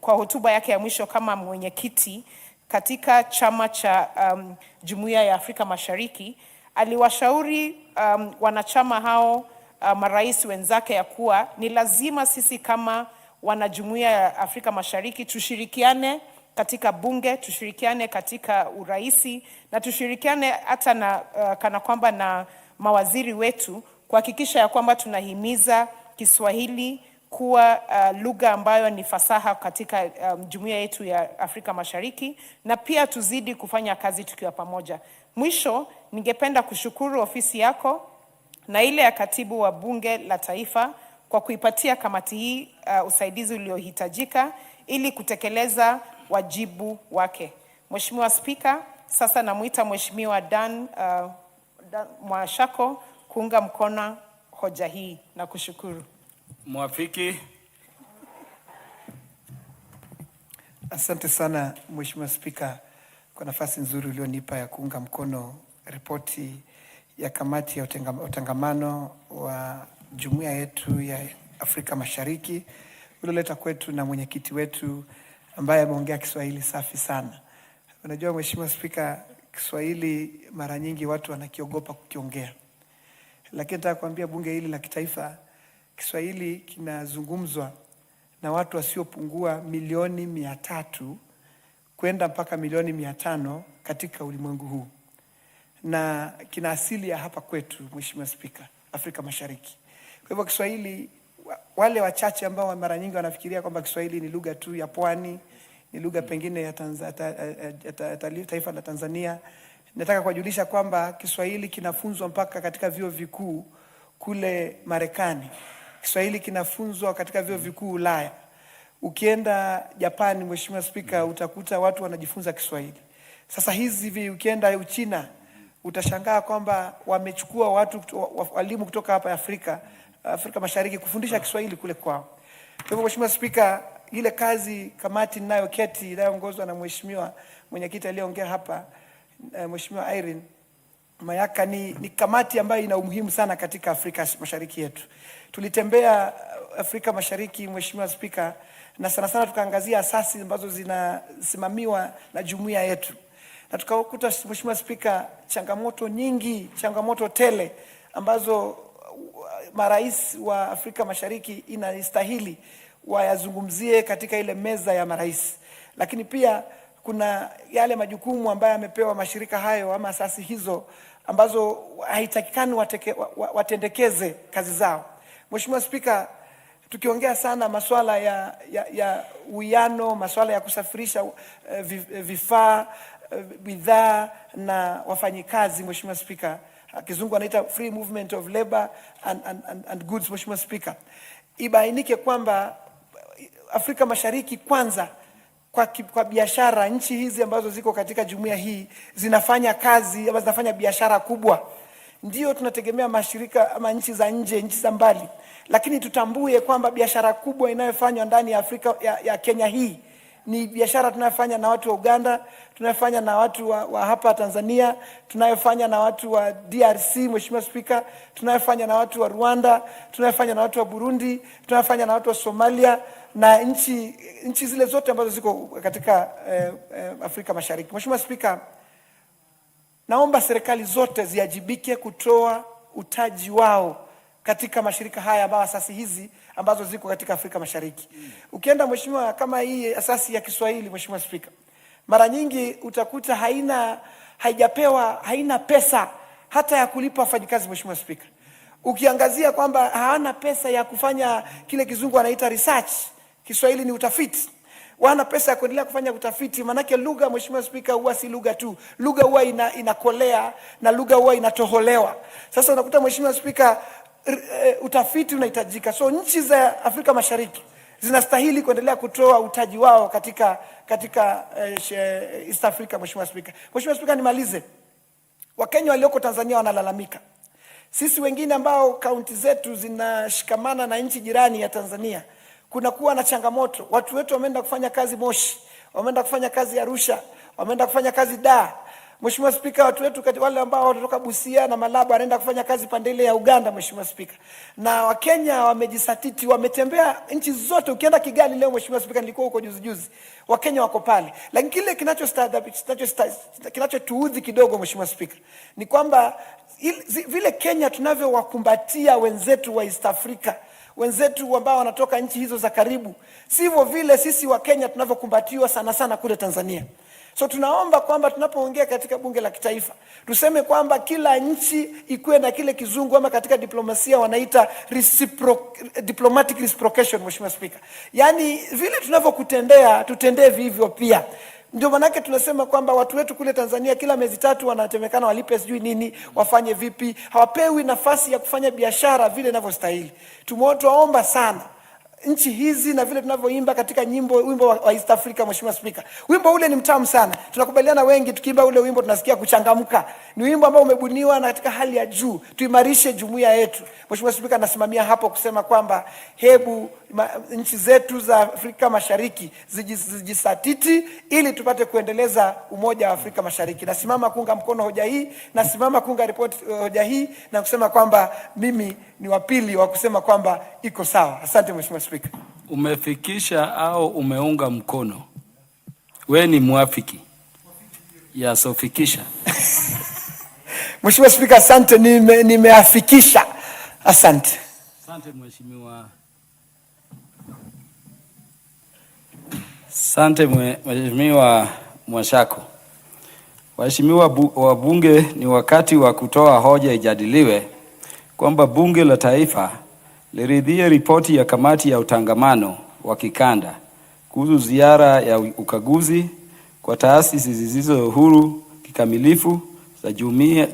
kwa hotuba yake ya mwisho kama mwenyekiti katika chama cha Jumuiya ya Afrika Mashariki, aliwashauri wanachama hao marais wenzake ya kuwa ni lazima sisi kama wanajumuiya ya Afrika Mashariki tushirikiane katika bunge, tushirikiane katika uraisi na tushirikiane hata na kana kwamba na mawaziri wetu kuhakikisha ya kwamba tunahimiza Kiswahili kuwa lugha ambayo ni fasaha katika jumuiya yetu ya Afrika Mashariki, na pia tuzidi kufanya kazi tukiwa pamoja. Mwisho, ningependa kushukuru ofisi yako na ile ya katibu wa Bunge la Taifa kwa kuipatia kamati hii usaidizi uliohitajika ili kutekeleza wajibu wake. Mheshimiwa Spika, sasa namuita Mheshimiwa Dan Mwashako kuunga mkono hoja hii na kushukuru. Mwafiki. Asante sana Mheshimiwa Spika kwa nafasi nzuri ulionipa ya kuunga mkono ripoti ya kamati ya utangamano wa jumuiya yetu ya Afrika Mashariki ulioleta kwetu na mwenyekiti wetu ambaye ameongea Kiswahili safi sana. Unajua Mheshimiwa Spika, Kiswahili mara nyingi watu wanakiogopa kukiongea. Lakini nataka kuambia bunge hili la kitaifa, Kiswahili kinazungumzwa na watu wasiopungua milioni 300 kwenda mpaka milioni 500 katika ulimwengu huu. Na kina asili ya hapa kwetu Mheshimiwa Spika, Afrika Mashariki. Kwa hivyo Kiswahili, wale wachache ambao mara nyingi wanafikiria kwamba Kiswahili ni lugha tu ya pwani, ni lugha pengine ya taifa la Tanzania, nataka kuwajulisha kwamba Kiswahili kinafunzwa mpaka katika vyuo vikuu kule Marekani. Kiswahili kinafunzwa katika vyuo vikuu Ulaya. Ukienda Japani Mheshimiwa Spika, utakuta watu wanajifunza Kiswahili. Sasa hizi ukienda Uchina utashangaa kwamba wamechukua walimu kutoka hapa Afrika Mashariki kufundisha Kiswahili kule kwao. Kwa hivyo Mheshimiwa Spika, ile kazi kamati ninayoketi inayoongozwa na Mheshimiwa mwenyekiti aliyeongea hapa Mheshimiwa Irene Mayaka ni kamati ambayo ina umuhimu sana katika Afrika Mashariki yetu. Tulitembea Afrika Mashariki Mheshimiwa Spika, na sana sana tukaangazia asasi ambazo zinasimamiwa na jumuiya yetu. Na tukakuta Mheshimiwa Spika, changamoto tele ambazo marais wa Afrika Mashariki inastahili wayazungumzie katika ile meza ya marais. Lakini pia kuna yale majukumu ambayo yamepewa mashirika hayo ama asasi hizo ambazo haitakikani watendekeze kazi zao. Mheshimiwa Spika, tukiongea sana masuala ya uwiano, masuala ya kusafirisha vifaa, bidhaa na wafanyikazi Mheshimiwa Spika, kizungu anaita free movement of labor and goods Mheshimiwa Spika, ibainike kwamba Afrika Mashariki kwanza kwa biashara, nchi hizi ambazo ziko katika jumuiya hii zinafanya kazi ama zinafanya biashara kubwa. Ndio tunategemea mashirika ama nchi za nje, nchi za mbali, lakini tutambue kwamba biashara kubwa inayofanywa ndani ya Afrika ya Kenya hii ni biashara tunayofanya na watu wa Uganda, tunayofanya na watu wa hapa Tanzania, tunayofanya na watu wa DRC Mheshimiwa Spika, tunayofanya na watu wa Rwanda, tunayofanya na watu wa Burundi, tunayofanya na watu wa Somalia na nchi zile zote ambazo ziko katika Afrika Mashariki. Mheshimiwa Spika, naomba serikali zote ziajibike kutoa utaji wao katika mashirika haya ambayo asasi hizi ambazo ziko katika Afrika Mashariki. Ukienda Mheshimiwa, kama hii asasi ya Kiswahili Mheshimiwa Spika, mara nyingi utakuta haina pesa hata ya kulipa wafanyikazi Mheshimiwa Spika. Ukiangazia kwamba hawana pesa ya kufanya kile kizungu wanaita research, Kiswahili ni utafiti. Wana pesa ya kuendelea kufanya utafiti, manake lugha Mheshimiwa Spika huwa si lugha tu. Lugha huwa inakolea na lugha huwa inatoholewa. Sasa unakuta Mheshimiwa Spika, utafiti unahitajika. So nchi za Afrika Mashariki zinastahili kuendelea kutoa utaji wao katika East Africa Mheshimiwa Spika. Mheshimiwa Spika, nimalize. Wakenya walioko Tanzania wanalalamika. Sisi wengine ambao kaunti zetu zinashikamana na nchi jirani ya Tanzania, kuna kuwa na changamoto. Watu wetu wameenda kufanya kazi Moshi, wameenda kufanya kazi Arusha, wameenda kufanya kazi Dar. Mheshimiwa Spika, watu wetu wale ambao wanatoka Busia na Malaba wanaenda kufanya kazi pande ile ya Uganda Mheshimiwa Spika. Na Wakenya wamejisatiti, wametembea nchi zote. Ukienda Kigali leo Mheshimiwa Spika, nilikuwa huko juzi. Wakenya wako pale. Lakini kile kinachotuudhi kidogo Mheshimiwa Spika ni kwamba vile Kenya tunavyowakumbatia wenzetu wa East Africa, wenzetu ambao wanatoka nchi hizo za karibu, sivyo vile sisi wa Kenya tunavyokumbatiwa sana kule Tanzania. So tunaomba kwamba tunapoongea katika bunge la kitaifa, tuseme kwamba kila nchi ikuwe na kile kizungu ama katika diplomasia wanaita diplomatic reciprocation Mheshimiwa Spika. Yaani vile tunavyokutendea tutendee vivyo pia. Ndio manake tunasema kwamba watu wetu kule Tanzania kila miezi 3 wanatemekana walipe sijui nini, wafanye vipi, hawapewi nafasi ya kufanya biashara vile inavyostahili. Tumeomba sana nchi hizi na vile tunavyoimba katika wimbo wa East Africa, Mheshimiwa Speaker. Wimbo ule ni mtamu sana. Tunakubaliana wengi tukiimba ule wimbo tunasikia kuchangamka. Ni wimbo ambao umebuniwa na katika hali ya juu. Tuimarishe jumuiya yetu. Mheshimiwa Speaker, nasimamia hapo kusema kwamba hebu nchi zetu za Afrika Mashariki zijisatiti ili tupate kuendeleza umoja wa Afrika Mashariki. Nasimama kuunga mkono hoja hii, nasimama kuunga report hoja hii na kusema kwamba mimi ni wa pili wa kusema kwamba iko sawa. Asante Mheshimiwa Speaker. Umefikisha au umeunga mkono? We ni mwafiki. Ya sofikisha. Mheshimiwa Speaker, asante, nimeafikisha. Asante. Asante Mheshimiwa. Asante Mheshimiwa Mwashako. Waheshimiwa wabunge, ni wakati wa kutoa hoja ijadiliwe kwamba Bunge la Taifa liridhie ripoti ya kamati ya utangamano wa kikanda kuhusu ziara ya ukaguzi kwa taasisi zisizo huru kikamilifu za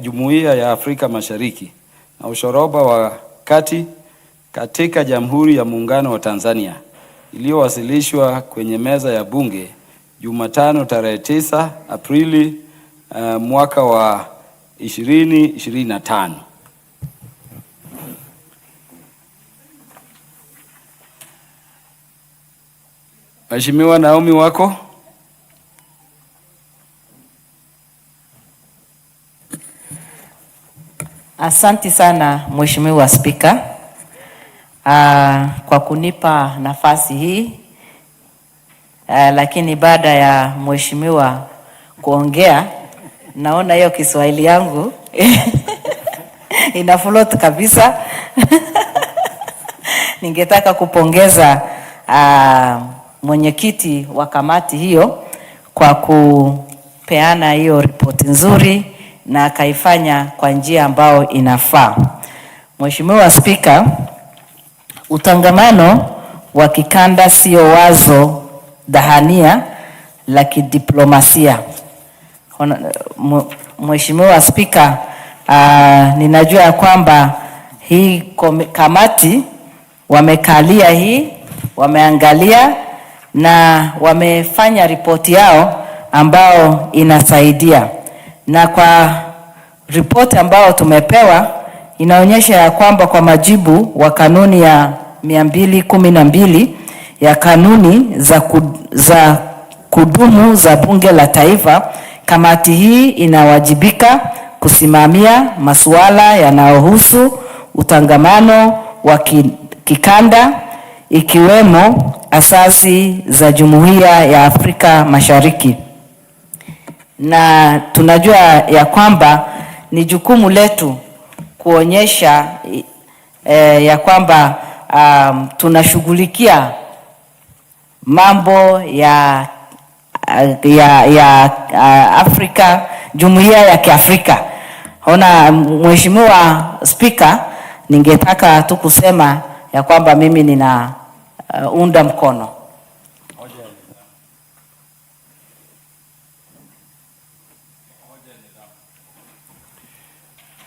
Jumuiya ya Afrika Mashariki na ushoroba wa kati katika Jamhuri ya Muungano wa Tanzania, iliyowasilishwa kwenye meza ya Bunge Jumatano tarehe 9 Aprili mwaka wa 2025. Mheshimiwa Naomi wako. Asante sana Mheshimiwa Speaker kwa kunipa nafasi hii, lakini baada ya Mheshimiwa kuongea naona hiyo Kiswahili yangu ina float kabisa. Ningetaka kupongeza mwenyekiti wa kamati hiyo kwa kupeana hiyo ripoti nzuri na akaifanya kwa njia ambayo inafaa. Mheshimiwa Speaker, utangamano wa kikanda sio wazo dhahania la kidiplomasia. Mheshimiwa Speaker, ninajua ya kwamba hii kamati wamekalia hii, wameangalia na wamefanya ripoti yao ambao inasaidia. Na kwa ripoti ambao tumepewa inaonyesha ya kwamba kwa majibu wa kanuni ya 212 ya kanuni za kudumu za Bunge la Taifa, kamati hii inawajibika kusimamia masuala yanayohusu utangamano wa kikanda ikiwemo asasi za Jumuiya ya Afrika Mashariki. Na tunajua ya kwamba ni jukumu letu kuonyesha ya kwamba tunashughulikia mambo ya Afrika, Jumuiya ya Kiafrika. Ona Mheshimiwa Speaker, ningetaka tu kusema ya kwamba mimi nina unda mkono.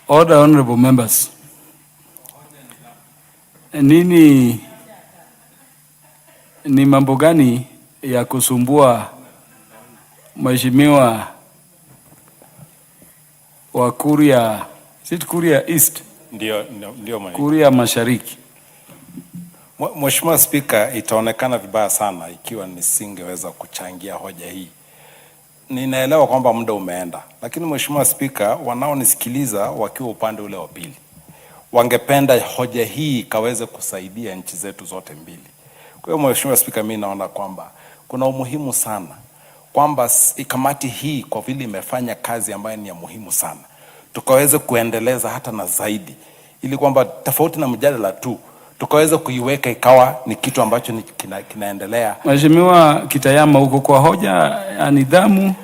Order, honorable members. Ni mambo gani ya kusumbua Mheshimiwa wa Kuria East? Ndio Kuria Mashariki. Mheshimiwa Speaker, itaonekana vibaya sana ikiwa nisingeweza kuchangia hoja hii. Ninaelewa kwamba muda umeenda, lakini Mheshimiwa Speaker, wanaonisikiliza wakiwa upande ule wa pili wangependa hoja hii ikaweze kusaidia nchi zetu zote mbili. Kwa hiyo Mheshimiwa Speaker, mimi naona kwamba kuna umuhimu sana kwamba kamati hii kwa vile imefanya kazi ambayo ni ya muhimu sana, tukaweze kuendeleza hata na zaidi, ili kwamba tofauti na mjadala tu tukaweza kuiweka ikawa ni kitu ambacho kinaendelea. Mheshimiwa Kitayama, uko kwa hoja ya nidhamu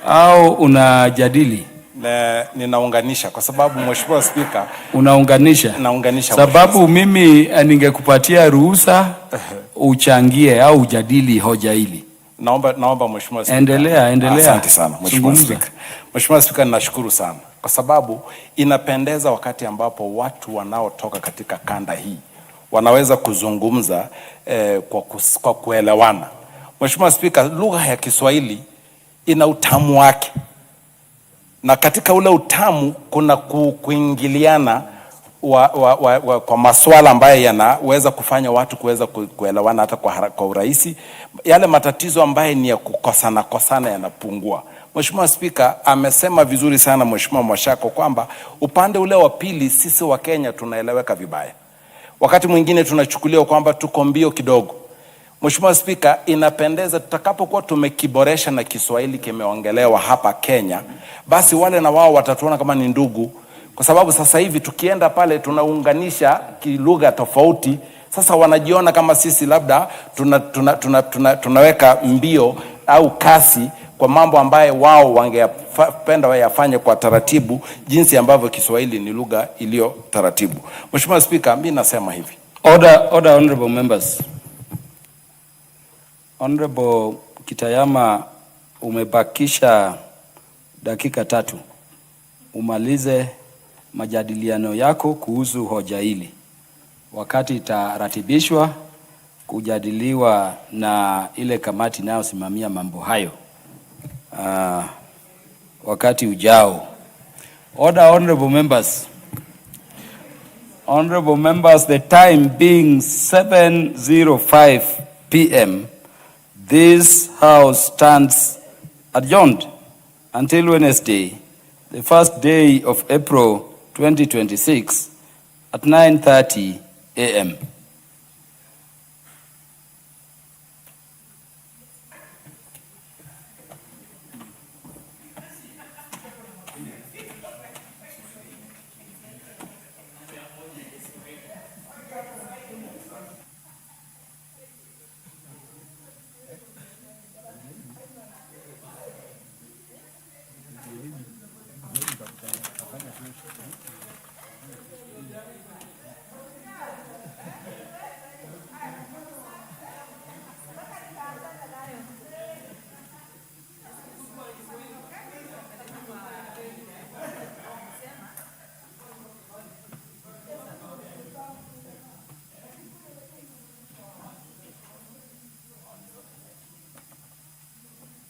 au unajadili? Ninaunganisha kwa sababu Mheshimiwa Speaker. Unaunganisha? Naunganisha. Sababu mimi ningekupatia ruhusa uchangie au ujadili hoja hili. Naomba Mheshimiwa Spika. Endelea. Asante sana Mheshimiwa Zungumza. Spika. Mheshimiwa Spika, ninashukuru sana kwa sababu inapendeza wakati ambapo watu wanaotoka katika kanda hii wanaweza kuzungumza kwa kuelewana. Mheshimiwa Spika, lugha ya Kiswahili ina utamu wake, na katika ule utamu kuna kuingiliana kwa masuala ambayo yanaweza kufanya watu kuweza kuelewana hata kwa urahisi. Yale matatizo ambayo ni ya kukosana yanapungua. Mheshimiwa Spika amesema vizuri sana Mheshimiwa Mwashako kwamba upande ule wa pili sisi wa Kenya tunaeleweka vibaya. Wakati mwingine tunachukulia kwamba tuko mbio kidogo. Mheshimiwa Spika, inapendeza tutakapokuwa tumekiboresha na Kiswahili kimeongelewa hapa Kenya, basi wale na wao watatuona kama ni ndugu, kwa sababu sasa hivi tukienda pale tunaunganisha kilugha tofauti. Sasa wanajiona kama sisi labda tunaweka mbio au kasi kwa mambo ambayo wao wangependa wayafanye kwa taratibu, jinsi ambavyo Kiswahili ni lugha iliyo taratibu. Mheshimiwa Spika, mimi nasema hivi. Order, honorable members. Honorable Kitayama, umebakisha dakika 3 umalize majadiliano yako kuhusu hoja hili, wakati itaratibishwa kujadiliwa na ile kamati inayosimamia mambo hayo wakati ujao. Order, honorable members. Honorable members, the time being 7:05 p.m. This House stands adjourned until Wednesday, the first day of April 2026 at 9:30 a.m.